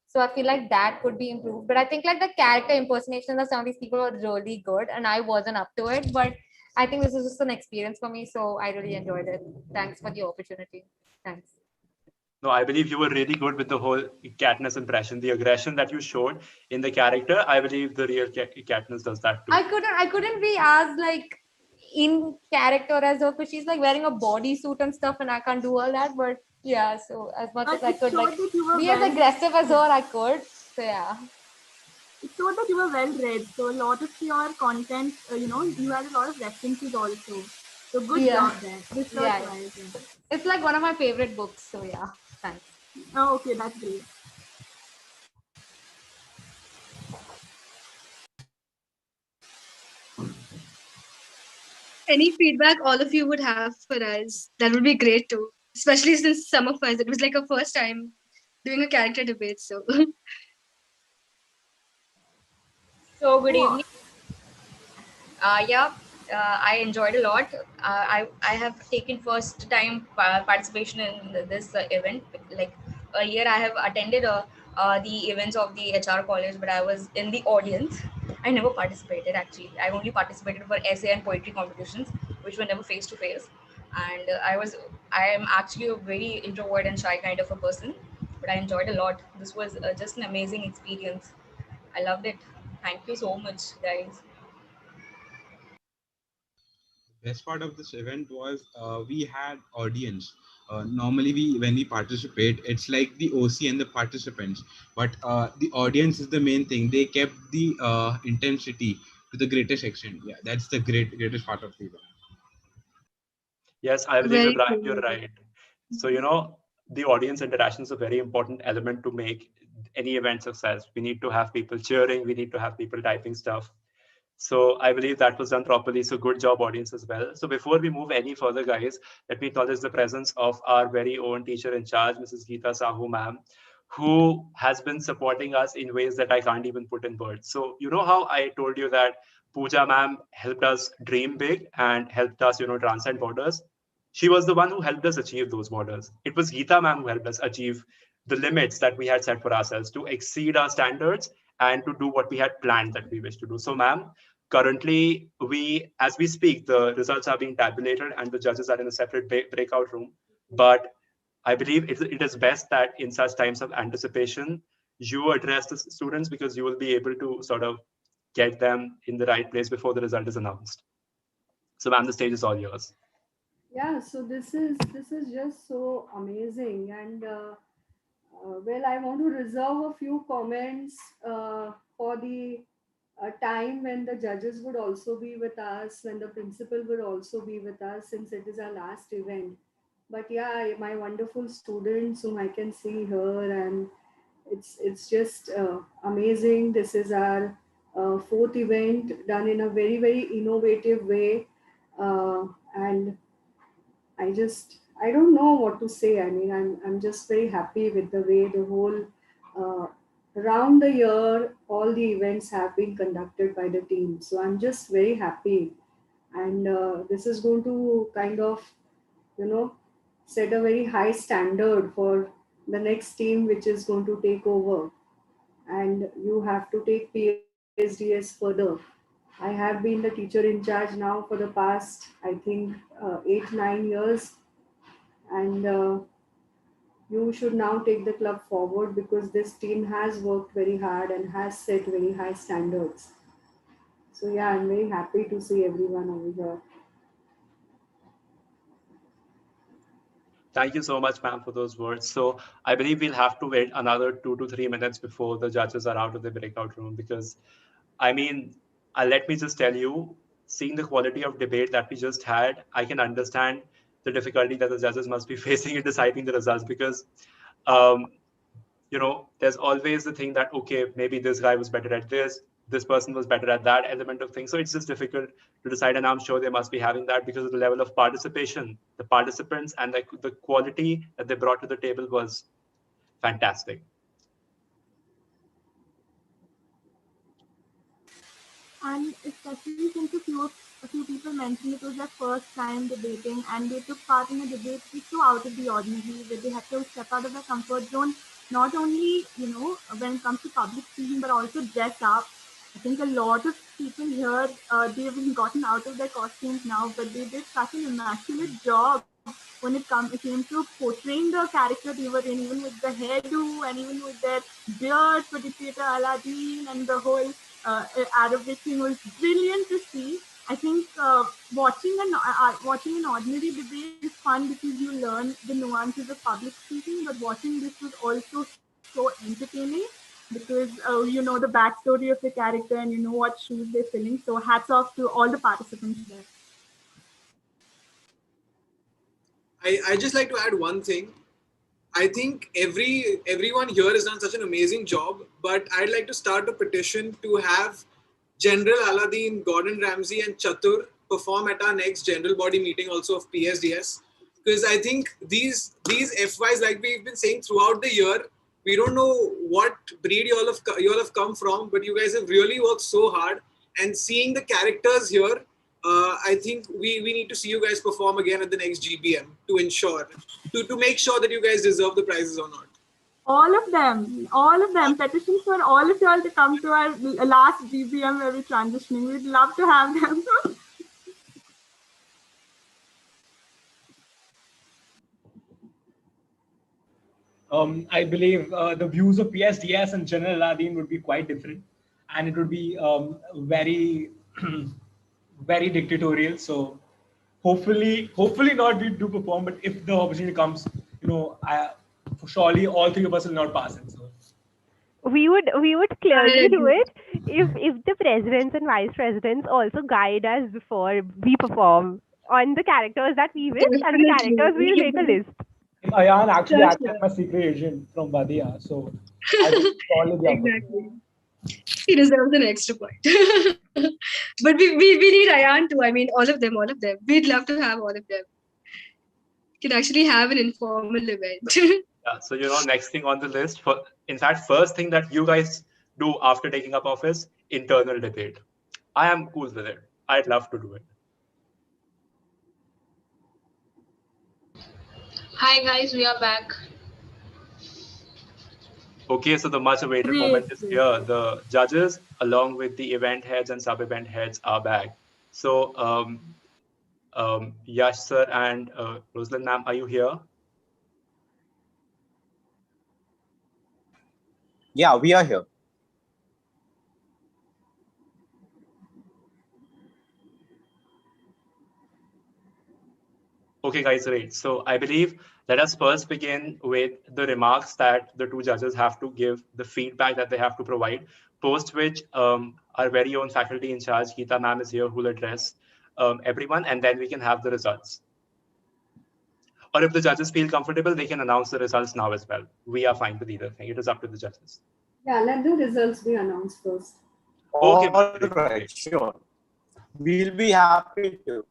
So I feel like that could be improved. But I think like the character impersonations of some of these people were really good and I wasn't up to it. But I think this is just an experience for me. So I really enjoyed it. Thanks for the opportunity. Thanks. No, I believe you were really good with the whole Katniss impression. The aggression that you showed in the character, I believe the real Katniss does that too. I couldn't be as like in character as her, because she's like wearing a bodysuit and stuff and I can't do all that. But yeah, so as much as I could like be as aggressive as her, I could. So yeah. It showed that you were well read. So a lot of your content, you had a lot of references also. So good job there. This was nice. It's like one of my favorite books. So yeah, thanks. Oh, okay, that's great. Any feedback all of you would have for us, that would be great too. Especially since some of us, it was like a first time doing a character debate. So, So good evening. I enjoyed a lot. I have taken first time participation in this event. Like earlier, I have attended the events of the HR college, but I was in the audience. I never participated actually. I only participated for essay and poetry competitions, which were never face to face. And I am actually a very introvert and shy kind of a person, but I enjoyed a lot. This was just an amazing experience. I loved it. Thank you so much, guys. Best part of this event was we had audience. Normally when we participate, it's like the OC and the participants, but the audience is the main thing. They kept the intensity to the greatest extent. Yeah, that's the greatest part of the event. Yes, I believe you're right. So, the audience interaction is a very important element to make any event success. We need to have people cheering. We need to have people typing stuff. So I believe that was done properly. So good job, audience, as well. So before we move any further, guys, let me acknowledge the presence of our very own teacher in charge, Mrs. Geeta Sahu, ma'am, who has been supporting us in ways that I can't even put in words. So you know how I told you that Pooja ma'am helped us dream big and helped us, transcend borders? she was the one who helped us achieve those borders. It was Geeta ma'am who helped us achieve the limits that we had set for ourselves to exceed our standards and to do what we had planned that we wish to do. So, ma'am, currently, as we speak, the results are being tabulated and the judges are in a separate breakout room. But I believe it is best that in such times of anticipation, you address the students because you will be able to sort of get them in the right place before the result is announced. So, ma'am, the stage is all yours. Yeah, so this is just so amazing, and well, I want to reserve a few comments for the time when the judges would also be with us, when the principal would also be with us, since it is our last event. But yeah, my wonderful students whom I can see here, and it's just amazing. This is our fourth event done in a very, very innovative way, and I don't know what to say. I mean, I'm just very happy with the way the whole around the year all the events have been conducted by the team. So I'm just very happy, and this is going to kind of, you know, set a very high standard for the next team which is going to take over, and you have to take PSDS further. I have been the teacher in charge now for the past, I think, 8-9 years, and you should now take the club forward because this team has worked very hard and has set very high standards. So yeah, I'm very happy to see everyone over here. Thank you so much, ma'am, for those words. So I believe we'll have to wait another 2 to 3 minutes before the judges are out of the breakout room because, I mean, let me just tell you, seeing the quality of debate that we just had, I can understand the difficulty that the judges must be facing in deciding the results because, you know, there's always the thing that, okay, maybe this guy was better at this person was better at that element of things. So it's just difficult to decide. And I'm sure they must be having that because of the level of participation, the participants and the quality that they brought to the table was fantastic. And especially since a few people mentioned it was their first time debating and they took part in a debate which was so out of the ordinary, where they had to step out of their comfort zone, not only, you know, when it comes to public speaking, but also dress up. I think a lot of people here, they've gotten out of their costumes now, but they did such an immaculate job when it came to portraying the character they were in, even with the hairdo and even with their beard for Dictator Aladeen, and the whole Arabic thing was brilliant to see. I think watching an ordinary debate is fun because you learn the nuances of public speaking, but watching this was also so entertaining because you know the backstory of the character and you know what shoes they're filling. So hats off to all the participants there. I just like to add one thing. I think everyone here has done such an amazing job, but I'd like to start a petition to have General Aladeen, Gordon Ramsay, and Chatur perform at our next general body meeting also of PSDS. Because I think these FYs, like we've been saying throughout the year, we don't know what breed you all have come from, but you guys have really worked so hard. And seeing the characters here, I think we need to see you guys perform again at the next GBM to ensure, to make sure that you guys deserve the prizes or not. All of them. Petitions for all of y'all to come to our last GBM where we're transitioning. We'd love to have them. I believe the views of PSDS and General Aladeen would be quite different, and it would be very, very dictatorial. So hopefully not we do perform, but if the opportunity comes, you know, surely all three of us will not pass it. So we would clearly do it if the presidents and vice presidents also guide us before we perform on the characters that we wish and the characters we'll make a list. Ayan actually acted as my secret agent from Badia, so I will follow the Exactly. He deserves an extra point. But we need Ayan too. I mean, all of them. We'd love to have all of them. Can actually have an informal event. Yeah, so you know, next thing on the list, in fact, first thing that you guys do after taking up office, internal debate. I am cool with it. I'd love to do it. Hi guys, we are back. Okay, so the much awaited moment is Great. here. The judges, along with the event heads and sub event heads, are back. So, Yash sir and Roslyn ma'am, are you here? Yeah, we are here. Okay, guys, great. So I believe let us first begin with the remarks that the two judges have to give, the feedback that they have to provide, post which our very own faculty in charge, Geeta ma'am, is here who will address everyone, and then we can have the results. Or if the judges feel comfortable, they can announce the results now as well. We are fine with either thing. It is up to the judges. Yeah, let the results be announced first. Okay, All right, sure. We'll be happy to.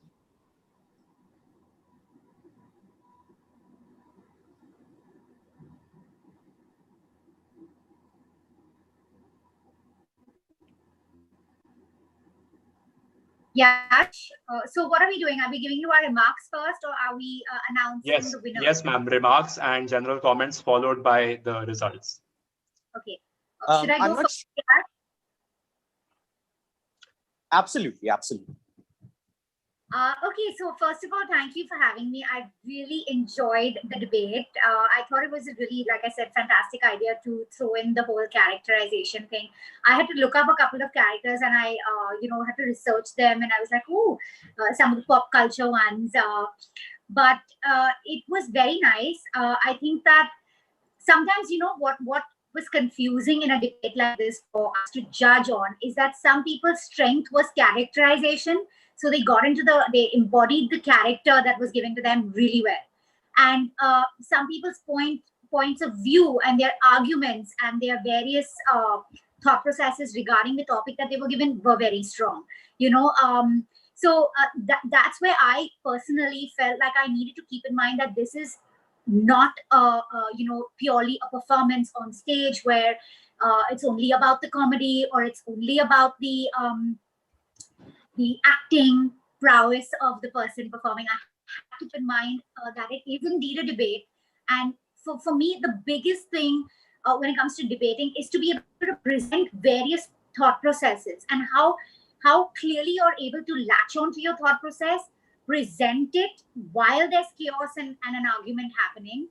Yash, so what are we doing? Are we giving you our remarks first, or are we announcing Yes, the winner? yes, ma'am. Remarks and general comments followed by the results. Okay. Should I I'm go not first? Yash? Absolutely, absolutely. Okay, so first of all, thank you for having me. I really enjoyed the debate. I thought it was a really, like I said, fantastic idea to throw in the whole characterization thing. I had to look up a couple of characters and I, had to research them. And I was like, oh, some of the pop culture ones. But it was very nice. I think that sometimes, what was confusing in a debate like this for us to judge on is that some people's strength was characterization, so they they embodied the character that was given to them really well, and some people's points of view and their arguments and their various thought processes regarding the topic that they were given were very strong, that's where I personally felt like I needed to keep in mind that this is not purely a performance on stage where it's only about the comedy or it's only about the acting prowess of the person performing. I have to keep in mind that it is indeed a debate, and for me the biggest thing when it comes to debating is to be able to present various thought processes and how clearly you're able to latch onto your thought process, present it while there's chaos and an argument happening,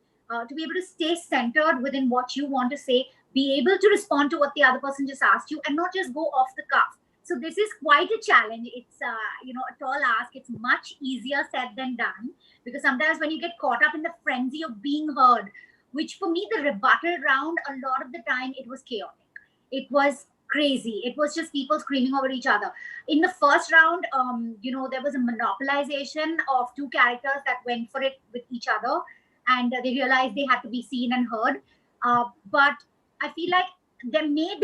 to be able to stay centered within what you want to say, be able to respond to what the other person just asked you and not just go off the cuff. So this is quite a challenge. It's a tall ask. It's much easier said than done, because sometimes when you get caught up in the frenzy of being heard, which for me the rebuttal round, a lot of the time it was chaotic. It was crazy. It was just people screaming over each other. In the first round, there was a monopolization of two characters that went for it with each other, and they realized they had to be seen and heard. But I feel like there may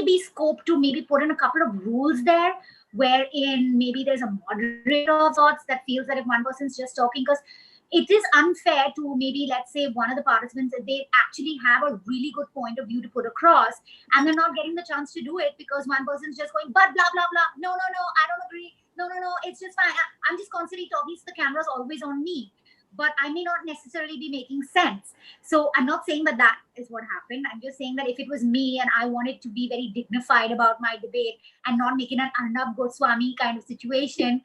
be scope to maybe put in a couple of rules there, wherein maybe there's a moderator of sorts that feels that if one person's just talking, because it is unfair to maybe, let's say, one of the participants, if they actually have a really good point of view to put across and they're not getting the chance to do it because one person's just going, but blah, blah, blah. No, I don't agree. No, it's just fine. I'm just constantly talking, so the camera's always on me. But I may not necessarily be making sense. So I'm not saying that is what happened. I'm just saying that if it was me and I wanted to be very dignified about my debate and not make it an Arnab Goswami kind of situation,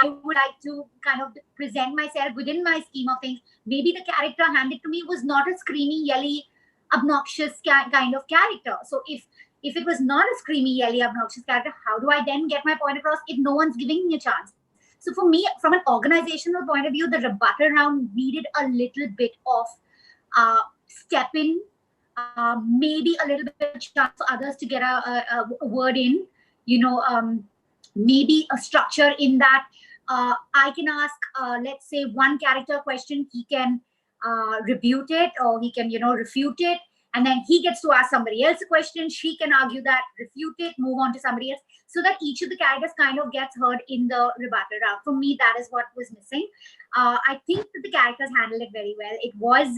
I would like to kind of present myself within my scheme of things. Maybe the character handed to me was not a screamy, yelly, obnoxious kind of character. So if it was not a screamy, yelly, obnoxious character, how do I then get my point across if no one's giving me a chance? So for me, from an organizational point of view, the rebuttal round needed a little bit of step in, maybe a little bit of chance for others to get a word in, maybe a structure in that I can ask, let's say, one character question, he can rebut it or he can, refute it. And then he gets to ask somebody else a question. She can argue that, refute it, move on to somebody else, so that each of the characters kind of gets heard in the rebuttal round. For me, that is what was missing. I think that the characters handled it very well. It was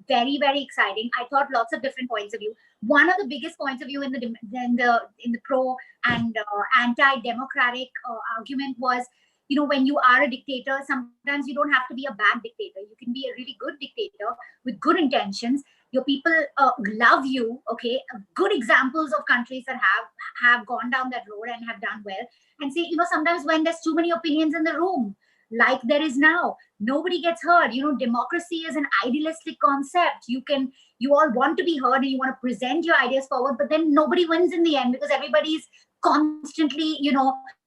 very, very exciting. I thought lots of different points of view. One of the biggest points of view in the pro and anti-democratic argument was when you are a dictator, sometimes you don't have to be a bad dictator. You can be a really good dictator with good intentions. Your people love you. Okay, good examples of countries that have gone down that road and have done well. And say, sometimes when there's too many opinions in the room, like there is now, nobody gets heard. Democracy is an idealistic concept. You all want to be heard and you want to present your ideas forward, but then nobody wins in the end because everybody's constantly,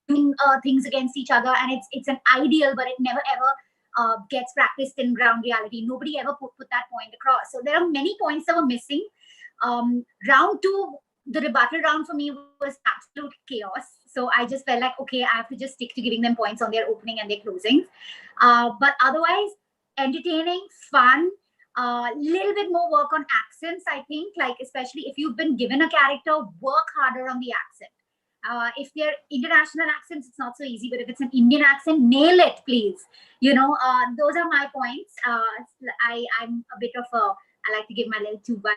doing things against each other, and it's an ideal, but it never ever gets practiced in ground reality. Nobody ever put that point across. So there are many points that were missing. Round 2, the rebuttal round for me was absolute chaos. So I just felt like, okay, I have to just stick to giving them points on their opening and their closings. But otherwise, entertaining, fun, little bit more work on accents, I think, like especially if you've been given a character, work harder on the accent. If they're international accents, it's not so easy, but if it's an Indian accent, nail it, please. Those are my points. I'm a bit of I like to give my little 2 by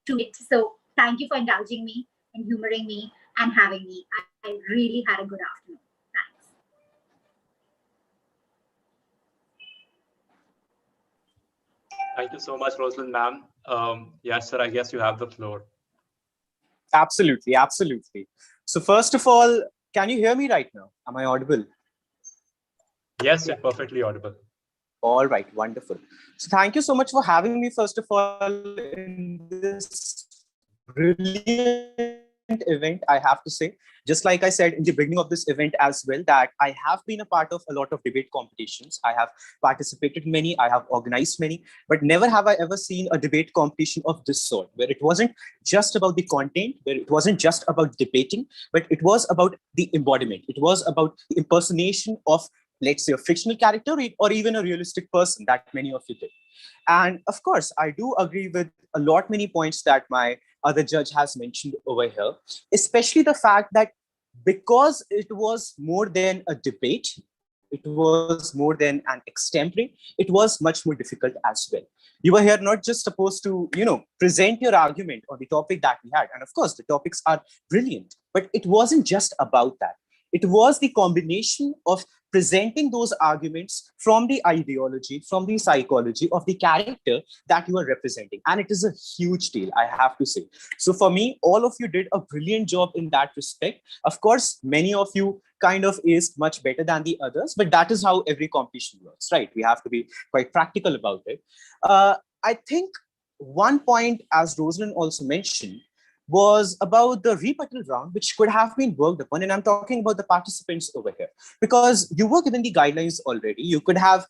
2 it. So thank you for indulging me and humoring me and having me. I really had a good afternoon. Thanks. Thank you so much, Roslyn ma'am. Yes, sir, I guess you have the floor. Absolutely, absolutely. So first of all, can you hear me right now? Am I audible? Yes, you're perfectly audible. All right, wonderful. So thank you so much for having me, first of all, in this brilliant event, I have to say. Just like I said in the beginning of this event as well, that I have been a part of a lot of debate competitions. I have participated in many, I have organized many, but never have I ever seen a debate competition of this sort, where it wasn't just about the content, where it wasn't just about debating, but it was about the embodiment. It was about the impersonation of, let's say, a fictional character or even a realistic person that many of you did. And of course, I do agree with a lot many points that my other judge has mentioned over here, especially the fact that because it was more than a debate, it was more than an extempore, it was much more difficult as well. You were here not just supposed to, present your argument on the topic that we had. And of course, the topics are brilliant, but it wasn't just about that. It was the combination of presenting those arguments from the ideology, from the psychology of the character that you are representing. And it is a huge deal, I have to say. So for me, all of you did a brilliant job in that respect. Of course, many of you kind of aced much better than the others, but that is how every competition works, right? We have to be quite practical about it. I think one point, as Roslyn also mentioned, was about the rebuttal round, which could have been worked upon. And I'm talking about the participants over here, because you were given the guidelines already. You could have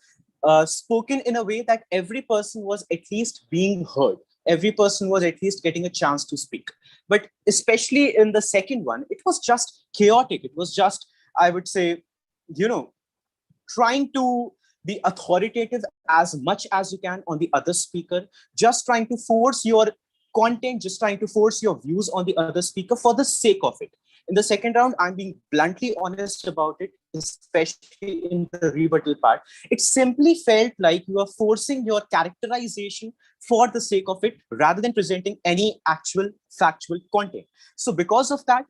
spoken in a way that every person was at least being heard. Every person was at least getting a chance to speak. But especially in the second one, it was just chaotic. It was just, I would say, trying to be authoritative as much as you can on the other speaker, just trying to force your content, just trying to force your views on the other speaker for the sake of it. In the second round, I'm being bluntly honest about it, especially in the rebuttal part. It simply felt like you are forcing your characterization for the sake of it, rather than presenting any actual factual content. So because of that,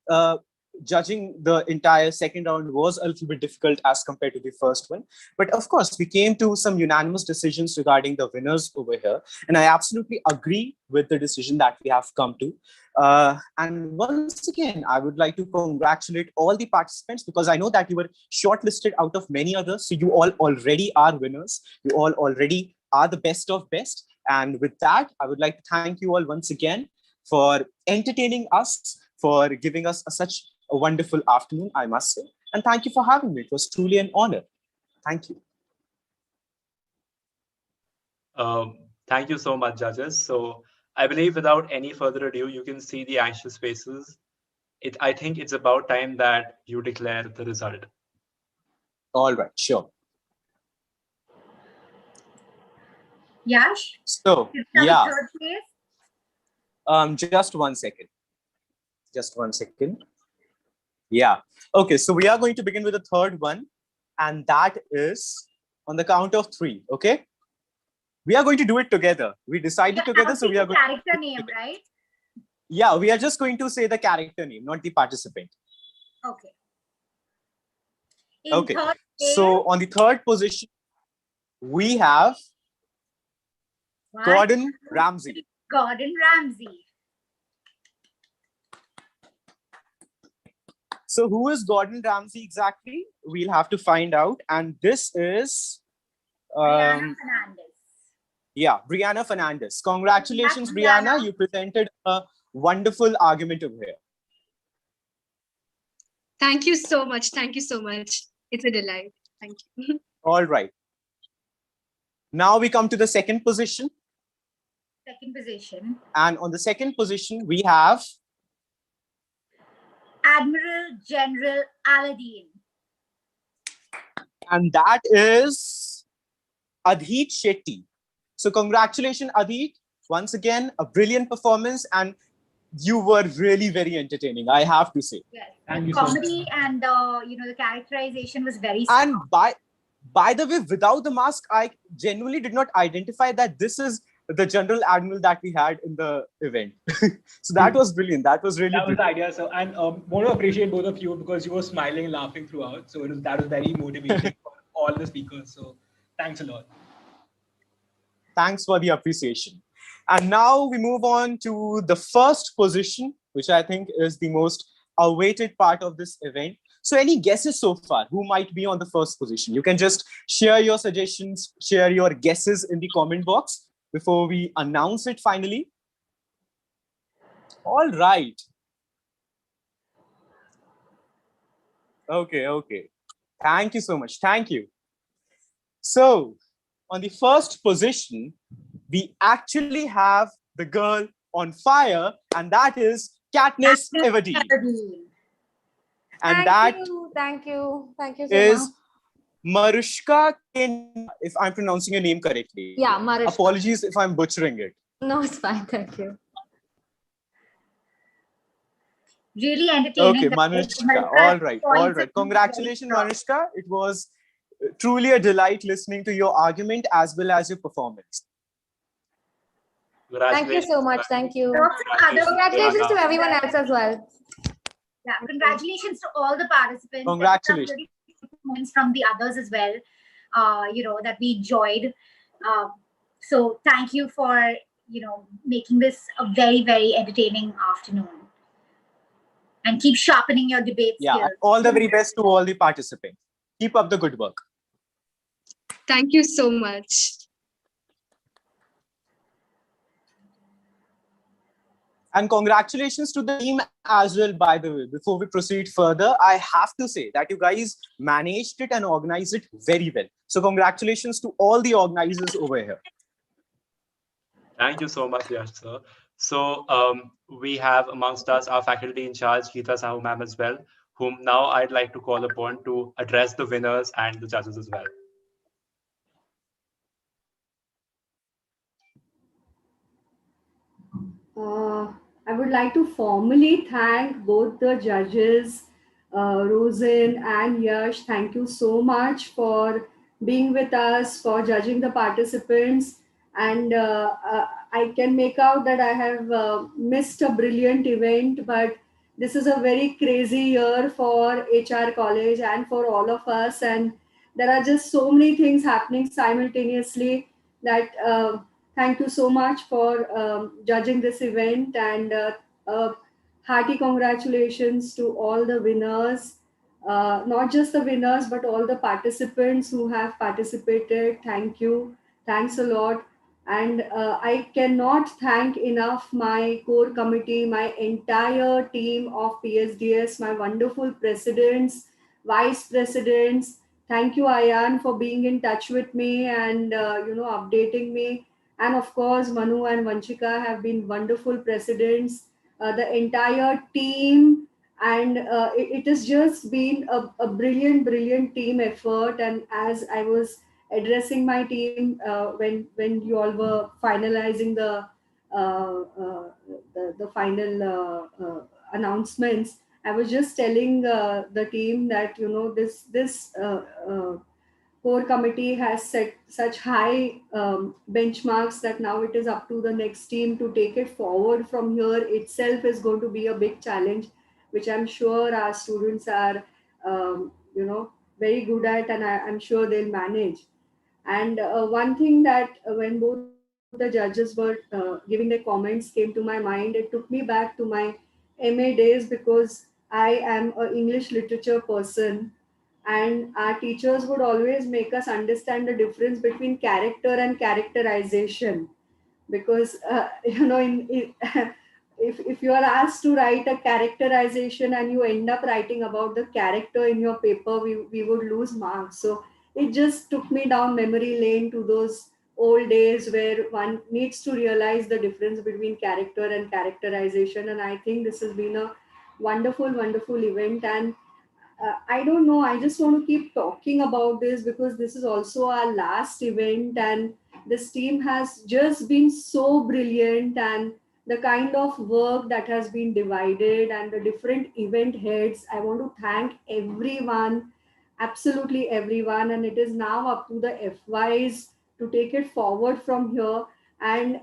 judging the entire second round was a little bit difficult as compared to the first one. But of course, we came to some unanimous decisions regarding the winners over here. And I absolutely agree with the decision that we have come to. And once again, I would like to congratulate all the participants, because I know that you were shortlisted out of many others. So you all already are winners. You all already are the best of best. And with that, I would like to thank you all once again for entertaining us, for giving us such a wonderful afternoon, I must say. And thank you for having me. It was truly an honor. Thank you. Thank you so much, judges. So I believe without any further ado, you can see the anxious faces. I think it's about time that you declare the result. All right, sure. Yash? So, yeah. Third place? Just 1 second. Just 1 second. Yeah. Okay, so we are going to begin with the third one. And that is on the count of 3, okay? We are going to do it together. We decided together, so we are going to... Character name, right? Yeah, we are just going to say the character name, not the participant. Okay. Okay. So on the third position, we have Gordon Ramsay. Gordon Ramsay. So who is Gordon Ramsay exactly? We'll have to find out. And this is Brianna Fernandez. yeah, Brianna Fernandez. Congratulations, Brianna. You presented a wonderful argument over here. Thank you so much. Thank you so much. It's a delight. Thank you. All right. Now we come to the second position. Second position. And on the second position, we have Admiral General Aladeen. and that is Adhit Shetty. So congratulations, Adhit. Once again, a brilliant performance, and you were really very entertaining, I have to say. Yes. Thank you Comedy so much. and the characterization was very And strong. by the way, without the mask, I genuinely did not identify that this is the General Admiral that we had in the event. So that was brilliant. That was really That was the brilliant. idea. So, and want to appreciate both of you because you were smiling and laughing throughout. So that was very motivating for all the speakers. So thanks a lot. Thanks for the appreciation. And now we move on to the first position, which I think is the most awaited part of this event. So any guesses so far? Who might be on the first position? You can just share your suggestions, share your guesses in the comment box before we announce it finally. All right. Okay. Thank you so much. Thank you. So on the first position, we actually have the girl on fire, and that is Katniss Everdeen. And Thank you so is much. Marushka Ken, if I'm pronouncing your name correctly. Yeah, Marushka. Apologies if I'm butchering it. No, it's fine. Thank you. Really entertaining. Okay, Manushka. All right. Congratulations, Manushka. It was truly a delight listening to your argument as well as your performance. Thank you so much. Thank you. Congratulations. Congratulations to everyone else as well. Yeah, congratulations to all the participants. Congratulations. There were really good moments from the others as well, that we enjoyed. So thank you for, making this a very, very entertaining afternoon. And keep sharpening your debate skills. Yeah, all the very best to all the participants. Keep up the good work. Thank you so much. And congratulations to the team as well, by the way. Before we proceed further, I have to say that you guys managed it and organized it very well. So congratulations to all the organizers over here. Thank you so much, Yash, sir. So we have amongst us our faculty in charge, Geeta Sahu ma'am as well, whom now I'd like to call upon to address the winners and the judges as well. I would like to formally thank both the judges, Rosen and Yash. Thank you so much for being with us, for judging the participants. And I can make out that I have missed a brilliant event, but this is a very crazy year for HR College and for all of us. And there are just so many things happening simultaneously that thank you so much for judging this event, and hearty congratulations to all the winners, not just the winners, but all the participants who have participated. Thank you. Thanks a lot. And I cannot thank enough my core committee, my entire team of PSDS, my wonderful presidents, vice presidents. Thank you, Ayan, for being in touch with me and updating me. And of course, Manu and Vanchika have been wonderful presidents. The entire team, and it has just been a brilliant team effort. And as I was addressing my team when you all were finalizing the final announcements, I was just telling the team that this core committee has set such high benchmarks that now it is up to the next team to take it forward from here. Itself is going to be a big challenge, which I'm sure our students are very good at, and I'm sure they'll manage. And one thing that when both the judges were giving their comments came to my mind, it took me back to my MA days, because I am an English literature person, and our teachers would always make us understand the difference between character and characterization. Because if you are asked to write a characterization and you end up writing about the character in your paper, we would lose marks. So it just took me down memory lane to those old days where one needs to realize the difference between character and characterization. And I think this has been a wonderful event. And I don't know, I just want to keep talking about this, because this is also our last event, and this team has just been so brilliant, and the kind of work that has been divided and the different event heads. I want to thank everyone, absolutely everyone, and it is now up to the FYs to take it forward from here. And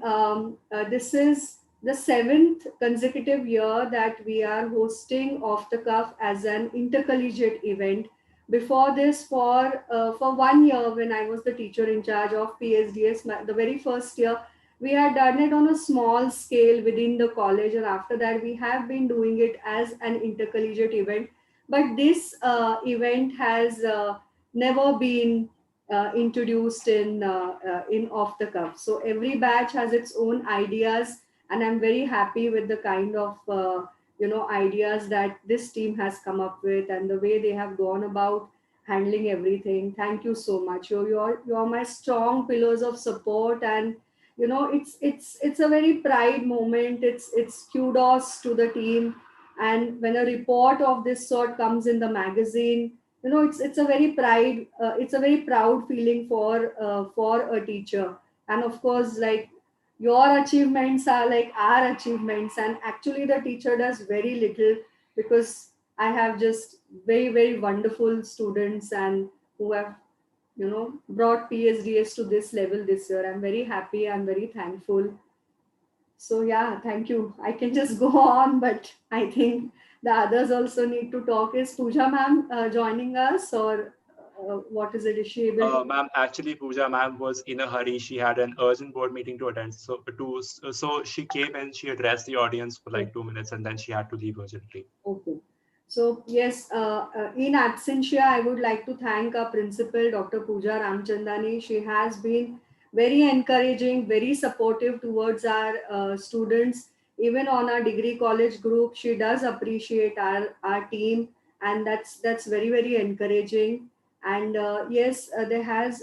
this is the 7th consecutive year that we are hosting Off the Cuff as an intercollegiate event. Before this, for 1 year, when I was the teacher in charge of PSDS, the very first year, we had done it on a small scale within the college, and after that, we have been doing it as an intercollegiate event. But this event has never been introduced in Off the Cuff. So every batch has its own ideas, and I'm very happy with the kind of ideas that this team has come up with, and the way they have gone about handling everything. Thank you so much. You're my strong pillars of support, and it's a very pride moment. It's kudos to the team, and when a report of this sort comes in the magazine, it's a very it's a very proud feeling for a teacher. And of course, like, your achievements are like our achievements, and actually the teacher does very little, because I have just very wonderful students, and who have brought PSDS to this level this year. I'm very happy, I'm very thankful. So yeah, thank you. I can just go on, but I think the others also need to talk. Is Pooja ma'am joining us, or what is it? Is she able to? Ma'am, actually, Pooja ma'am was in a hurry. She had an urgent board meeting to attend. So she came and she addressed the audience for like 2 minutes, and then she had to leave urgently. Okay. So yes, in absentia, I would like to thank our principal, Dr. Pooja Ramchandani. She has been very encouraging, very supportive towards our students. Even on our degree college group, she does appreciate our team, and that's very encouraging. And yes, there has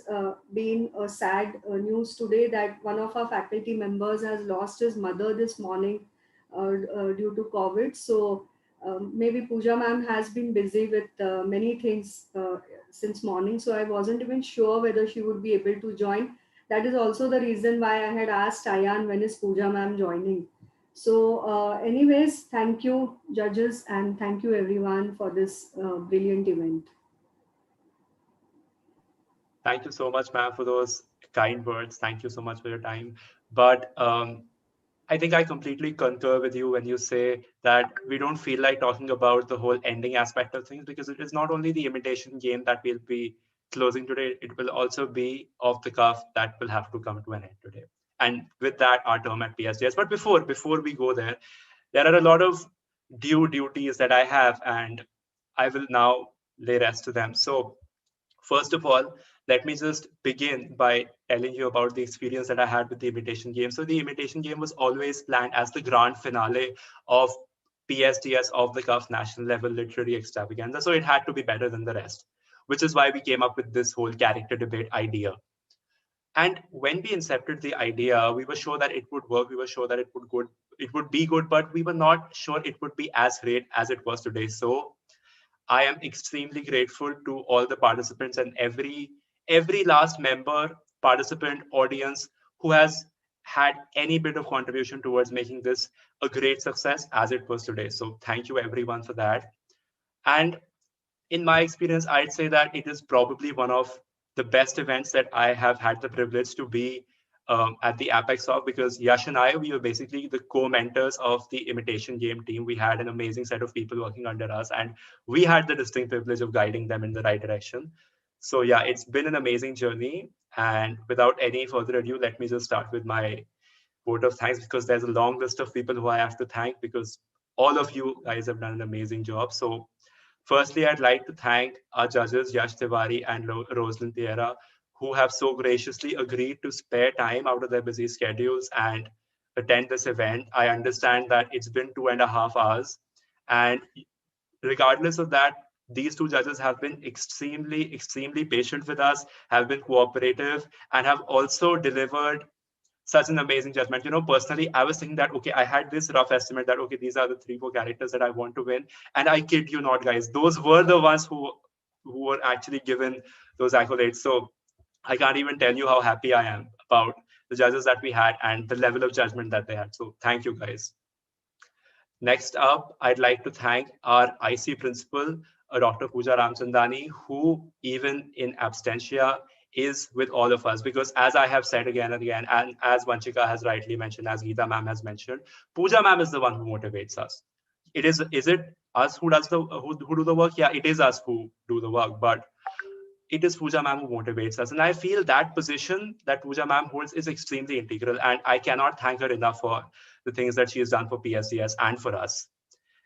been a sad news today that one of our faculty members has lost his mother this morning due to COVID. So maybe Pooja ma'am has been busy with many things since morning, so I wasn't even sure whether she would be able to join. That is also the reason why I had asked Ayan, when is Pooja ma'am joining. So anyways, thank you judges, and thank you everyone for this brilliant event. Thank you so much, ma'am, for those kind words. Thank you so much for your time. But I think I completely concur with you when you say that we don't feel like talking about the whole ending aspect of things, because it is not only the imitation game that we'll be closing today, it will also be off the cuff that will have to come to an end today. And with that, our term at PSDS. But before we go there are a lot of duties that I have, and I will now lay rest to them. So first of all, let me just begin by telling you about the experience that I had with the imitation game. So the imitation game was always planned as the grand finale of PSDS of the cuff national level literary extravaganza. So it had to be better than the rest, which is why we came up with this whole character debate idea. And when we incepted the idea, we were sure that it would work. We were sure that it would be good, but we were not sure it would be as great as it was today. So I am extremely grateful to all the participants and every last member, participant, audience who has had any bit of contribution towards making this a great success as it was today. So thank you everyone for that. And in my experience, I'd say that it is probably one of the best events that I have had the privilege to be at the apex of, because Yash and I, we were basically the co-mentors of the Imitation Game team. We had an amazing set of people working under us, and we had the distinct privilege of guiding them in the right direction. So yeah, it's been an amazing journey. And without any further ado, let me just start with my vote of thanks, because there's a long list of people who I have to thank, because all of you guys have done an amazing job. So firstly, I'd like to thank our judges, Yash Tiwari and Roslyn Tierra, who have so graciously agreed to spare time out of their busy schedules and attend this event. I understand that it's been 2.5 hours, and regardless of that, these two judges have been extremely patient with us, have been cooperative, and have also delivered such an amazing judgment. Personally, I was thinking that, okay, I had this rough estimate that, okay, these are the 3-4 characters that I want to win. And I kid you not, guys, those were the ones who were actually given those accolades. So I can't even tell you how happy I am about the judges that we had and the level of judgment that they had. So thank you, guys. Next up, I'd like to thank our IC principal, Dr. Pooja Ramchandani, who even in absentia is with all of us, because as I have said again and again, and as Vanchika has rightly mentioned, as Geeta ma'am has mentioned, Pooja ma'am is the one who motivates us. Is it us who does who do the work? Yeah, it is us who do the work, but it is Pooja ma'am who motivates us. And I feel that position that Pooja ma'am holds is extremely integral, and I cannot thank her enough for the things that she has done for PSDS and for us.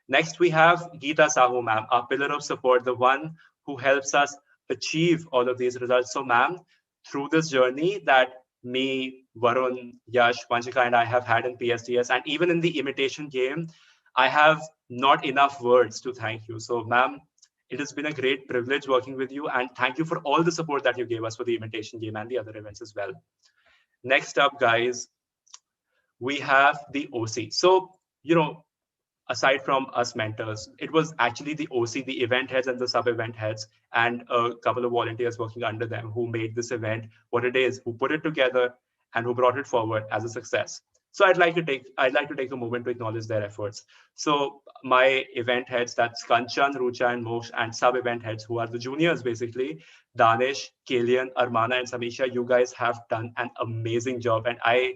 Next, we have Geeta Sahu ma'am, our pillar of support, the one who helps us achieve all of these results. So ma'am, through this journey that me, Varun, Yash, Vanchika, and I have had in PSDS, and even in the Imitation Game, I have not enough words to thank you. So ma'am, it has been a great privilege working with you, and thank you for all the support that you gave us for the Imitation Game and the other events as well. Next up, guys, we have the OC. So, aside from us mentors, it was actually the OC, the event heads and the sub-event heads, and a couple of volunteers working under them who made this event what it is, who put it together, and who brought it forward as a success. So I'd like to take a moment to acknowledge their efforts. So my event heads, that's Kanchan, Rucha, and Mosh, and sub-event heads, who are the juniors basically, Danish, Kalian, Armana, and Samisha, you guys have done an amazing job. And I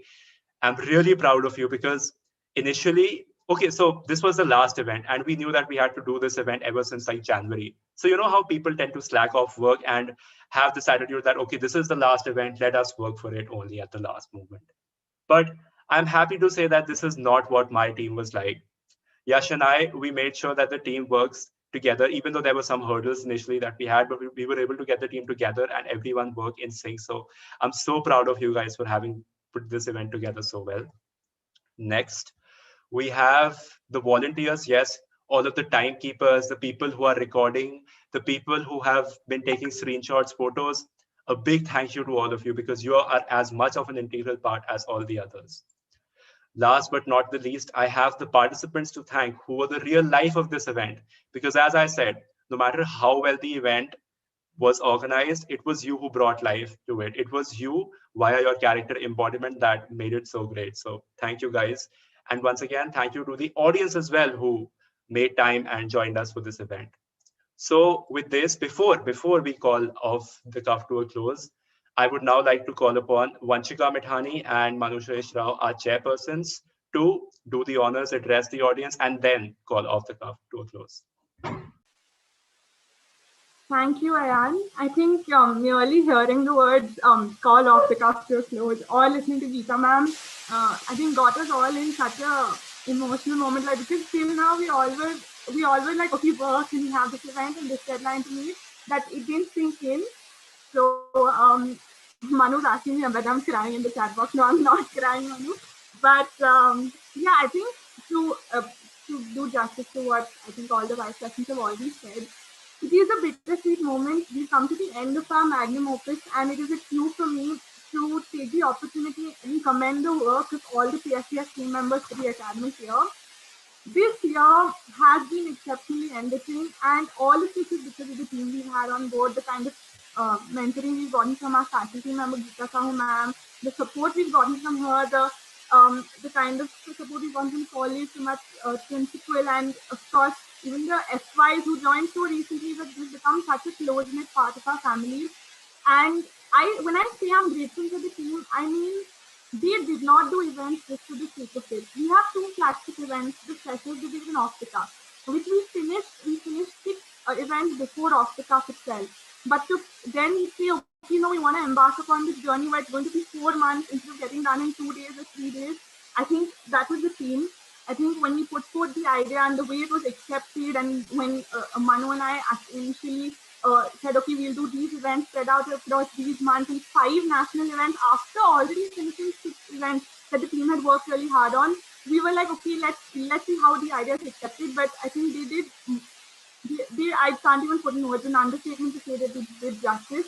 am really proud of you, because initially, okay, so this was the last event, and we knew that we had to do this event ever since like January. So you know how people tend to slack off work and have this attitude that, okay, this is the last event, let us work for it only at the last moment. But I'm happy to say that this is not what my team was like. Yash and I, we made sure that the team works together, even though there were some hurdles initially that we had, but we were able to get the team together and everyone work in sync. So I'm so proud of you guys for having put this event together so well. Next, we have the volunteers, yes, all of the timekeepers, the people who are recording, the people who have been taking screenshots, photos. A big thank you to all of you, because you are as much of an integral part as all the others. Last but not the least, I have the participants to thank, who were the real life of this event. Because as I said, no matter how well the event was organized, it was you who brought life to it. It was you via your character embodiment that made it so great. So thank you, guys. And once again, thank you to the audience as well, who made time and joined us for this event. So with this, before we call off the cuff to a close, I would now like to call upon Vanchika Mithani and Manushesh Rao, our chairpersons, to do the honors, address the audience, and then call off the cuff to a close. Thank you, Ayan. I think merely hearing the words call off the cuff to a close or listening to Geeta ma'am, I think got us all in such a emotional moment. Like, because till now we all were like, okay, work and we have this event and this deadline to meet, that it didn't sink in. So Manu's asking me whether I'm crying in the chat box. No, I'm not crying, Manu. But yeah, I think to do justice to what I think all the vice presidents have already said, it is a bittersweet moment. We've come to the end of our magnum opus, and it is a cue for me to take the opportunity and commend the work of all the PSDS team members for the academic year. This year has been exceptionally enriching, and all of this is because of the team we had on board, the kind of mentoring we've gotten from our faculty member, Geeta Sahu ma'am, the support we've gotten from her, the kind of support we've gotten from college, from our principal, and of course, even the SYs who joined so recently, but this become such a close-knit part of our family. And when I say I'm grateful for the team, I mean they did not do events just for the sake of it. We have two flagship events, the Specials, the Big and Off the Cuff, which we finished 6 events before Off the Cuff itself. But to then say, okay, no, we want to embark upon this journey where it's going to be 4 months instead of getting done in 2 days or 3 days. I think that was the theme. I think when we put forth the idea and the way it was accepted, and when Manu and I initially said, okay, we'll do these events spread out across these months, and 5 national events after already finishing 6 events that the team had worked really hard on, we were like, okay, let's see how the idea is accepted. But I think they did. I can't even put in words an understatement to say that they did justice.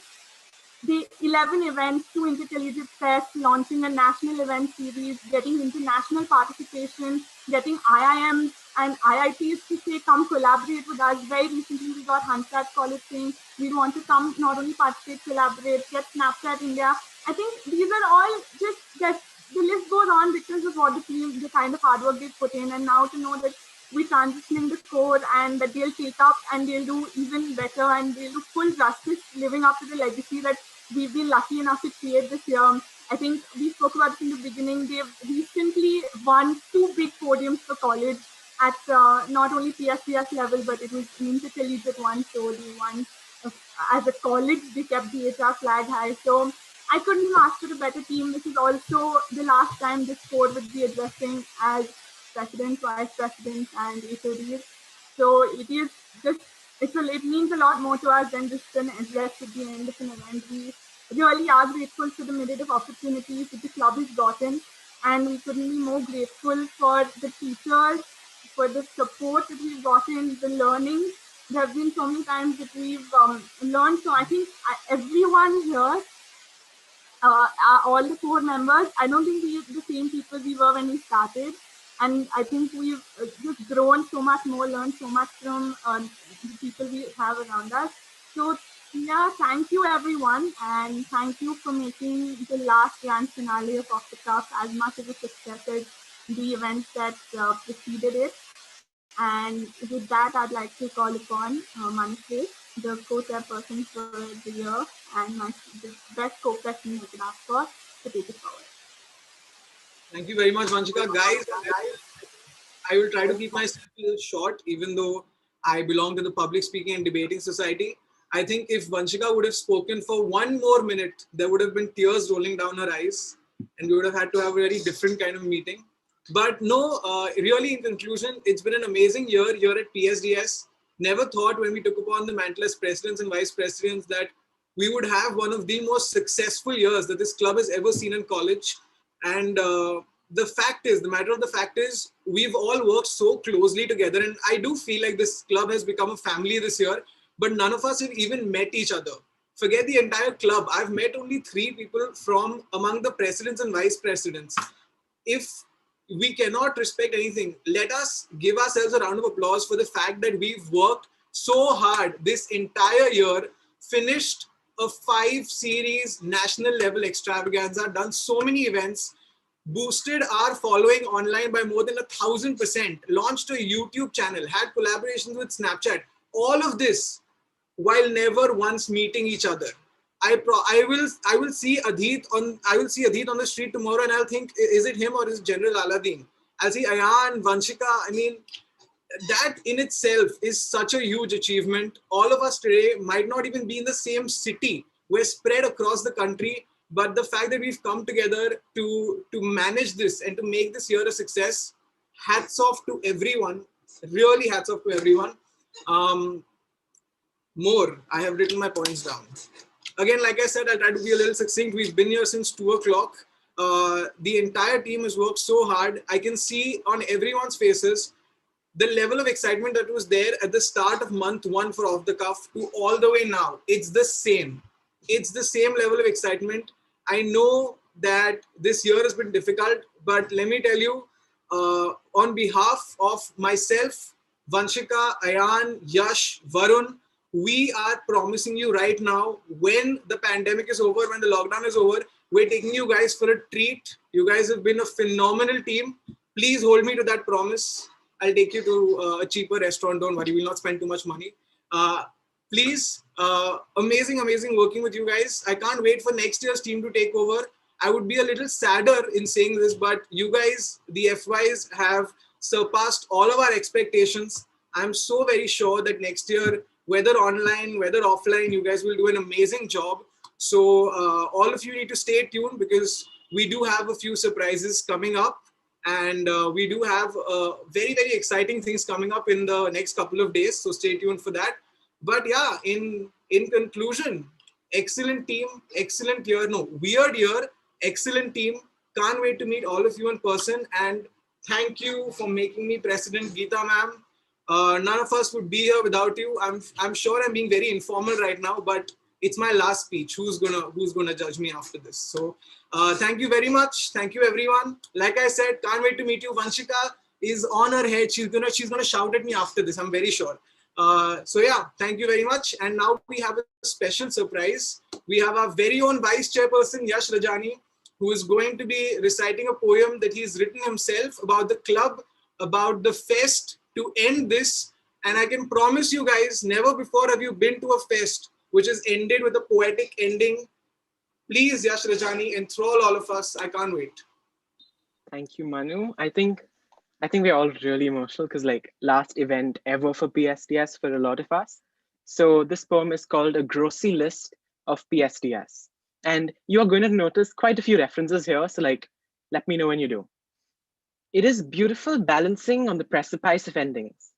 The 11 events, 2 intercollegiate fests, launching a national event series, getting international participation, getting IIMs and IITs to say, come collaborate with us. Very recently, we got Hansard College saying, we want to come not only participate, collaborate, get Snapchat India. I think these are all just that the list goes on because of what the team, the kind of hard work they put in. And now to know that we're transitioning the core and that they'll take up and they'll do even better and they'll do full justice living up to the legacy that we've been lucky enough to create this year. I think we spoke about it in the beginning. They've recently won 2 big podiums for college at not only PSDS level, but it was an intercollegiate one. So they won as a college, they kept the HR flag high. So I couldn't have asked for a better team. This is also the last time this board would be addressing as presidents, vice presidents, and HODs. So it is just, it means a lot more to us than just an address at the end of an event. We really are grateful for the myriad of opportunities that the club has gotten, and we couldn't be more grateful for the teachers, for the support that we've gotten, the learning. There have been so many times that we've learned. So I think everyone here, all the 4 members, I don't think we're the same people we were when we started. And I think we've just grown so much more, learned so much from the people we have around us. So yeah, thank you everyone. And thank you for making the last grand finale of Off the Cuff as much of a success as the events that preceded it. And with that, I'd like to call upon Mansi, the co-chairperson for the year and the best co-president I could ask for, to take it forward. Thank you very much, Vanshika. Guys, I will try to keep myself a little short, even though I belong to the Public Speaking and Debating Society. I think if Vanshika would have spoken for 1 more minute, there would have been tears rolling down her eyes, and we would have had to have a very different kind of meeting. But no, really, in conclusion, it's been an amazing year here at PSDS. Never thought when we took upon the mantle as presidents and vice presidents that we would have one of the most successful years that this club has ever seen in college. And the matter of the fact is, we've all worked so closely together. And I do feel like this club has become a family this year, but none of us have even met each other. Forget the entire club. I've met only 3 people from among the presidents and vice presidents. If we cannot respect anything, let us give ourselves a round of applause for the fact that we've worked so hard this entire year, finished a 5-series national level extravaganza, done so many events, boosted our following online by more than 1,000%, launched a YouTube channel, had collaborations with Snapchat, all of this while never once meeting each other. I will see Adit on the street tomorrow, and I'll think, is it him or is it General Aladeen? I'll see Ayan, Vanshika. I mean, that in itself is such a huge achievement. All of us today might not even be in the same city. We're spread across the country, but the fact that we've come together to manage this and to make this year a success, hats off to everyone. Really hats off to everyone. I have written my points down. Again, like I said, I'll try to be a little succinct. We've been here since 2 o'clock. The entire team has worked so hard. I can see on everyone's faces the level of excitement that was there at the start of month 1 for Off the Cuff to all the way now. It's the same. It's the same level of excitement. I know that this year has been difficult, but let me tell you, on behalf of myself, Vanshika, Ayan, Yash, Varun, we are promising you right now, when the pandemic is over, when the lockdown is over, we're taking you guys for a treat. You guys have been a phenomenal team. Please hold me to that promise. I'll take you to a cheaper restaurant. Don't worry, we'll not spend too much money. Please, amazing working with you guys. I can't wait for next year's team to take over. I would be a little sadder in saying this, but you guys, the FYs, have surpassed all of our expectations. I'm so very sure that next year, whether online, whether offline, you guys will do an amazing job. So all of you need to stay tuned because we do have a few surprises coming up, and we do have very, very exciting things coming up in the next couple of days. So stay tuned for that. But yeah, in conclusion, excellent team, excellent year. No, weird year, excellent team. Can't wait to meet all of you in person. And thank you for making me president, Geeta ma'am. None of us would be here without you. I'm sure I'm being very informal right now, but it's my last speech. Who's gonna judge me after this? So thank you very much. Thank you everyone. Like I said, can't wait to meet you. Vanshika is on her head. She's gonna shout at me after this. I'm very sure. So yeah, thank you very much. And now we have a special surprise. We have our very own vice chairperson, Yash Rajani, who is going to be reciting a poem that he's written himself about the club, about the fest to end this. And I can promise you guys, never before have you been to a fest which has ended with a poetic ending. Please, Yash Rajani, enthrall all of us. I can't wait. Thank you, Manu. I think we're all really emotional because like last event ever for PSDS for a lot of us. So this poem is called A Grossy List of PSDS. And you are going to notice quite a few references here. So like, let me know when you do. It is beautiful balancing on the precipice of endings.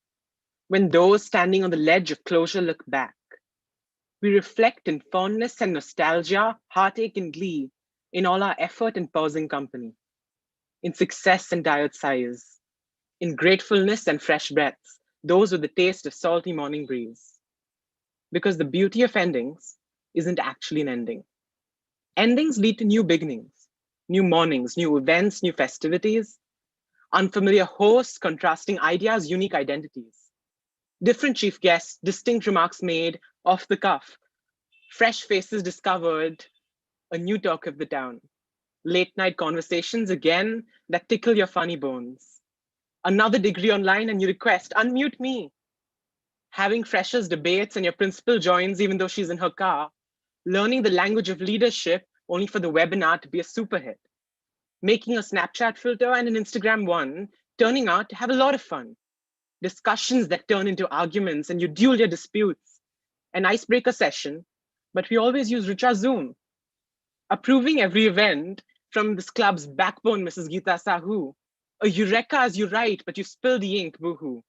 When those standing on the ledge of closure look back, we reflect in fondness and nostalgia, heartache and glee, in all our effort and pausing company, in success and tired sighs, in gratefulness and fresh breaths, those with the taste of salty morning breeze. Because the beauty of endings isn't actually an ending. Endings lead to new beginnings, new mornings, new events, new festivities, unfamiliar hosts, contrasting ideas, unique identities. Different chief guests, distinct remarks made off the cuff, fresh faces discovered, a new talk of the town. Late night conversations again that tickle your funny bones. Another degree online and you request, unmute me. Having freshers debates and your principal joins even though she's in her car. Learning the language of leadership only for the webinar to be a super hit. Making a Snapchat filter and an Instagram one, turning out to have a lot of fun. Discussions that turn into arguments and you duel your disputes. An icebreaker session, but we always use Richa Zoom. Approving every event from this club's backbone, Mrs. Geeta Sahu. A eureka as you write, but you spill the ink, boohoo.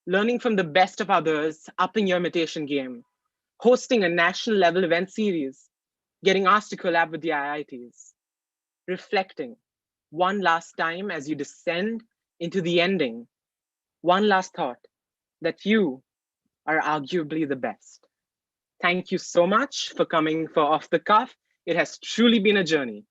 Learning from the best of others, upping your imitation game. Hosting a national level event series. Getting asked to collab with the IITs. Reflecting one last time as you descend into the ending. One last thought, that you are arguably the best. Thank you so much for coming for Off the Cuff. It has truly been a journey.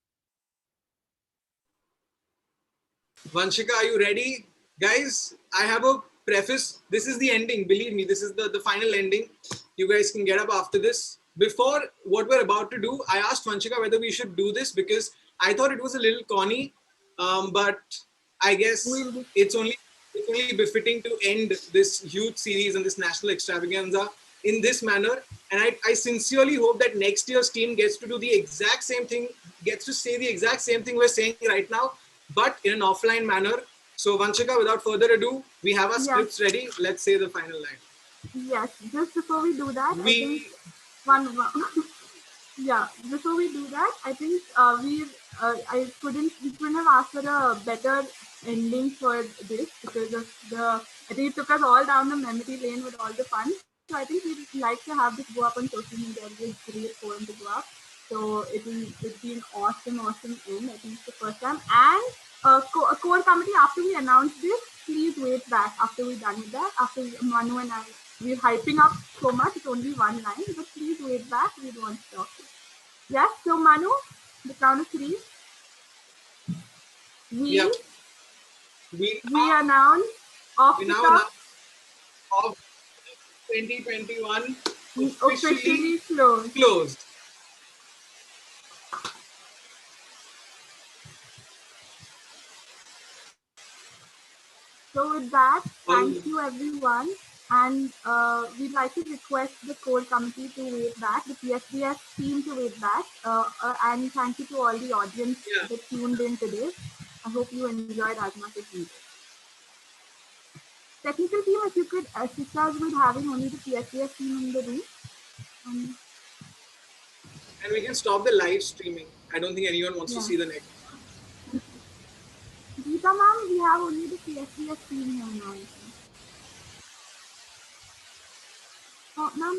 Vanshika, are you ready? Guys, I have a preface. This is the ending. Believe me, this is the final ending. You guys can get up after this. Before what we're about to do, I asked Vanshika whether we should do this because I thought it was a little corny, but I guess it's only befitting to end this huge series and this national extravaganza in this manner. And I sincerely hope that next year's team gets to do the exact same thing, gets to say the exact same thing we're saying right now, but in an offline manner. So Vanshika, without further ado, we have our scripts ready. Let's say the final line. Yes, just before we do that, before we do that, I think we couldn't have asked for a better ending for this because of I think it took us all down the memory lane with all the fun. So I think we'd like to have this go up on social media. It'll be a great poem to go up. So it'll be an awesome end. I think it's the first time. And a core committee, after we announce this, please wait back after we're done with that. After Manu and I, we're hyping up so much, it's only one line, but please wait back. We don't want to talk. Yes, so Manu, the count of three. We announce off the cuff of 2021 officially closed. So with that, thank you everyone And we'd like to request the core committee to wait back, the PSDS team to wait back. And thank you to all the audience that tuned in today. I hope you enjoyed as much as we did. Technical team, if you could assist us with having only the PSDS team in the room. And we can stop the live streaming. I don't think anyone wants to see the next. Geeta ma'am, we have only the PSDS team here now. Ma'am,